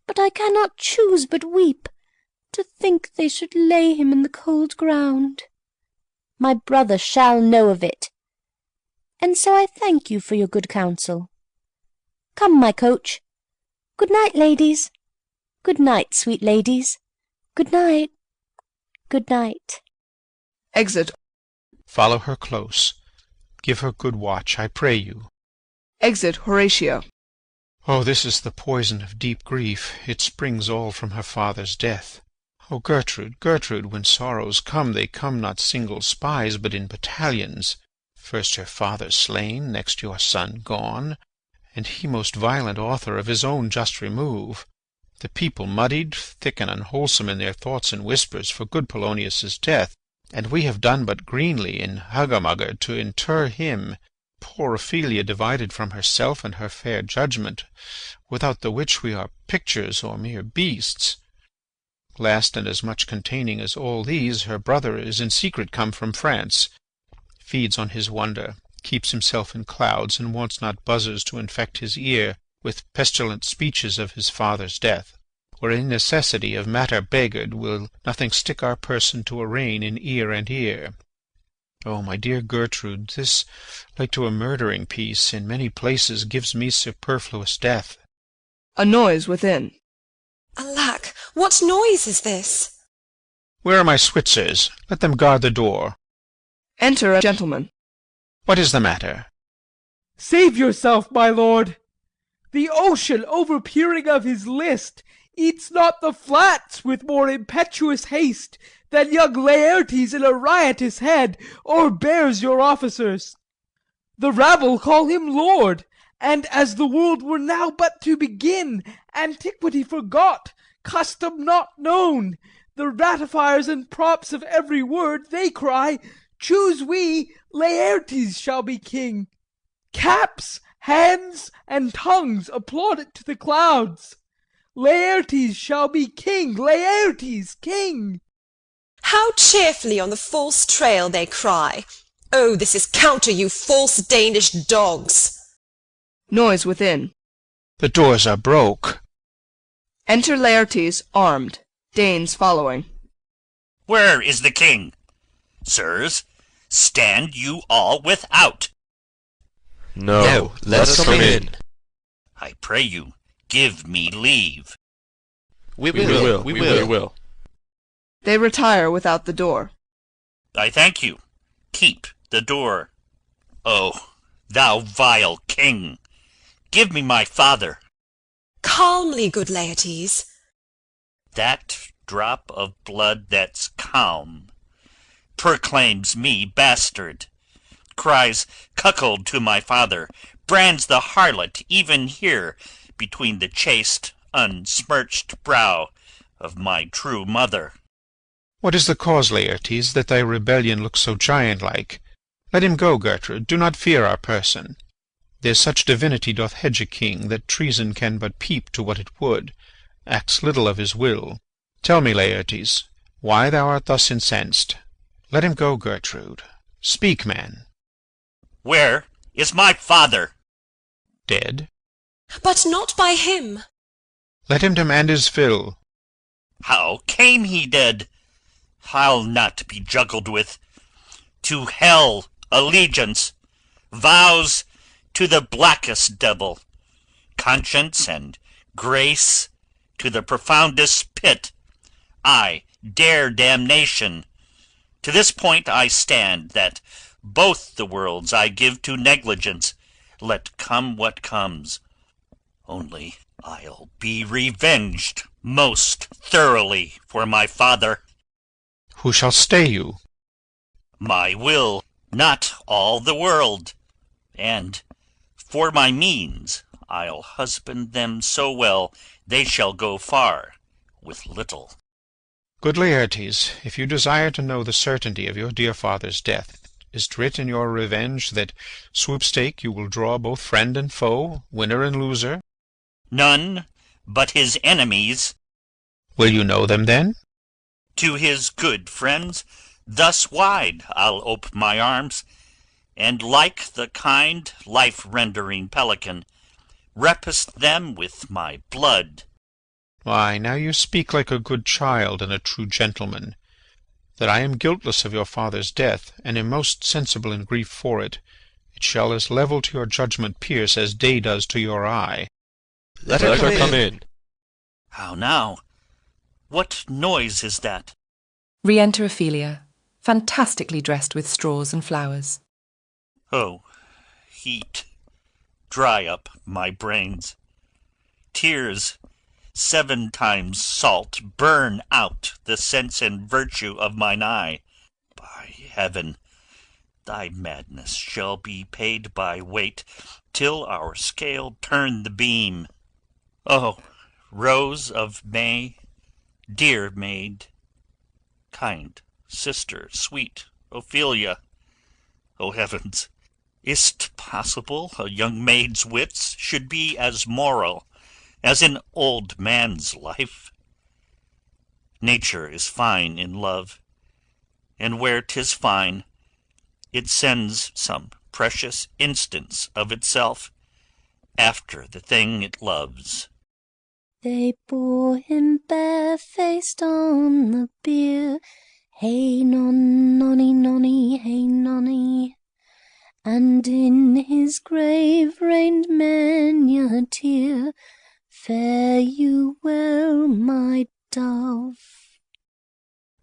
but I cannot choose but weep, to think they should lay him in the cold ground. My brother shall know of it, and so I thank you for your good counsel. Come, my coach. Good night, ladies. Good night, sweet ladies. Good night. Good night. Exit. Follow her close. Give her good watch, I pray you. Exit Horatio. Oh, this is the poison of deep grief. It springs all from her father's death. Oh, Gertrude, Gertrude, when sorrows come, they come not single spies, but in battalions. First your father slain, next your son gone, and he most violent author of his own just remove. The people muddied, thick and unwholesome in their thoughts and whispers for good Polonius's death, and we have done but greenly in hugger-mugger to inter him. Poor Ophelia divided from herself and her fair judgment, without the which we are pictures or mere beasts. Last and as much containing as all these, her brother is in secret come from France, feeds on his wonder, keeps himself in clouds, and wants not buzzers to infect his ear with pestilent speeches of his father's death. Where in necessity of matter beggared will nothing stick our person to arraign in ear and ear. Oh, my dear Gertrude, this, like to a murdering piece, in many places gives me superfluous death. A noise within. Alack, what noise is this? Where are my Switzers? Let them guard the door. Enter a gentleman. What is the matter? Save yourself, my lord. The ocean, overpeering of his list, eats not the flats with more impetuous haste than young Laertes in a riotous head o'erbears your officers. The rabble call him lord, and as the world were now but to begin, antiquity forgot, custom not known, the ratifiers and props of every word, they cry, choose we, Laertes shall be king. Caps, hands, and tongues applaud it to the clouds. Laertes shall be king, Laertes king. How cheerfully on the false trail they cry! Oh, this is counter, you false Danish dogs! Noise within. The doors are broke. Enter Laertes, armed, Danes following. Where is the king? Sirs, stand you all without. No, let us come in. I pray you, give me leave. We will. They retire without the door. I thank you. Keep the door. Oh, thou vile king, give me my father. Calmly, good Laertes. That drop of blood that's calm proclaims me bastard, cries cuckold to my father, brands the harlot even here between the chaste, unsmirched brow of my true mother. What is the cause, Laertes, that thy rebellion looks so giant-like? Let him go, Gertrude. Do not fear our person. There's such divinity doth hedge a king, that treason can but peep to what it would, acts little of his will. Tell me, Laertes, why thou art thus incensed? Let him go, Gertrude. Speak, man. Where is my father? Dead. But not by him. Let him demand his fill. How came he dead? I'll not be juggled with. To hell allegiance, vows to the blackest devil, conscience and grace to the profoundest pit. I dare damnation. To this point I stand, that both the worlds I give to negligence, let come what comes. Only I'll be revenged most thoroughly for my father. Who shall stay you? My will, not all the world. And for my means I'll husband them so well they shall go far with little. Good Laertes, if you desire to know the certainty of your dear father's death, is't writ in your revenge that swoop-stake you will draw both friend and foe, winner and loser? None but his enemies. Will you know them then? To his good friends thus wide I'll ope my arms, and like the kind life-rendering pelican, repast them with my blood. Why, now you speak like a good child and a true gentleman. That I am guiltless of your father's death, and am most sensible in grief for it, it shall as level to your judgment pierce as day does to your eye. Let her come in. How now? What noise is that? Re-enter Ophelia, fantastically dressed with straws and flowers. Oh, heat, dry up my brains. Tears 7 times salt burn out the sense and virtue of mine eye. By heaven, thy madness shall be paid by weight, till our scale turn the beam. Oh, Rose of May, dear maid, kind sister, sweet Ophelia, O heavens, is't possible a young maid's wits should be as moral as an old man's life? Nature is fine in love, and where 'tis fine, it sends some precious instance of itself after the thing it loves. They bore him barefaced on the bier, hey non nonny nonny, hey nonny, and in his grave rained many a tear. Fare you well, my dove.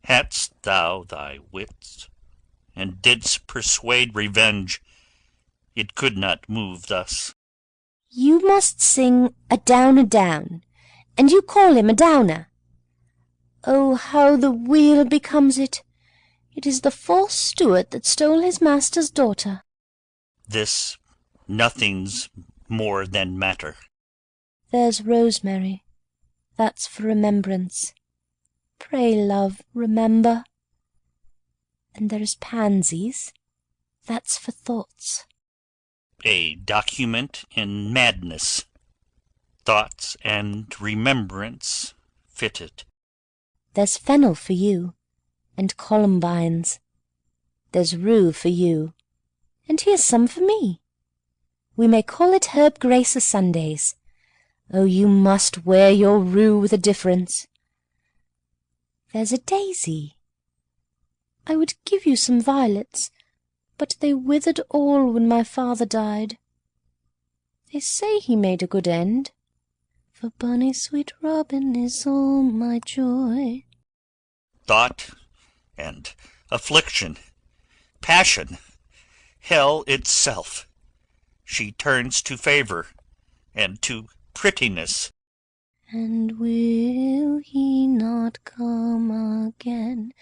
Hadst thou thy wits, and didst persuade revenge, it could not move thus. You must sing a down, and you call him a downer. Oh, how the wheel becomes it! It is the false steward that stole his master's daughter. This nothing's more than matter. There's rosemary, that's for remembrance. Pray, love, remember. And there is pansies, that's for thoughts. A document in madness, thoughts and remembrance fitted. There's fennel for you, and columbines. There's rue for you, and here's some for me. We may call it Herb Grace o' Sundays. Oh, you must wear your rue with a difference. There's a daisy. I would give you some violets, but they withered all when my father died. They say he made a good end, for bonny sweet Robin is all my joy. Thought and affliction, passion, hell itself, she turns to favour and to prettiness. And will he not come again?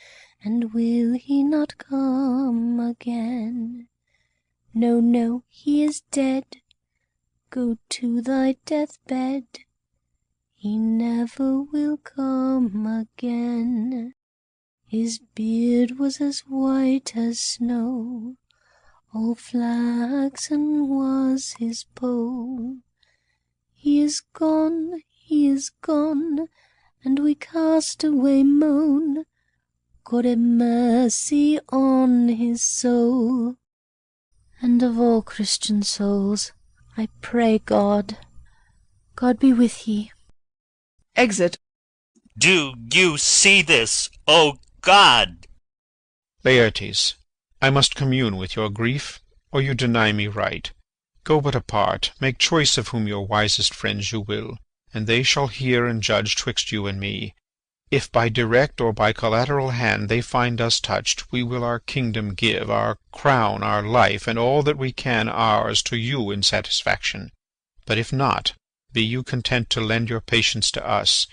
And will he not come again? No, no, he is dead. Go to thy deathbed. He never will come again. His beard was as white as snow, all flaxen was his poll. He is gone, and we cast away moan, God have mercy on his soul. And of all Christian souls, I pray God be with ye. Exit. Do you see this, O God? Laertes, I must commune with your grief, or you deny me right. Go but apart, make choice of whom your wisest friends you will, and they shall hear and judge twixt you and me. If by direct or by collateral hand they find us touched, we will our kingdom give, our crown, our life, and all that we can ours to you in satisfaction. But if not, be you content to lend your patience to us,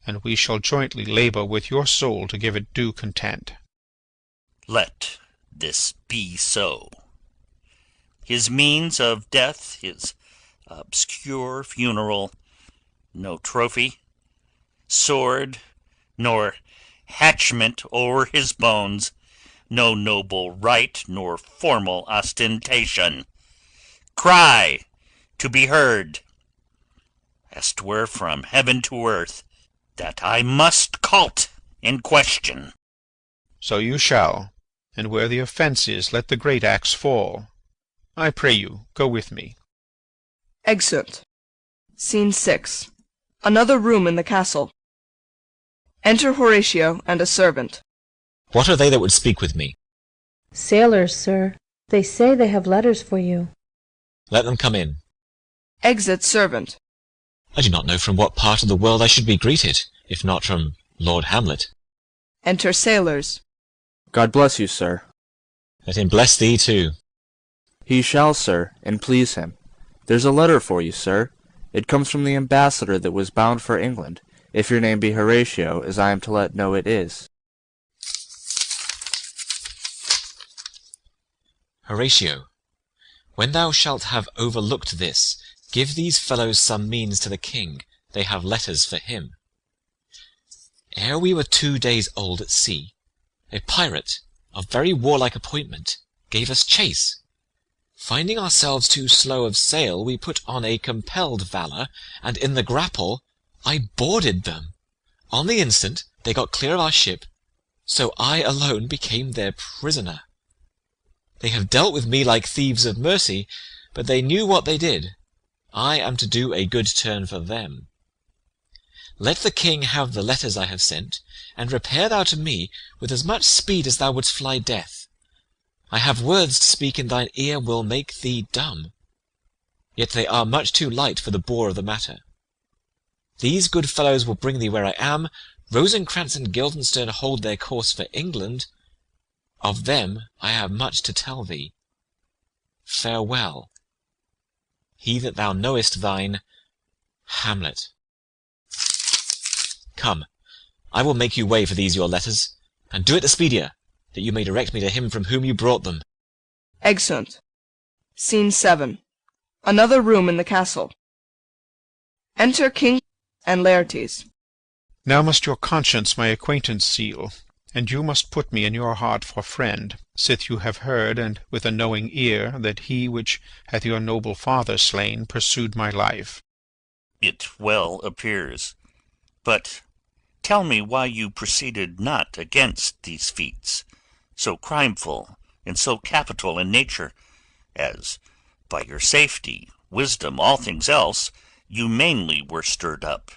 and we shall jointly labour with your soul to give it due content. Let this be so. His means of death, his obscure funeral, no trophy, sword, nor hatchment o'er his bones, no noble rite nor formal ostentation. Cry to be heard, as 'twere from heaven to earth, that I must call't in question. So you shall, and where the offence is, let the great axe fall. I pray you, go with me. Exit. Scene 6. Another room in the castle. Enter Horatio and a servant. What are they that would speak with me? Sailors, sir. They say they have letters for you. Let them come in. Exit servant. I do not know from what part of the world I should be greeted, if not from Lord Hamlet. Enter sailors. God bless you, sir. Let him bless thee too. He shall, sir, and please him. There's a letter for you, sir. It comes from the ambassador that was bound for England, if your name be Horatio, as I am to let know it is. Horatio, when thou shalt have overlooked this, give these fellows some means to the king. They have letters for him. Ere we were 2 days old at sea, a pirate of very warlike appointment gave us chase. Finding ourselves too slow of sail, we put on a compelled valour, and in the grapple I boarded them. On the instant they got clear of our ship, so I alone became their prisoner. They have dealt with me like thieves of mercy, but they knew what they did. I am to do a good turn for them. Let the king have the letters I have sent, and repair thou to me with as much speed as thou wouldst fly death. I have words to speak in thine ear will make thee dumb. Yet they are much too light for the bore of the matter. These good fellows will bring thee where I am. Rosencrantz and Guildenstern hold their course for England. Of them I have much to tell thee. Farewell. He that thou knowest thine, Hamlet. Come, I will make you way for these your letters, and do it the speedier, that you may direct me to him from whom you brought them. Exeunt. Scene 7. Another room in the castle. Enter King and Laertes. Now must your conscience my acquaintance seal, and you must put me in your heart for friend, sith you have heard, and with a knowing ear, that he which hath your noble father slain pursued my life. It well appears. But tell me why you proceeded not against these feats, so crimeful and so capital in nature, as by your safety, wisdom, all things else, you mainly were stirred up.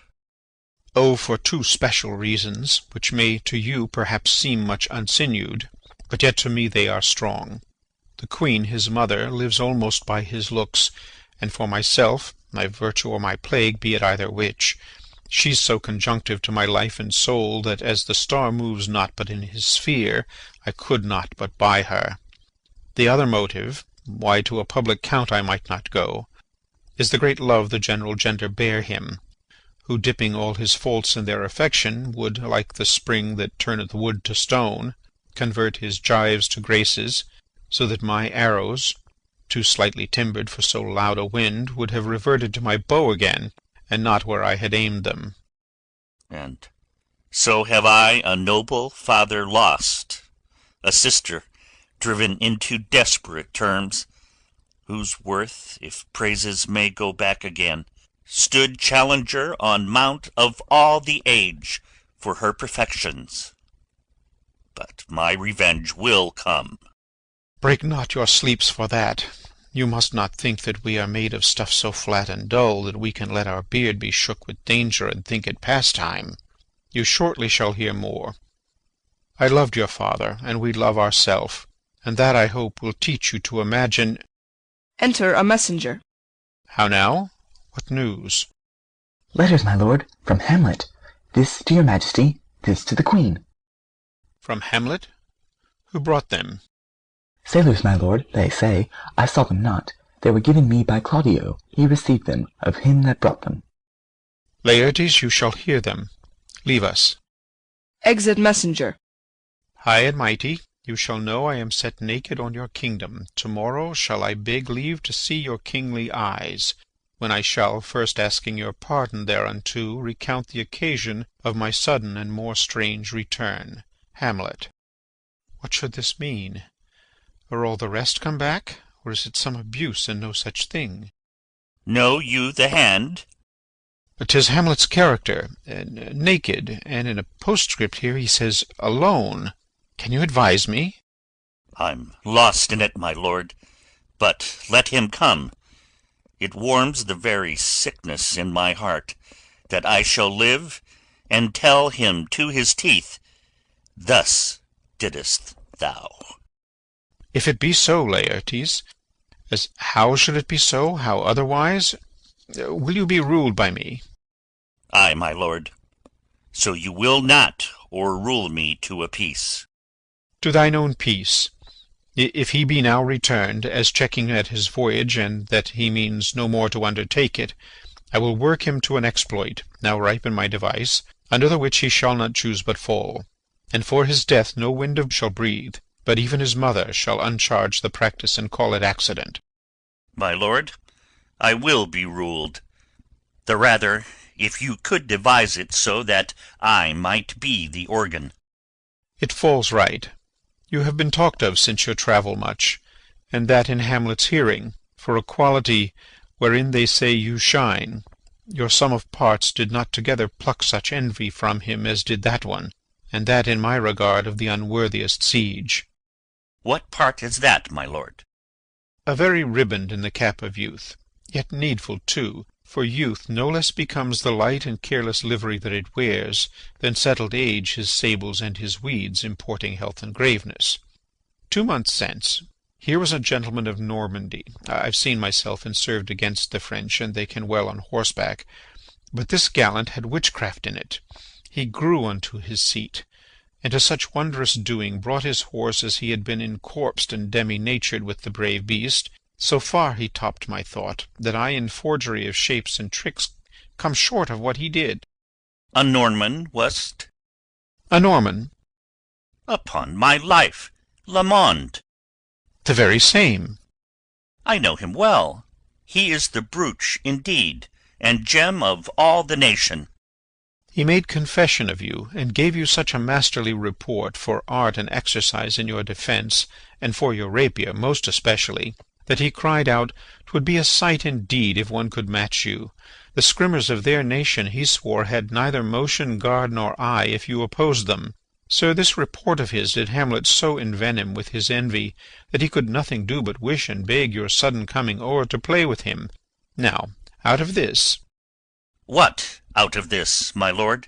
Oh, for 2 special reasons, which may to you perhaps seem much unsinewed, but yet to me they are strong. The queen, his mother, lives almost by his looks, and for myself, my virtue or my plague, be it either which, she's so conjunctive to my life and soul, that as the star moves not but in his sphere, I could not but buy her. The other motive, why to a public count I might not go, is the great love the general gender bear him, who, dipping all his faults in their affection, would, like the spring that turneth wood to stone, convert his gyves to graces, so that my arrows, too slightly timbered for so loud a wind, would have reverted to my bow again, and not where I had aimed them. And So have I a noble father lost, a sister driven into desperate terms, whose worth, if praises may go back again, stood challenger on mount of all the age for her perfections. But my revenge will come. Break not your sleeps for that. You must not think that we are made of stuff so flat and dull that we can let our beard be shook with danger and think it pastime. You shortly shall hear more. I loved your father, and we love ourself, and that, I hope, will teach you to imagine— Enter a messenger. How now? What news? Letters, my lord, from Hamlet. This to your majesty, this to the queen. From Hamlet? Who brought them? Sailors, my lord, they say. I saw them not. They were given me by Claudio. He received them of him that brought them. Laertes, you shall hear them. Leave us. Exit messenger. High and mighty, you shall know I am set naked on your kingdom. Tomorrow shall I beg leave to see your kingly eyes, when I shall, first asking your pardon thereunto, recount the occasion of my sudden and more strange return. Hamlet. What should this mean? Are all the rest come back, or is it some abuse and no such thing? Know you the hand? 'Tis Hamlet's character, naked, and in a postscript here he says, alone. Can you advise me? I'm lost in it, my lord, but let him come. It warms the very sickness in my heart, that I shall live and tell him to his teeth, thus didst thou. If it be so, Laertes, as how should it be so, how otherwise? Will you be ruled by me? Ay, my lord. So you will not o'errule me to a peace. To thine own peace. If he be now returned, as checking at his voyage, and that he means no more to undertake it, I will work him to an exploit, now ripe in my device, under the which he shall not choose but fall. And for his death no wind shall breathe, but even his mother shall uncharge the practice and call it accident. My lord, I will be ruled. The rather, if you could devise it so that I might be the organ. It falls right. You have been talked of since your travel much, and that in Hamlet's hearing, for a quality wherein they say you shine. Your sum of parts did not together pluck such envy from him as did that one, and that in my regard of the unworthiest siege. What part is that, my lord? A very riband in the cap of youth, yet needful too, for youth no less becomes the light and careless livery that it wears, than settled age his sables and his weeds, importing health and graveness. 2 months since, here was a gentleman of Normandy. I've seen myself and served against the French, and they can well on horseback. But this gallant had witchcraft in it. He grew unto his seat, and to such wondrous doing brought his horse as he had been encorpsed and demi-natured with the brave beast. So far he topped my thought, that I in forgery of shapes and tricks come short of what he did. A Norman, was't? A Norman. Upon my life, Lamond. The very same. I know him well. He is the brooch indeed, and gem of all the nation. He made confession of you, and gave you such a masterly report for art and exercise in your defence, and for your rapier most especially, that he cried out, 'Twould be a sight indeed if one could match you. The scrimmers of their nation, he swore, had neither motion, guard, nor eye, if you opposed them. Sir, this report of his did Hamlet so envenom with his envy, that he could nothing do but wish and beg your sudden coming o'er to play with him. Now, out of this— What out of this, my lord?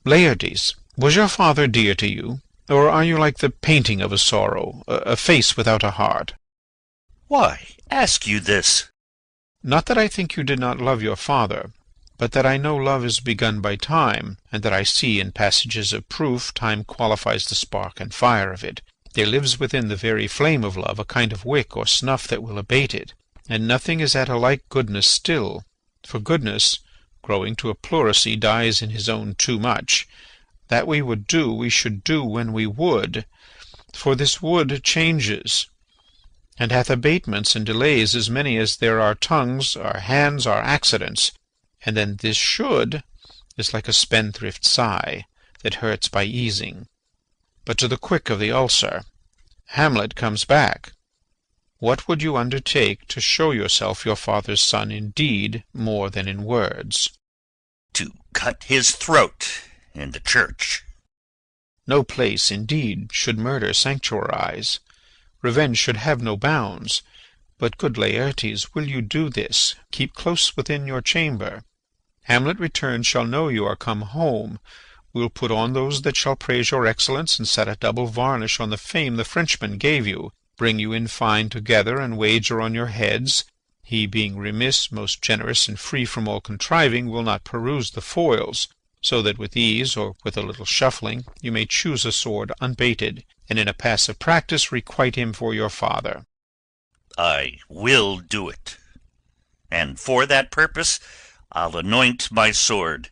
Laertes, was your father dear to you, or are you like the painting of a sorrow, a face without a heart? Why ask you this? Not that I think you did not love your father, but that I know love is begun by time, and that I see in passages of proof time qualifies the spark and fire of it. There lives within the very flame of love a kind of wick or snuff that will abate it, and nothing is at a like goodness still. For goodness, growing to a pleurisy, dies in his own too much. That we would do, we should do when we would, for this would changes, and hath abatements and delays as many as there are tongues, our hands, our accidents. And then this should is like a spendthrift sigh, that hurts by easing, but to the quick of the ulcer. Hamlet comes back. What would you undertake to show yourself your father's son in deed more than in words? To cut his throat in the church. No place, indeed, should murder sanctuarize. Revenge should have no bounds. But, good Laertes, will you do this? Keep close within your chamber. Hamlet returned shall know you are come home. We'll put on those that shall praise your excellence, and set a double varnish on the fame the Frenchman gave you. Bring you in fine together, and wager on your heads. He, being remiss, most generous, and free from all contriving, will not peruse the foils, so that with ease, or with a little shuffling, you may choose a sword unbaited, and in a passive practice requite him for your father. I will do it, and for that purpose I'll anoint my sword.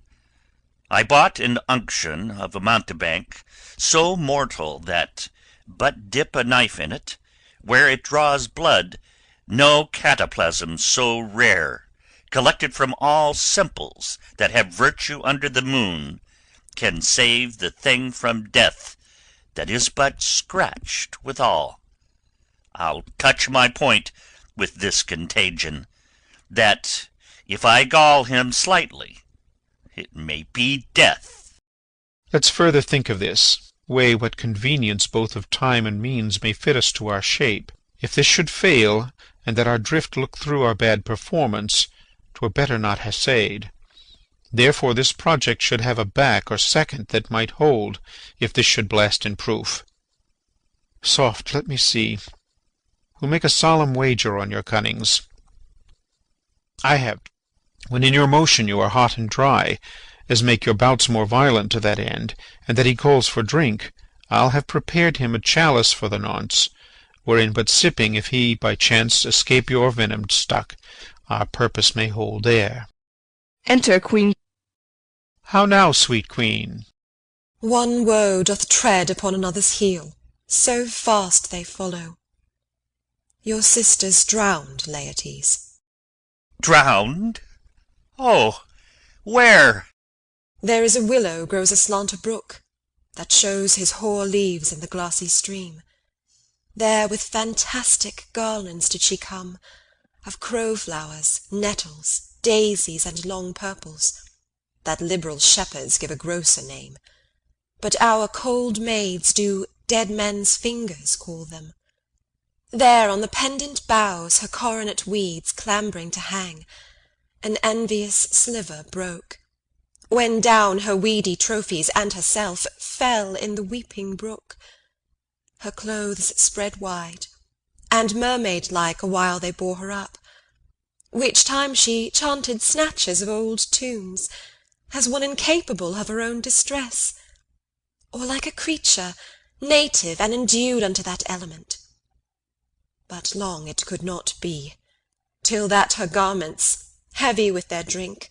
I bought an unction of a mountebank so mortal that, but dip a knife in it, where it draws blood, no cataplasm so rare, collected from all simples that have virtue under the moon, can save the thing from death that is but scratched withal. I'll touch my point with this contagion, that if I gall him slightly, it may be death. Let's further think of this, weigh what convenience both of time and means may fit us to our shape. If this should fail, and that our drift look through our bad performance, 'twere better not essayed. Therefore this project should have a back or second that might hold, if this should blast in proof. Soft, let me see. We'll make a solemn wager on your cunnings. I have, when in your motion you are hot and dry, as make your bouts more violent to that end, and that he calls for drink, I'll have prepared him a chalice for the nonce, wherein but sipping, if he by chance escape your venomed stuck, our purpose may hold there. Enter Queen. How now, sweet queen? One woe doth tread upon another's heel, so fast they follow. Your sister's drowned, Laertes. Drowned? Oh, where? There is a willow grows aslant a brook, that shows his hoar leaves in the glassy stream. There with fantastic garlands did she come, of crowflowers, nettles, daisies, and long purples, that liberal shepherds give a grosser name, but our cold maids do dead men's fingers call them. There on the pendant boughs her coronet weeds clambering to hang, an envious sliver broke, when down her weedy trophies and herself fell in the weeping brook. Her clothes spread wide, and mermaid-like awhile they bore her up, which time she chanted snatches of old tunes, as one incapable of her own distress, or like a creature native and endued unto that element. But long it could not be, till that her garments, heavy with their drink,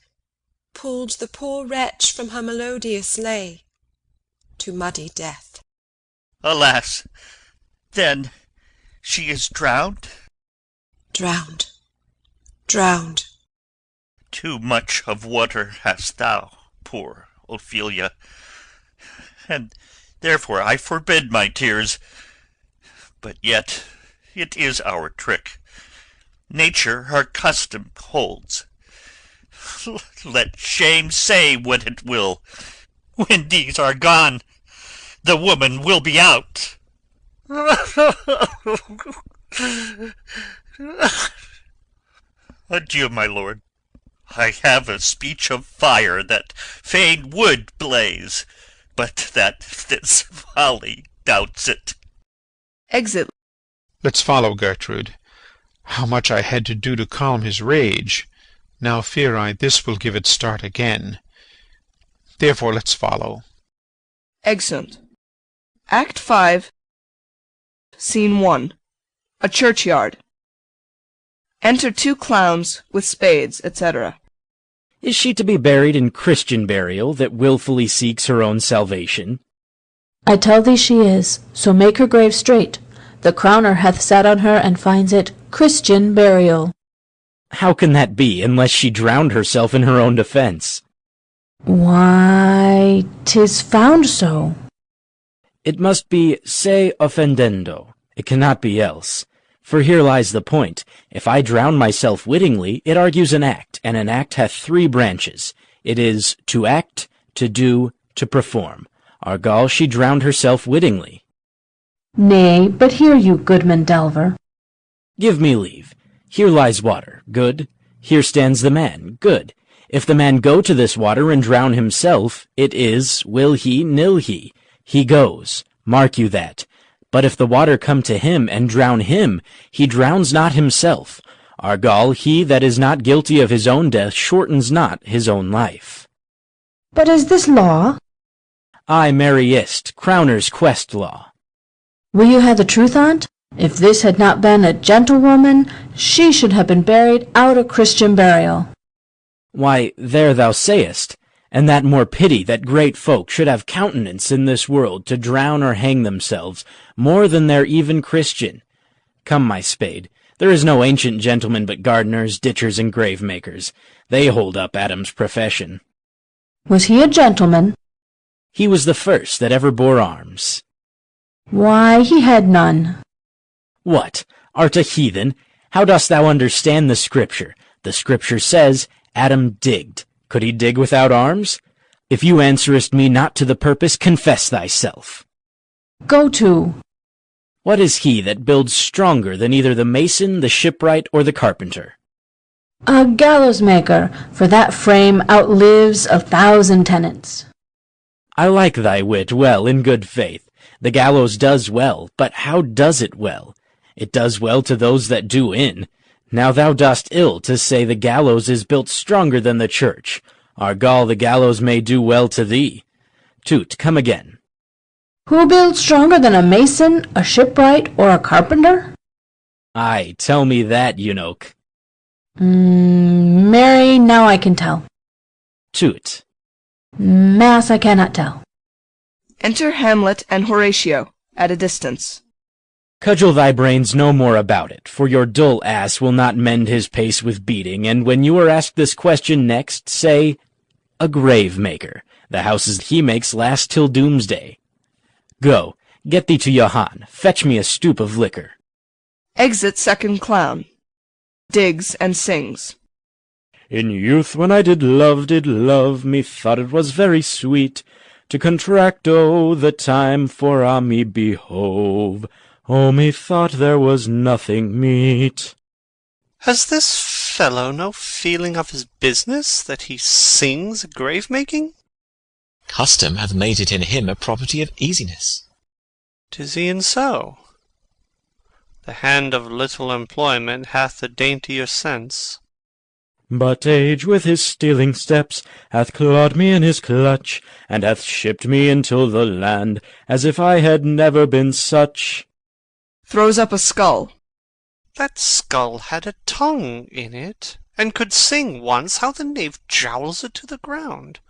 pulled the poor wretch from her melodious lay to muddy death. Alas, then she is drowned? Drowned, drowned. Too much of water hast thou, poor Ophelia, and therefore I forbid my tears. But yet it is our trick. Nature her custom holds. Let shame say what it will. When these are gone, the woman will be out. Adieu, my lord. I have a speech of fire that fain would blaze, but that this folly doubts it. Exit. Let's follow, Gertrude. How much I had to do to calm his rage! Now fear I this will give it start again. Therefore let's follow. Exeunt. Act 5, Scene 1. A churchyard. Enter 2 clowns with spades, etc. Is she to be buried in Christian burial that wilfully seeks her own salvation? I tell thee she is, so make her grave straight. The crowner hath sat on her and finds it Christian burial. How can that be, unless she drowned herself in her own defence? Why, 'tis found so. It must be se offendendo. It cannot be else. For here lies the point. If I drown myself wittingly, it argues an act, and an act hath three branches. It is to act, to do, to perform. Argal, she drowned herself wittingly. Nay, but hear you, goodman Delver. Give me leave. Here lies water. Good. Here stands the man. Good. If the man go to this water and drown himself, it is, will he, nil he. He goes. Mark you that. But if the water come to him and drown him, he drowns not himself. Argal, he that is not guilty of his own death shortens not his own life. But is this law? Ay, marry ist, Crowner's quest law. Will you have the truth on't? If this had not been a gentlewoman, she should have been buried out of Christian burial. Why, there thou sayest, and that more pity that great folk should have countenance in this world to drown or hang themselves, more than they're even Christian. Come, my spade, there is no ancient gentleman but gardeners, ditchers, and grave-makers. They hold up Adam's profession. Was he a gentleman? He was the first that ever bore arms. Why, he had none. What? Art a heathen? How dost thou understand the Scripture? The Scripture says, Adam digged. Could he dig without arms? If you answerest me not to the purpose, confess thyself. Go to. What is he that builds stronger than either the mason, the shipwright, or the carpenter? A gallows-maker, for that frame outlives 1,000 tenants. I like thy wit well, in good faith. The gallows does well, but how does it well? It does well to those that do in. Now thou dost ill to say the gallows is built stronger than the church. Argal, the gallows may do well to thee. Toot, come again. Who builds stronger than a mason, a shipwright, or a carpenter? Ay, tell me that, eunuch. Marry, now I can tell. Toot. Mass, I cannot tell. Enter Hamlet and Horatio, at a distance. Cudgel thy brains no more about it, for your dull ass will not mend his pace with beating, and when you are asked this question next, say, a grave-maker. The houses he makes last till doomsday. Go, get thee to Johann, fetch me a stoup of liquor. Exit second clown. Digs and sings. In youth when I did love, methought it was very sweet to contract, the time for me behove. Oh, methought there was nothing meet. Has this fellow no feeling of his business, that he sings grave-making? Custom hath made it in him a property of easiness. 'Tis e'en so. The hand of little employment hath the daintier sense. But age with his stealing steps hath clawed me in his clutch, and hath shipped me into the land, as if I had never been such. Throws up a skull. That skull had a tongue in it, and could sing once. How the knave jowls it to the ground,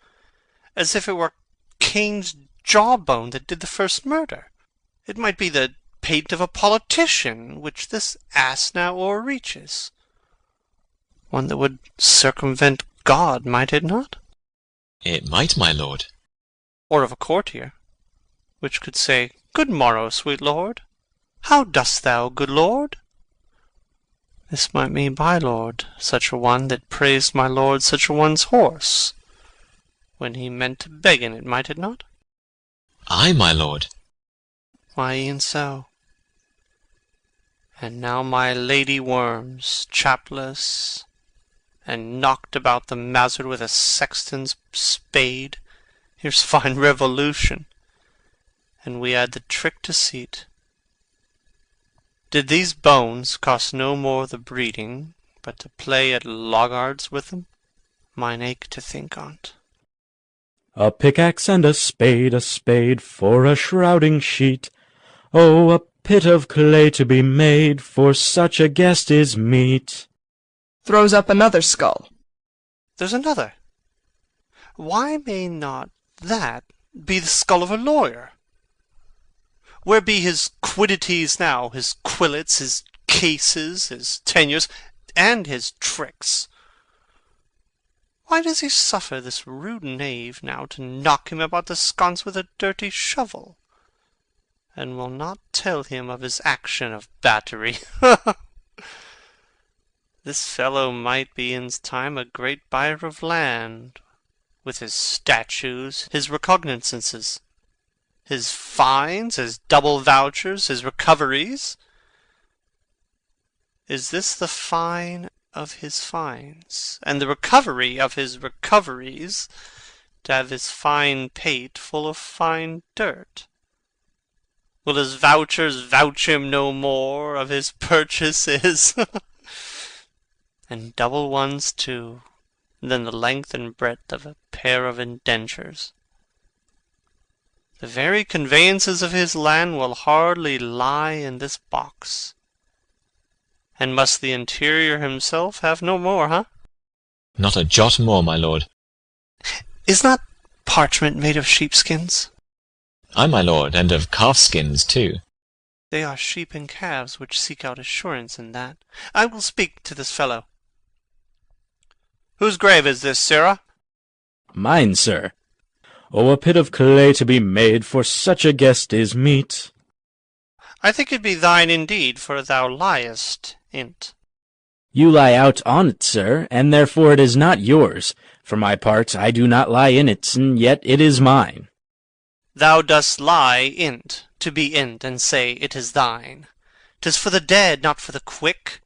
as if it were Cain's jawbone that did the first murder. It might be the pate of a politician, which this ass now o'erreaches. One that would circumvent God, might it not? It might, my lord. Or of a courtier, which could say, Good morrow, sweet lord. How dost thou, good lord? This might mean by lord, such a one that praised my lord such a one's horse, when he meant to beg in it, might it not? Ay, my lord. Why, e'en so. And now my lady worms, chapless, and knocked about the mazzard with a sexton's spade. Here's fine revolution, and we add the trick deceit. Did these bones cost no more the breeding, but to play at loggards with them? Mine ache to think on't. A pickaxe and a spade for a shrouding sheet. Oh, a pit of clay to be made for such a guest is meet. Throws up another skull. There's another. Why may not that be the skull of a lawyer? Where be his quiddities now, his quillets, his cases, his tenures, and his tricks? Why does he suffer this rude knave now to knock him about the sconce with a dirty shovel, and will not tell him of his action of battery? This fellow might be in time a great buyer of land, with his statues, his recognizances, his fines, his double vouchers, his recoveries. Is this the fine of his fines, and the recovery of his recoveries, to have his fine pate full of fine dirt? Will his vouchers vouch him no more of his purchases? And double ones too, than the length and breadth of a pair of indentures. The very conveyances of his land will hardly lie in this box. And must the interior himself have no more, huh? Not a jot more, my lord. Is not parchment made of sheepskins? Ay, my lord, and of calfskins too. They are sheep and calves which seek out assurance in that. I will speak to this fellow. Whose grave is this, sirrah? Mine, sir. Oh, a pit of clay to be made for such a guest is meet. I think it be thine indeed, for thou liest in't. You lie out on't, sir, and therefore it is not yours. For my part, I do not lie in it, and yet it is mine. Thou dost lie in't, to be in't, and say it is thine. 'Tis for the dead, not for the quick.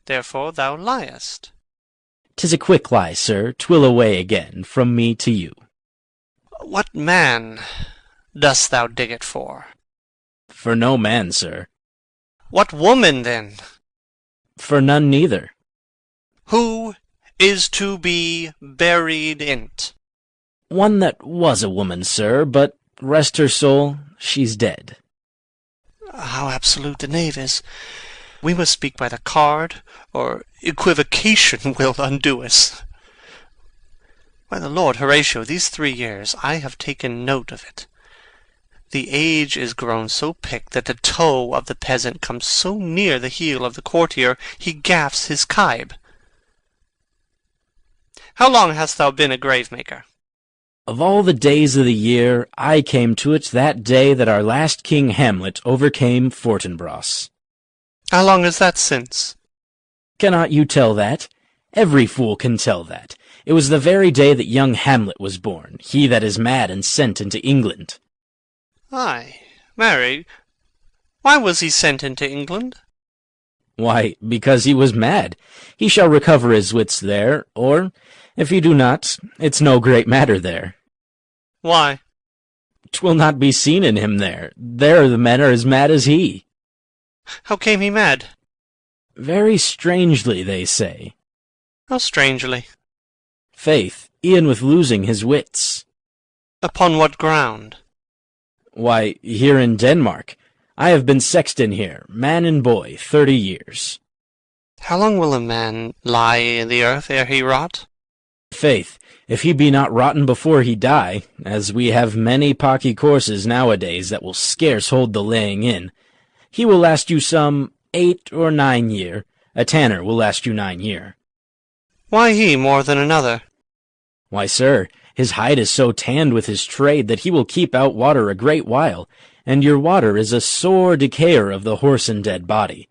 Therefore thou liest. 'Tis a quick lie, sir, 'twill away again from me to you. What man dost thou dig it for? For no man, sir. What woman, then? For none neither. Who is to be buried in't? One that was a woman, sir, but, rest her soul, she's dead. How absolute the knave is! We must speak by the card, or equivocation will undo us. By the Lord, Horatio, these 3 years I have taken note of it. The age is grown so picked that the toe of the peasant comes so near the heel of the courtier he gaffs his kibe. How long hast thou been a grave-maker? Of all the days of the year, I came to it that day that our last king Hamlet overcame Fortinbras. How long is that since? Cannot you tell that? Every fool can tell that. It was the very day that young Hamlet was born, he that is mad and sent into England. Ay, marry, why was he sent into England? Why, because he was mad. He shall recover his wits there, or, if he do not, it's no great matter there. Why? 'Twill not be seen in him there. There the men are as mad as he. How came he mad? Very strangely, they say. How strangely? Faith, e'en with losing his wits. Upon what ground? Why, here in Denmark. I have been sexton here, man and boy, 30 years. How long will a man lie in the earth ere he rot? Faith, if he be not rotten before he die, as we have many pocky courses nowadays that will scarce hold the laying in, he will last you some 8 or 9 year. A tanner will last you 9 year. Why he more than another? Why, sir, his hide is so tanned with his trade that he will keep out water a great while, and your water is a sore decayer of the horse and dead body.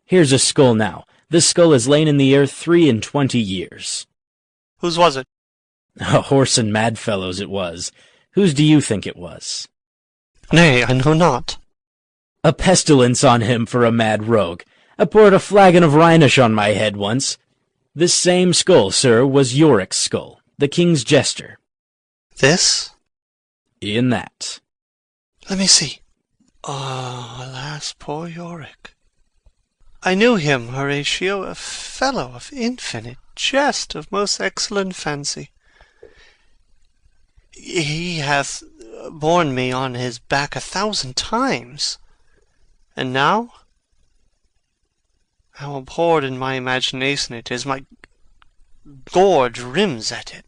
Here's a skull now. This skull has lain in the earth 23 years. Whose was it? A horse and mad fellow's it was. Whose do you think it was? Nay, I know not. A pestilence on him for a mad rogue. I poured a flagon of Rhenish on my head once. This same skull, sir, was Yorick's skull, the king's jester. This? In that. Let me see. Oh, alas, poor Yorick. I knew him, Horatio, a fellow of infinite jest, of most excellent fancy. He hath borne me on his back 1,000 times. And now? How abhorred in my imagination it is, my gorge rims at it.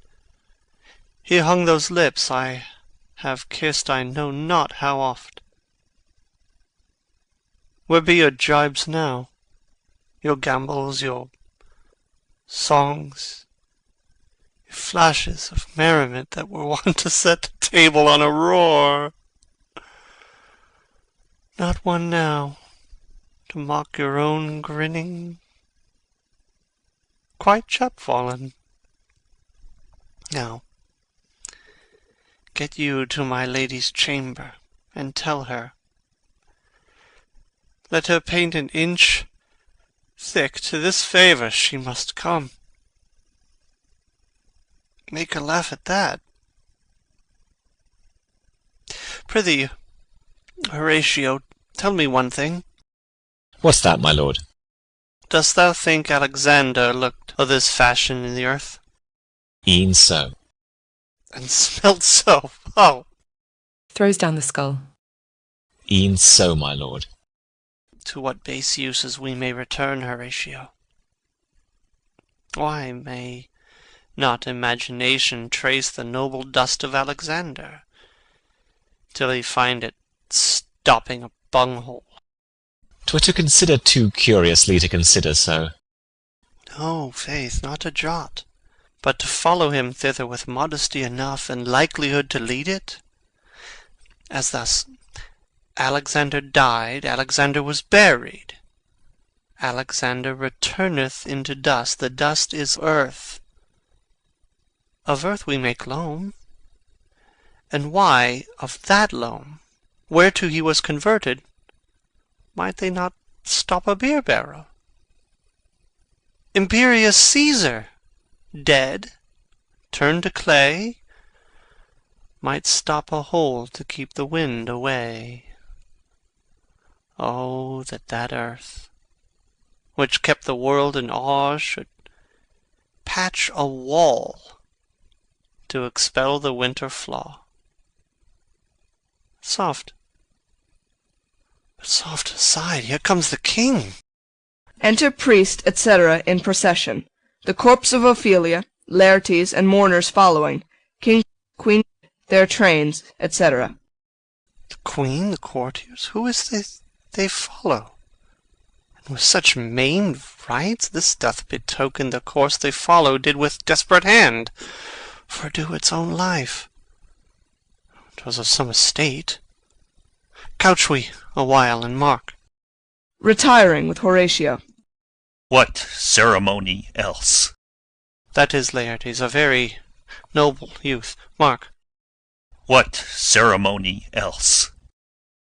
He hung those lips I have kissed I know not how oft. Where be your jibes now? Your gambols, your songs, flashes of merriment that were wont to set the table on a roar. Not one now, to mock your own grinning. Quite chapfallen. Now, get you to my lady's chamber, and tell her. Let her paint an inch thick, to this favour she must come. Make her laugh at that. Prithee, Horatio, tell me one thing. What's that, my lord? Dost thou think Alexander looked o' this fashion in the earth? E'en so. And smelt so? Oh! Throws down the skull. E'en so, my lord. To what base uses we may return, Horatio? Why may not imagination trace the noble dust of Alexander, till he find it stopping a bunghole? 'Twere to consider too curiously to consider so. No, faith, not a jot, but to follow him thither with modesty enough, and likelihood to lead it. As thus, Alexander died, Alexander was buried. Alexander returneth into dust, the dust is earth. Of earth we make loam. And why of that loam, whereto he was converted, might they not stop a beer barrel? Imperious Caesar, dead, turned to clay, might stop a hole to keep the wind away. Oh, that that earth, which kept the world in awe, should patch a wall to expel the winter flaw. Soft, but soft aside, here comes the king. Enter priest, etc., in procession. The corpse of Ophelia, Laertes, and mourners following. King, queen, their trains, etc. The queen, the courtiers, who is this they follow? And with such maimed rites, this doth betoken the course they follow did with desperate hand fordo its own life. 'Twas of some estate. Couch we a while and mark. Retiring with Horatio. What ceremony else? That is Laertes, a very noble youth. Mark. What ceremony else?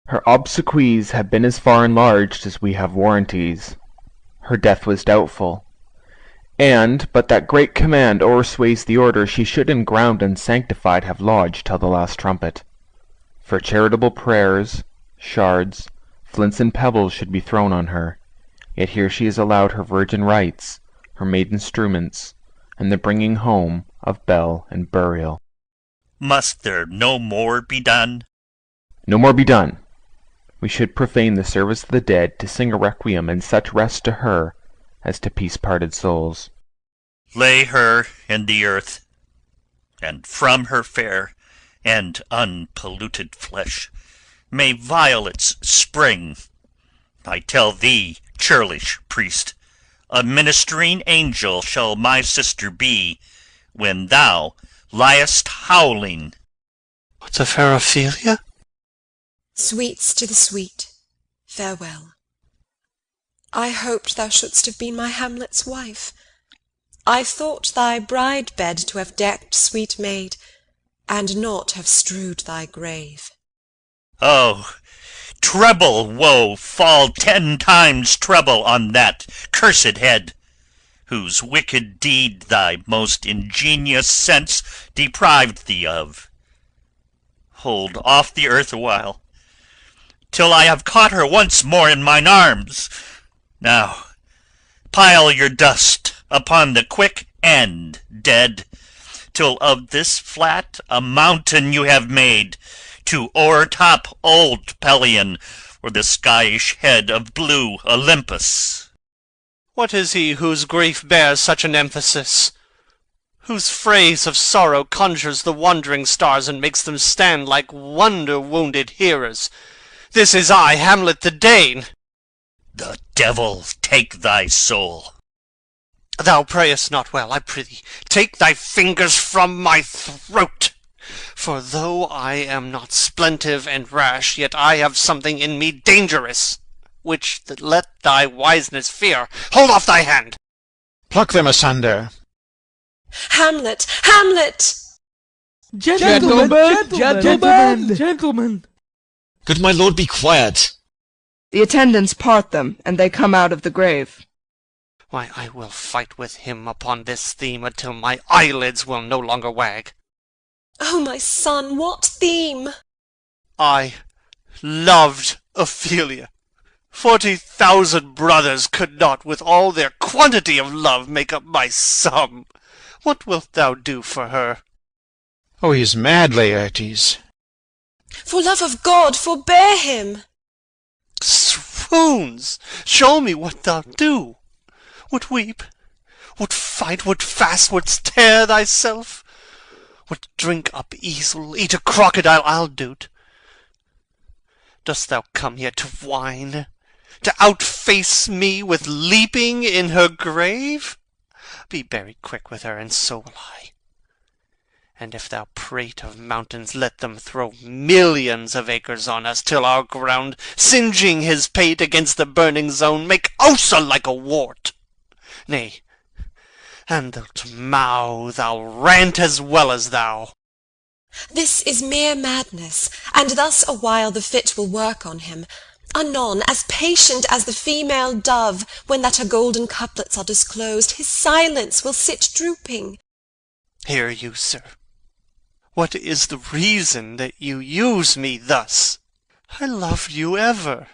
Her obsequies have been as far enlarged as we have warranties. Her death was doubtful. And, but that great command o'ersways the order, she should in ground unsanctified have lodged till the last trumpet. For charitable prayers, shards, flints and pebbles should be thrown on her. Yet here she is allowed her virgin rites, her maiden instruments, and the bringing home of bell and burial. Must there no more be done? No more be done. We should profane the service of the dead to sing a requiem and such rest to her as to peace-parted souls. Lay her in the earth, and from her fair and unpolluted flesh may violets spring. I tell thee, churlish priest, a ministering angel shall my sister be when thou liest howling. What, the fair Ophelia? Sweets to the sweet, farewell. I hoped thou shouldst have been my Hamlet's wife. I thought thy bride bed to have decked, sweet maid, and not have strewed thy grave. Oh, treble woe fall 10 times treble on that cursed head, whose wicked deed thy most ingenious sense deprived thee of. Hold off the earth awhile, till I have caught her once more in mine arms. Now pile your dust upon the quick end, dead, till of this flat a mountain you have made, to o'ertop old Pelion, or the skyish head of blue Olympus. What is he whose grief bears such an emphasis? Whose phrase of sorrow conjures the wandering stars and makes them stand like wonder-wounded hearers? This is I, Hamlet the Dane. The devil take thy soul. Thou prayest not well, I prithee. Take thy fingers from my throat. For though I am not splentive and rash, yet I have something in me dangerous, which let thy wiseness fear. Hold off thy hand. Pluck them asunder. Hamlet! Hamlet! Gentlemen! Good my lord, be quiet. The attendants part them, and they come out of the grave. Why, I will fight with him upon this theme until my eyelids will no longer wag. Oh, my son, what theme? I loved Ophelia. 40,000 brothers could not, with all their quantity of love, make up my sum. What wilt thou do for her? Oh, he is mad, Laertes. For love of God, forbear him. Swoons! Show me what thou'lt do. Would weep, would fight, would fast, wouldst tear thyself, would drink up easel, eat a crocodile, I'll do't. Dost thou come here to whine, to outface me with leaping in her grave? Be buried quick with her, and so will I. And if thou prate of mountains, let them throw millions of acres on us, till our ground, singeing his pate against the burning zone, make Ossa like a wart. Nay, and thou'lt mouth, I'll rant as well as thou. This is mere madness, and thus awhile the fit will work on him. Anon, as patient as the female dove, when that her golden couplets are disclosed, his silence will sit drooping. Hear you, sir. What is the reason that you use me thus? I loved you ever.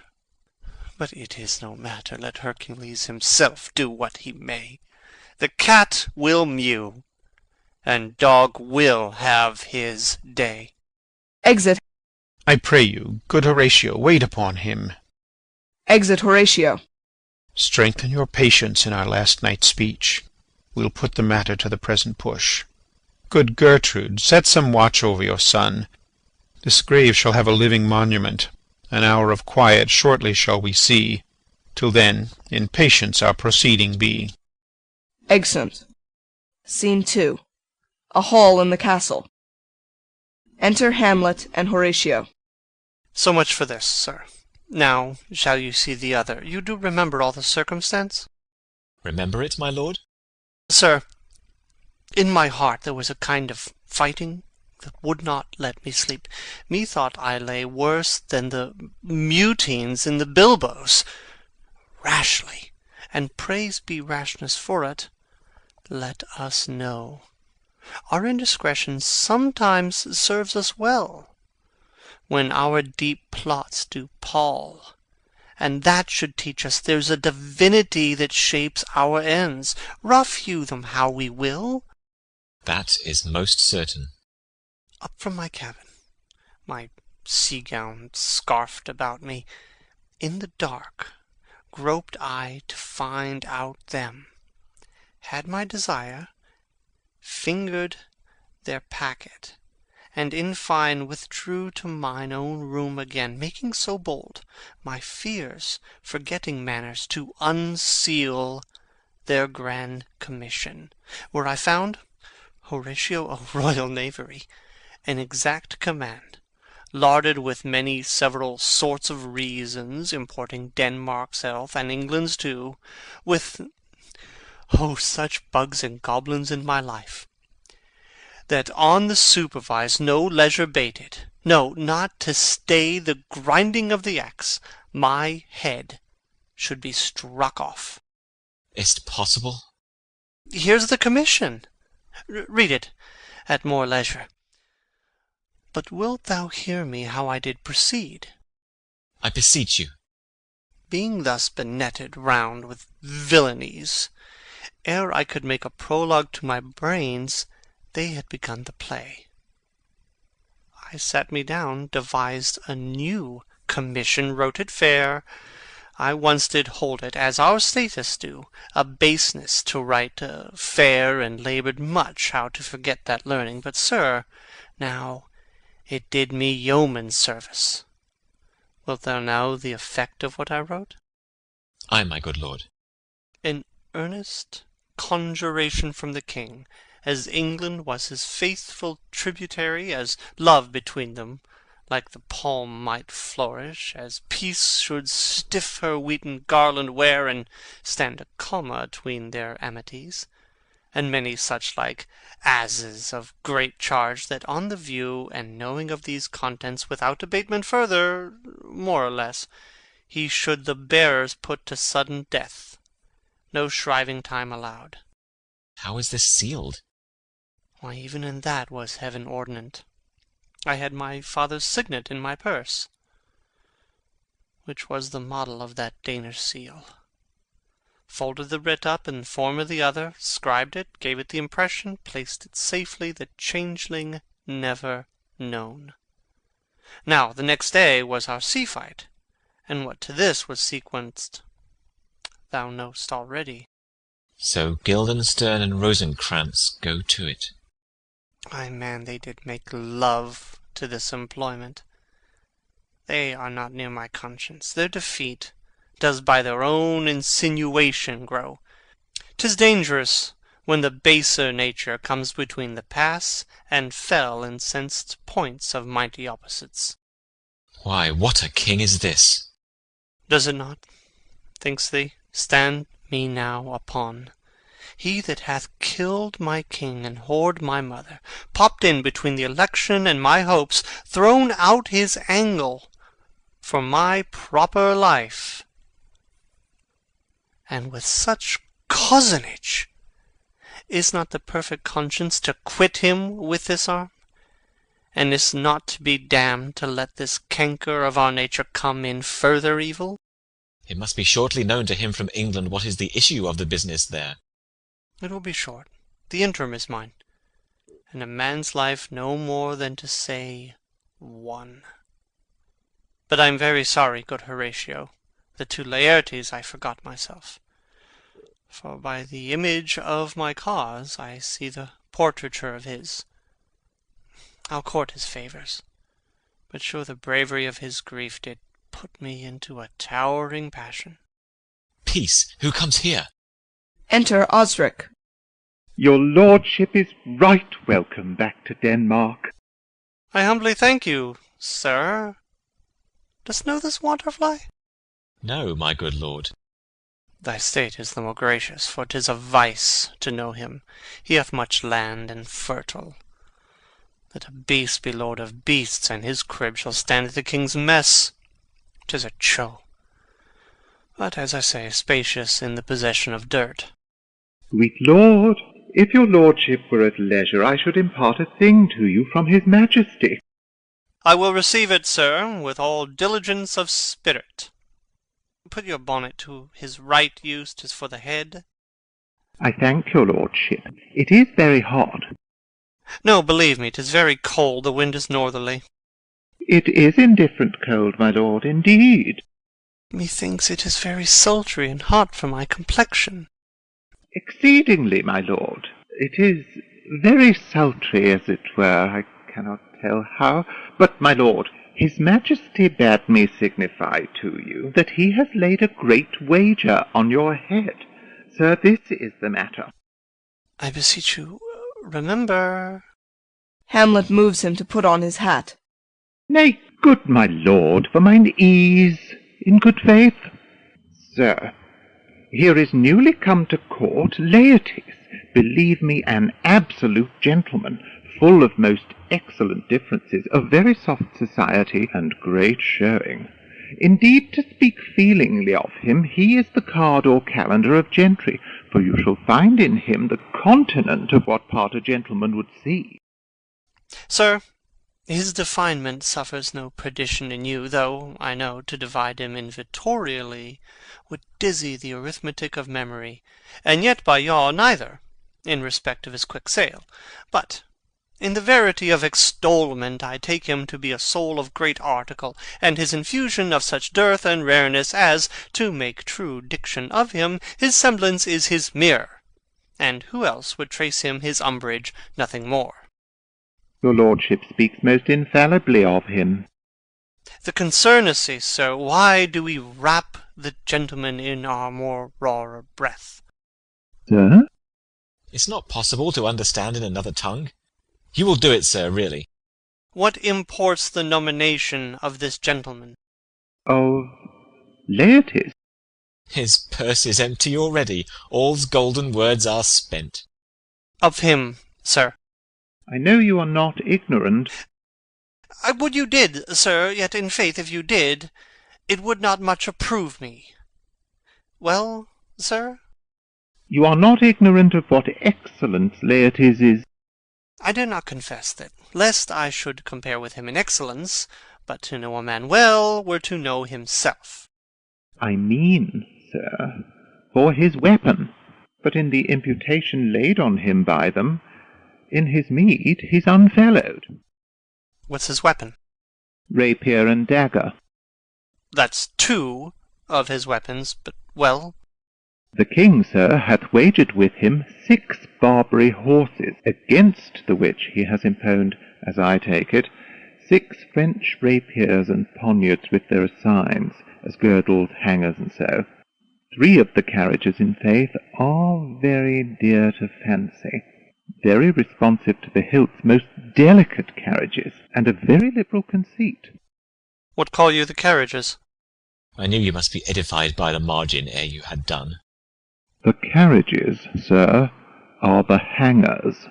But it is no matter, let Hercules himself do what he may. The cat will mew, and dog will have his day. Exit. I pray you, good Horatio, wait upon him. Exit Horatio. Strengthen your patience in our last night's speech. We'll put the matter to the present push. Good Gertrude, set some watch over your son. This grave shall have a living monument. An hour of quiet shortly shall we see. Till then, in patience our proceeding be. Exeunt. Scene 2. A hall in the castle. Enter Hamlet and Horatio. So much for this, sir. Now shall you see the other. You do remember all the circumstance? Remember it, my lord? Sir, in my heart there was a kind of fighting that would not let me sleep. Methought I lay worse than the mutines in the bilboes. Rashly, and praise be rashness for it, let us know. Our indiscretion sometimes serves us well, when our deep plots do pall. And that should teach us there's a divinity that shapes our ends. Rough hew them how we will. That is most certain. Up from my cabin, my sea-gown scarfed about me, in the dark groped I to find out them. Had my desire, fingered their packet, and in fine withdrew to mine own room again, making so bold, my fears forgetting manners, to unseal their grand commission, where I found Horatio a royal knavery, an exact command, larded with many several sorts of reasons, importing Denmark's health, and England's too, with such bugs and goblins in my life, that on the supervised no leisure bated, no, not to stay the grinding of the axe, my head should be struck off. Is't possible? Here's the commission. Read it at more leisure. But wilt thou hear me how I did proceed? I beseech you. Being thus benetted round with villainies, ere I could make a prologue to my brains, they had begun the play. I sat me down, devised a new commission, wrote it fair. I once did hold it, as our statists do, a baseness to write fair, and laboured much how to forget that learning. But, sir, now it did me yeoman's service. Wilt thou know the effect of what I wrote? Ay, my good lord. An earnest, conjuration from the king, as England was his faithful tributary, as love between them like the palm might flourish, as peace should stiff her wheaten garland wear, and stand a comma atween their amities, and many such like asses of great charge, that on the view and knowing of these contents, without abatement further, more or less, he should the bearers put to sudden death, no shriving time allowed. How is this sealed? Why, even in that was heaven ordinant. I had my father's signet in my purse, which was the model of that Danish seal. Folded the writ up in the form of the other, scribed it, gave it the impression, placed it safely, the changeling never known. Now the next day was our sea fight, and what to this was sequenced thou know'st already. So Guildenstern and Rosencrantz go to it. Ay, man, they did make love to this employment. They are not near my conscience. Their defeat does by their own insinuation grow. 'Tis dangerous when the baser nature comes between the pass and fell incensed points of mighty opposites. Why, what a king is this? Does it not, thinks thee, stand me now upon? He that hath killed my king and whored my mother, popped in between the election and my hopes, thrown out his angle for my proper life, and with such cozenage, is not the perfect conscience to quit him with this arm? And is not to be damned to let this canker of our nature come in further evil? It must be shortly known to him from England what is the issue of the business there. It will be short. The interim is mine, and a man's life no more than to say one. But I am very sorry, good Horatio, that to Laertes I forgot myself. For by the image of my cause I see the portraiture of his. I'll court his favours, but sure the bravery of his grief did put me into a towering passion. Peace! Who comes here? Enter Osric. Your lordship is right welcome back to Denmark. I humbly thank you, sir. Dost know this Wanderfly? No, my good lord. Thy state is the more gracious, for 'tis a vice to know him. He hath much land and fertile. Let a beast be lord of beasts, and his crib shall stand at the king's mess. 'Tis a show, but, as I say, spacious in the possession of dirt. Sweet lord, if your lordship were at leisure, I should impart a thing to you from his majesty. I will receive it, sir, with all diligence of spirit. Put your bonnet to his right use, 'tis for the head. I thank your lordship. It is very hot. No, believe me, 'tis very cold, the wind is northerly. It is indifferent cold, my lord, indeed. Methinks it is very sultry and hot for my complexion. Exceedingly, my lord. It is very sultry, as it were. I cannot tell how. But, my lord, his majesty bade me signify to you that he has laid a great wager on your head. Sir, this is the matter. I beseech you, remember. Hamlet moves him to put on his hat. Nay, good my lord, for mine ease, in good faith. Sir, here is newly come to court Laertes, believe me, an absolute gentleman, full of most excellent differences, of very soft society, and great showing. Indeed, to speak feelingly of him, he is the card or calendar of gentry, for you shall find in him the continent of what part a gentleman would see. Sir, his definement suffers no perdition in you, though, I know, to divide him inventorially would dizzy the arithmetic of memory, and yet by yaw neither, in respect of his quick sale. But in the verity of extolment I take him to be a soul of great article, and his infusion of such dearth and rareness as, to make true diction of him, his semblance is his mirror, and who else would trace him his umbrage, nothing more. Your lordship speaks most infallibly of him. The concernacy, sir, why do we wrap the gentleman in our more rawer breath? Sir? It's not possible to understand in another tongue. You will do it, sir, really. What imports the nomination of this gentleman? Of Laertes. His purse is empty already. All's golden words are spent. Of him, sir. I know you are not ignorant. I would you did, sir, yet in faith if you did, it would not much approve me. Well, sir? You are not ignorant of what excellence Laertes is. I dare not confess that, lest I should compare with him in excellence, but to know a man well were to know himself. I mean, sir, for his weapon, but in the imputation laid on him by them, in his meed he's unfellowed. What's his weapon? Rapier and dagger. That's two of his weapons, but well. The king, sir, hath wagered with him 6 Barbary horses, against the which he has imponed, as I take it, 6 French rapiers and poniards with their assigns, as girdles, hangers, and so. 3 of the carriages, in faith, are very dear to fancy, very responsive to the hilts, most delicate carriages, and of very liberal conceit. What call you the carriages? I knew you must be edified by the margin ere you had done. The carriages, sir, are the hangers.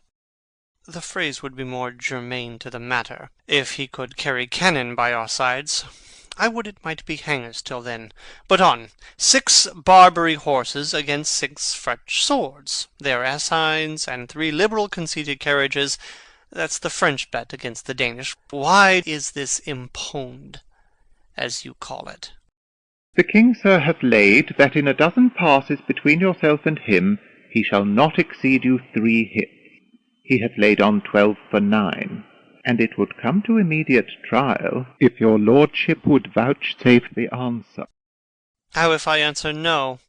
The phrase would be more germane to the matter. If he could carry cannon by our sides, I would it might be hangers till then. But on. 6 Barbary horses against 6 French swords, their assigns, and 3 liberal conceited carriages. That's the French bet against the Danish. Why is this imponed, as you call it? The king, sir, hath laid that in a dozen passes between yourself and him he shall not exceed you 3 hits. He hath laid on 12 for 9, and it would come to immediate trial if your lordship would vouchsafe the answer. How if I answer no?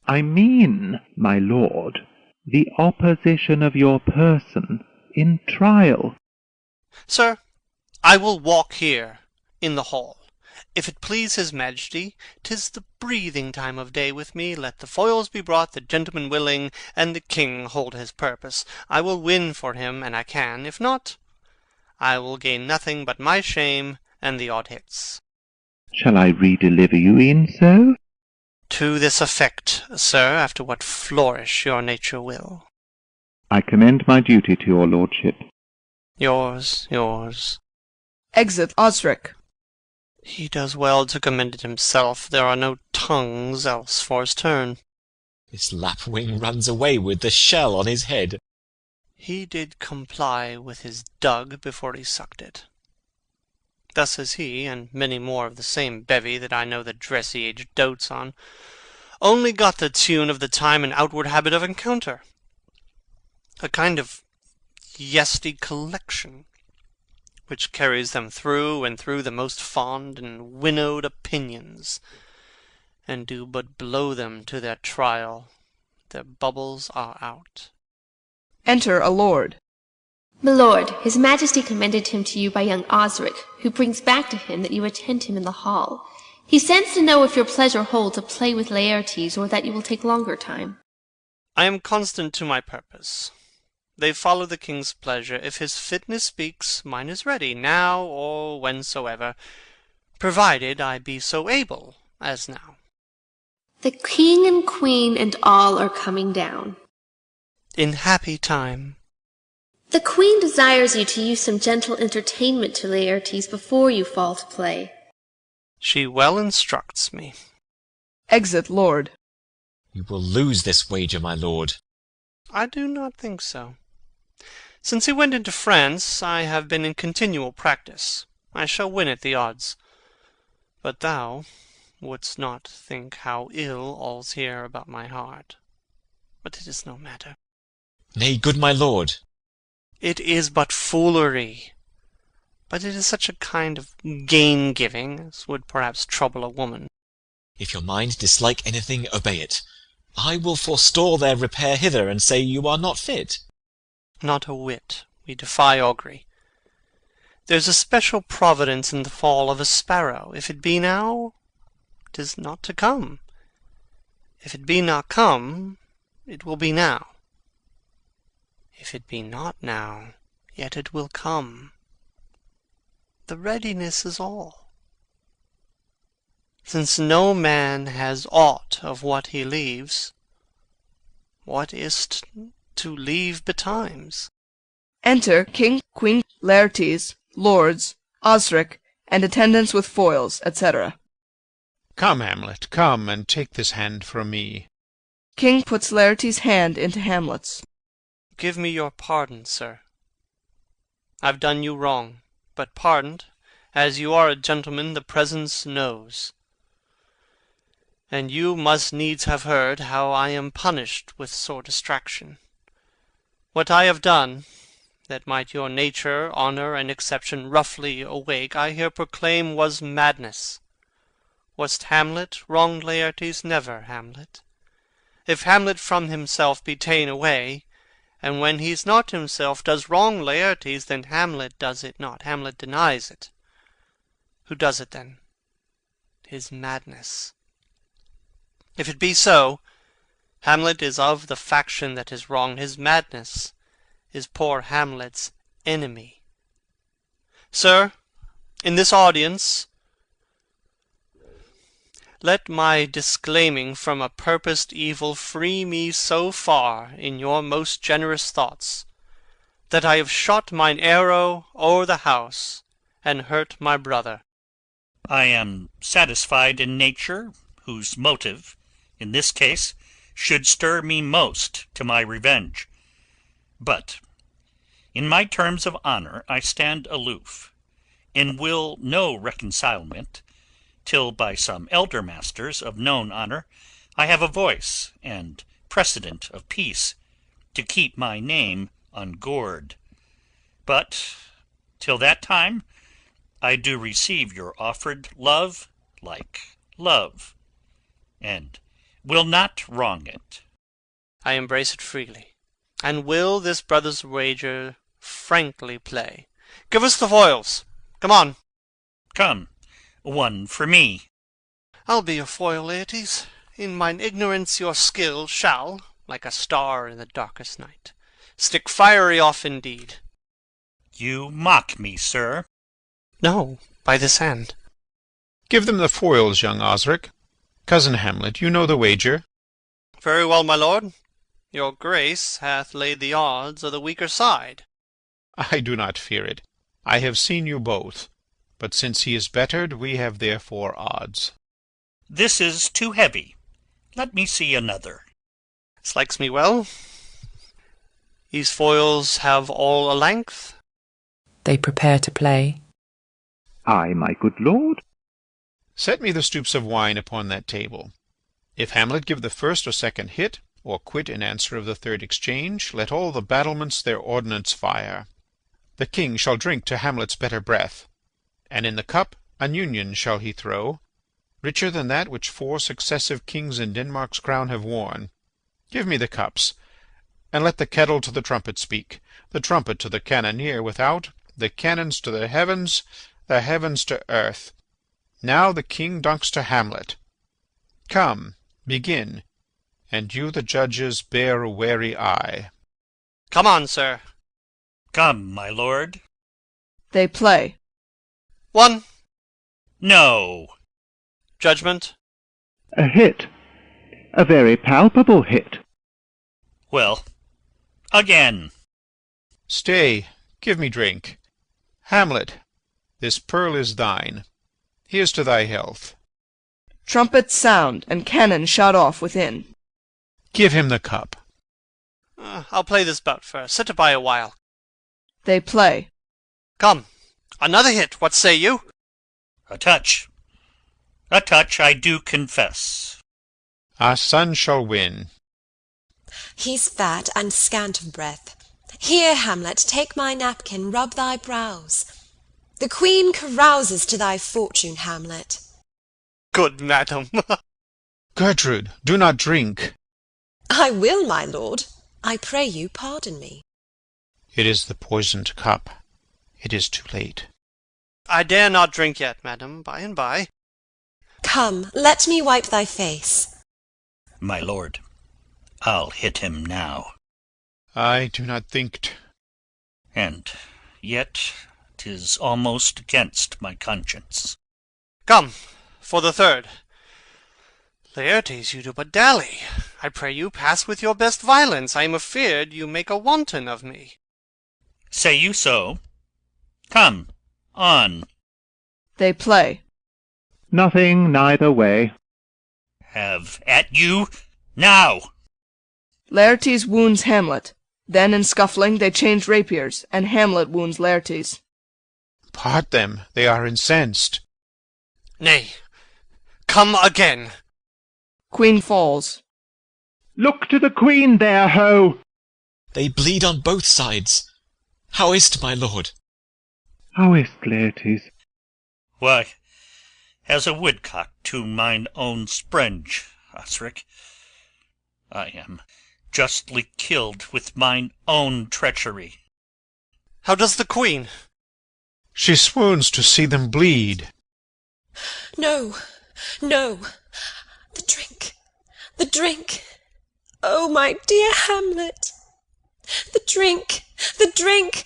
I mean, my lord, the opposition of your person in trial. Sir, I will walk here in the hall. If it please his majesty, 'tis the breathing time of day with me. Let the foils be brought, the gentleman willing, and the king hold his purpose. I will win for him, and I can. If not, I will gain nothing but my shame and the odd hits. Shall I re-deliver you in so? To this effect, sir, after what flourish your nature will. I commend my duty to your lordship. Yours, yours. Exit Osric. He does well to commend it himself. There are no tongues else for his turn. This lapwing runs away with the shell on his head. He did comply with his dug before he sucked it. Thus is he, and many more of the same bevy that I know the dressy age dotes on, only got the tune of the time and outward habit of encounter. A kind of yesty collection, which carries them through and through the most fond and winnowed opinions, and do but blow them to their trial. Their bubbles are out. Enter a lord. My lord, his majesty commended him to you by young Osric, who brings back to him that you attend him in the hall. He sends to know if your pleasure hold to play with Laertes, or that you will take longer time. I am constant to my purpose. They follow the king's pleasure. If his fitness speaks, mine is ready, now or whensoever, provided I be so able as now. The king and queen and all are coming down. In happy time. The queen desires you to use some gentle entertainment to Laertes before you fall to play. She well instructs me. Exit lord. You will lose this wager, my lord. I do not think so. Since he went into France, I have been in continual practice. I shall win at the odds. But thou wouldst not think how ill all's here about my heart. But it is no matter. Nay, good my lord. It is but foolery. But it is such a kind of gain-giving as would perhaps trouble a woman. If your mind dislike anything, obey it. I will forestall their repair hither, and say you are not fit. Not a whit. We defy augury. There's a special providence in the fall of a sparrow. If it be now, 'tis not to come. If it be not come, it will be now. If it be not now, yet it will come. The readiness is all. Since no man has aught of what he leaves, what is't to leave betimes? Enter King, Queen, Laertes, lords, Osric, and attendants with foils, etc. Come, Hamlet, come, and take this hand from me. King puts Laertes' hand into Hamlet's. Give me your pardon, sir. I've done you wrong, but pardoned, as you are a gentleman, the presence knows. And you must needs have heard how I am punished with sore distraction. What I have done, that might your nature, honour, and exception roughly awake, I here proclaim was madness. Was't Hamlet wronged Laertes? Never, Hamlet. If Hamlet from himself be ta'en away, and when he's not himself does wrong Laertes, then Hamlet does it not. Hamlet denies it. Who does it then? 'Tis madness. If it be so, Hamlet is of the faction that is wronged. His madness is poor Hamlet's enemy. Sir, in this audience, let my disclaiming from a purposed evil free me so far in your most generous thoughts, that I have shot mine arrow o'er the house, and hurt my brother. I am satisfied in nature, whose motive, in this case, should stir me most to my revenge. But in my terms of honour I stand aloof, and will no reconcilement, till by some elder masters of known honour I have a voice and precedent of peace, to keep my name ungored. But till that time I do receive your offered love like love, and will not wrong it. I embrace it freely, and will this brother's wager frankly play. Give us the foils. Come on. Come, one for me. I'll be your foil, Laertes. In mine ignorance your skill shall, like a star in the darkest night, stick fiery off indeed. You mock me, sir. No, by this hand. Give them the foils, young Osric. Cousin Hamlet, you know the wager. Very well, my lord. Your grace hath laid the odds o' the weaker side. I do not fear it. I have seen you both. But since he is bettered, we have therefore odds. This is too heavy. Let me see another. Slikes me well. These foils have all a length. They prepare to play. Ay, my good lord. Set me the stoups of wine upon that table. If Hamlet give the first or second hit, or quit in answer of the third exchange, let all the battlements their ordnance fire. The king shall drink to Hamlet's better breath, and in the cup an union shall he throw, richer than that which 4 successive kings in Denmark's crown have worn. Give me the cups, and let the kettle to the trumpet speak, the trumpet to the cannoneer without, the cannons to the heavens to earth. Now the king dunks to Hamlet. Come, begin, and you the judges bear a wary eye. Come on, sir. Come, my lord. They play. 1. No. Judgment. A hit. A very palpable hit. Well, again. Stay, give me drink. Hamlet, this pearl is thine. Here's to thy health. Trumpets sound, and cannon shot off within. Give him the cup. I'll play this bout first. Sit by a while. They play. Come, another hit. What say you? A touch. A touch, I do confess. Our son shall win. He's fat and scant of breath. Here, Hamlet, take my napkin, rub thy brows. The queen carouses to thy fortune, Hamlet. Good madam. Gertrude, do not drink. I will, my lord. I pray you pardon me. It is the poisoned cup. It is too late. I dare not drink yet, madam. By and by. Come, let me wipe thy face. My lord, I'll hit him now. I do not think't. And yet 'tis almost against my conscience. Come, for the third. Laertes, you do but dally. I pray you pass with your best violence. I am afeard you make a wanton of me. Say you so? Come, on. They play. Nothing neither way. Have at you, now! Laertes wounds Hamlet. Then in scuffling they change rapiers, and Hamlet wounds Laertes. Part them, they are incensed. Nay, come again. Queen falls. Look to the queen there, ho! They bleed on both sides. How is't, my lord? How is't, Laertes? Why, as a woodcock to mine own springe, Osric, I am justly killed with mine own treachery. How does the queen? She swoons to see them bleed. No, no, the drink, the drink. Oh, my dear Hamlet, the drink, the drink.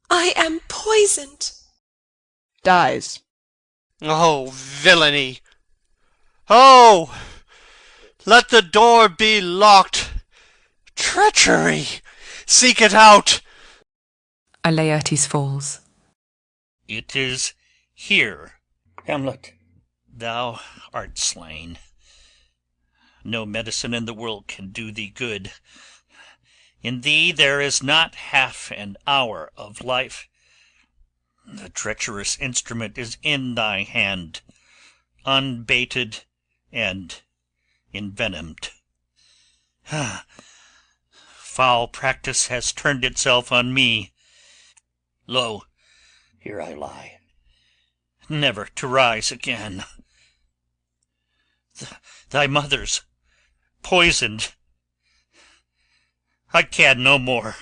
I am poisoned. Dies. Oh, villainy! Oh, let the door be locked. Treachery! Seek it out. A Laertes falls. It is here, Hamlet. Thou art slain. No medicine in the world can do thee good. In thee there is not half an hour of life. The treacherous instrument is in thy hand, unbaited and envenomed. Foul practice has turned itself on me. Lo, here I lie, never to rise again. Thy mother's poisoned. I can no more.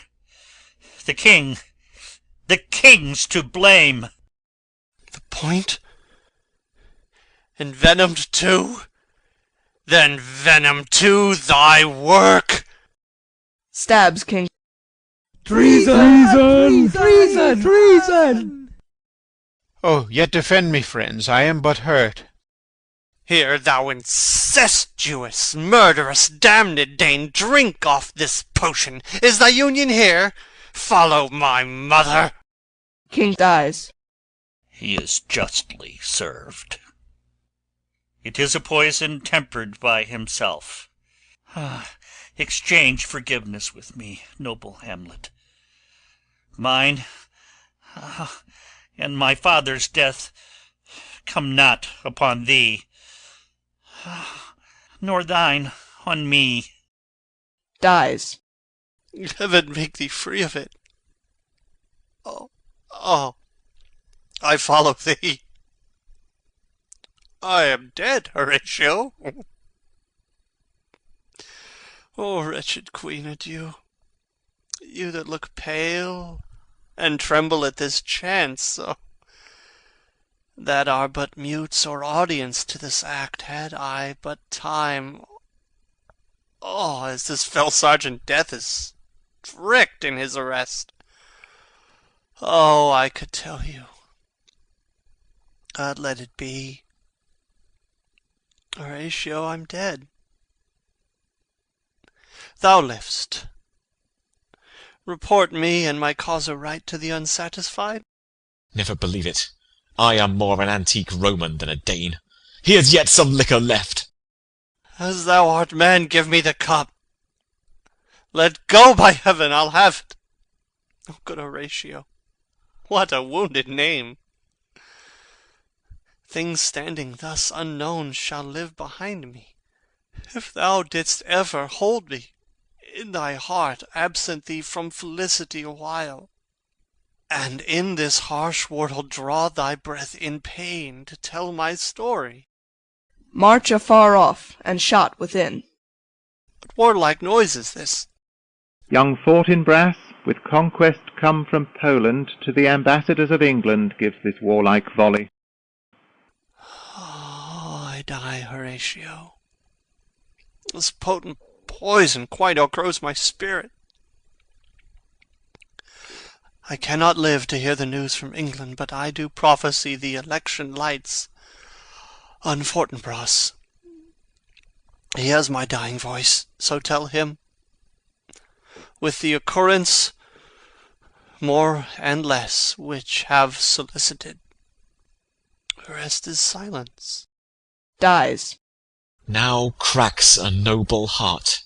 The king's to blame. The point? Envenomed too? Then venom to thy work. Stabs King. Treason! Treason! Treason! Oh, yet defend me, friends, I am but hurt. Here, thou incestuous, murderous, damned Dane, drink off this potion. Is thy union here? Follow my mother. King dies. He is justly served. It is a poison tempered by himself. Exchange forgiveness with me, noble Hamlet. Mine and my father's death come not upon thee, nor thine on me. Dies. Heaven make thee free of it. Oh, I follow thee. I am dead, Horatio. Oh, wretched queen, adieu. You that look pale and tremble at this chance, so that are but mutes or audience to this act, had I but time. Oh, as this fell Sergeant Death is strict in his arrest. Oh, I could tell you. God, let it be. Horatio, I'm dead. Thou liv'st. Report me and my cause aright to the unsatisfied. Never believe it. I am more an antique Roman than a Dane. Here's yet some liquor left. As thou art man, give me the cup. Let go, by heaven, I'll have it. Oh, good Horatio, what a wounded name. Things standing thus unknown shall live behind me. If thou didst ever hold me in thy heart, absent thee from felicity a while, and in this harsh world draw thy breath in pain to tell my story. March afar off, and shot within. What warlike noise is this? Young Fortinbras, with conquest come from Poland, to the ambassadors of England gives this warlike volley. Oh, I die, Horatio. This potent poison quite outgrows my spirit. I cannot live to hear the news from England, but I do prophesy the election lights on Fortinbras. He has my dying voice, so tell him. With the occurrence, more and less, which have solicited, the rest is silence. Dies. Now cracks a noble heart.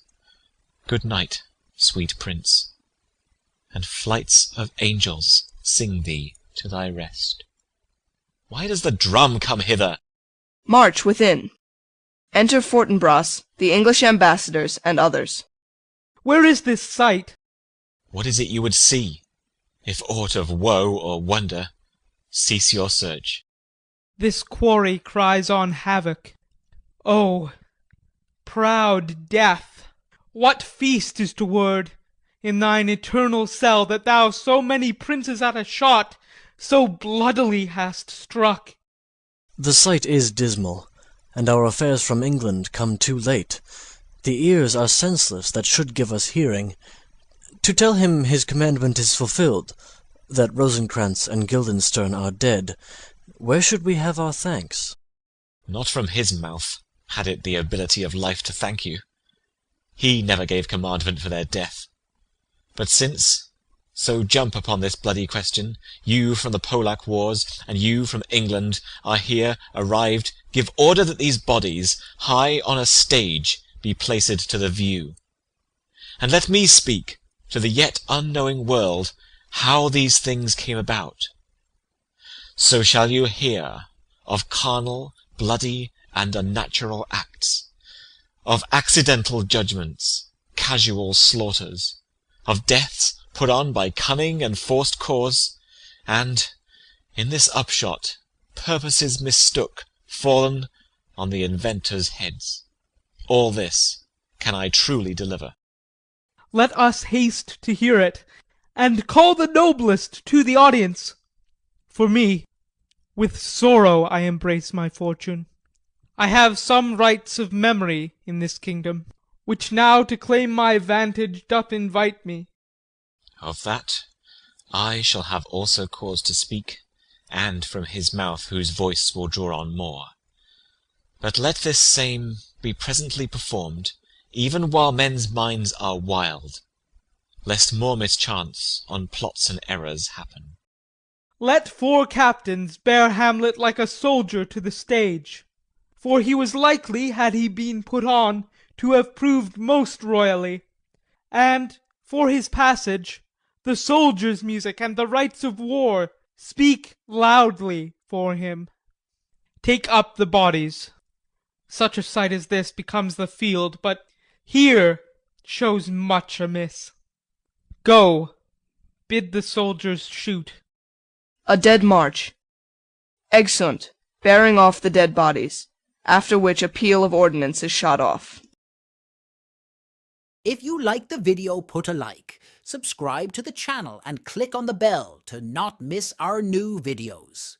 Good night, sweet prince, and flights of angels sing thee to thy rest. Why does the drum come hither? March within. Enter Fortinbras, the English ambassadors, and others. Where is this sight? What is it you would see? If aught of woe or wonder, cease your search. This quarry cries on havoc. Oh, proud death, what feast is toward in thine eternal cell, that thou so many princes at a shot so bloodily hast struck? The sight is dismal, and our affairs from England come too late. The ears are senseless that should give us hearing. To tell him his commandment is fulfilled, that Rosencrantz and Guildenstern are dead, where should we have our thanks? Not from his mouth, had it the ability of life to thank you. He never gave commandment for their death. But since, so jump upon this bloody question, you from the Polack wars, and you from England, are here arrived, give order that these bodies, high on a stage, be placed to the view. And let me speak to the yet unknowing world how these things came about. So shall you hear of carnal, bloody, and unnatural acts, of accidental judgments, casual slaughters, of deaths put on by cunning and forced cause, and, in this upshot, purposes mistook, fallen on the inventors' heads. All this can I truly deliver. Let us haste to hear it, and call the noblest to the audience. For me, with sorrow I embrace my fortune. I have some rights of memory in this kingdom, which now to claim my vantage doth invite me. Of that I shall have also cause to speak, and from his mouth whose voice will draw on more. But let this same be presently performed, even while men's minds are wild, lest more mischance on plots and errors happen. Let 4 captains bear Hamlet like a soldier to the stage. For he was likely, had he been put on, to have proved most royally. And, for his passage, the soldiers' music and the rites of war speak loudly for him. Take up the bodies. Such a sight as this becomes the field, but here shows much amiss. Go, bid the soldiers shoot. A dead march. Exeunt, bearing off the dead bodies, after which a peal of ordnance is shot off. If you like the video, put a like, subscribe to the channel and click on the bell to not miss our new videos.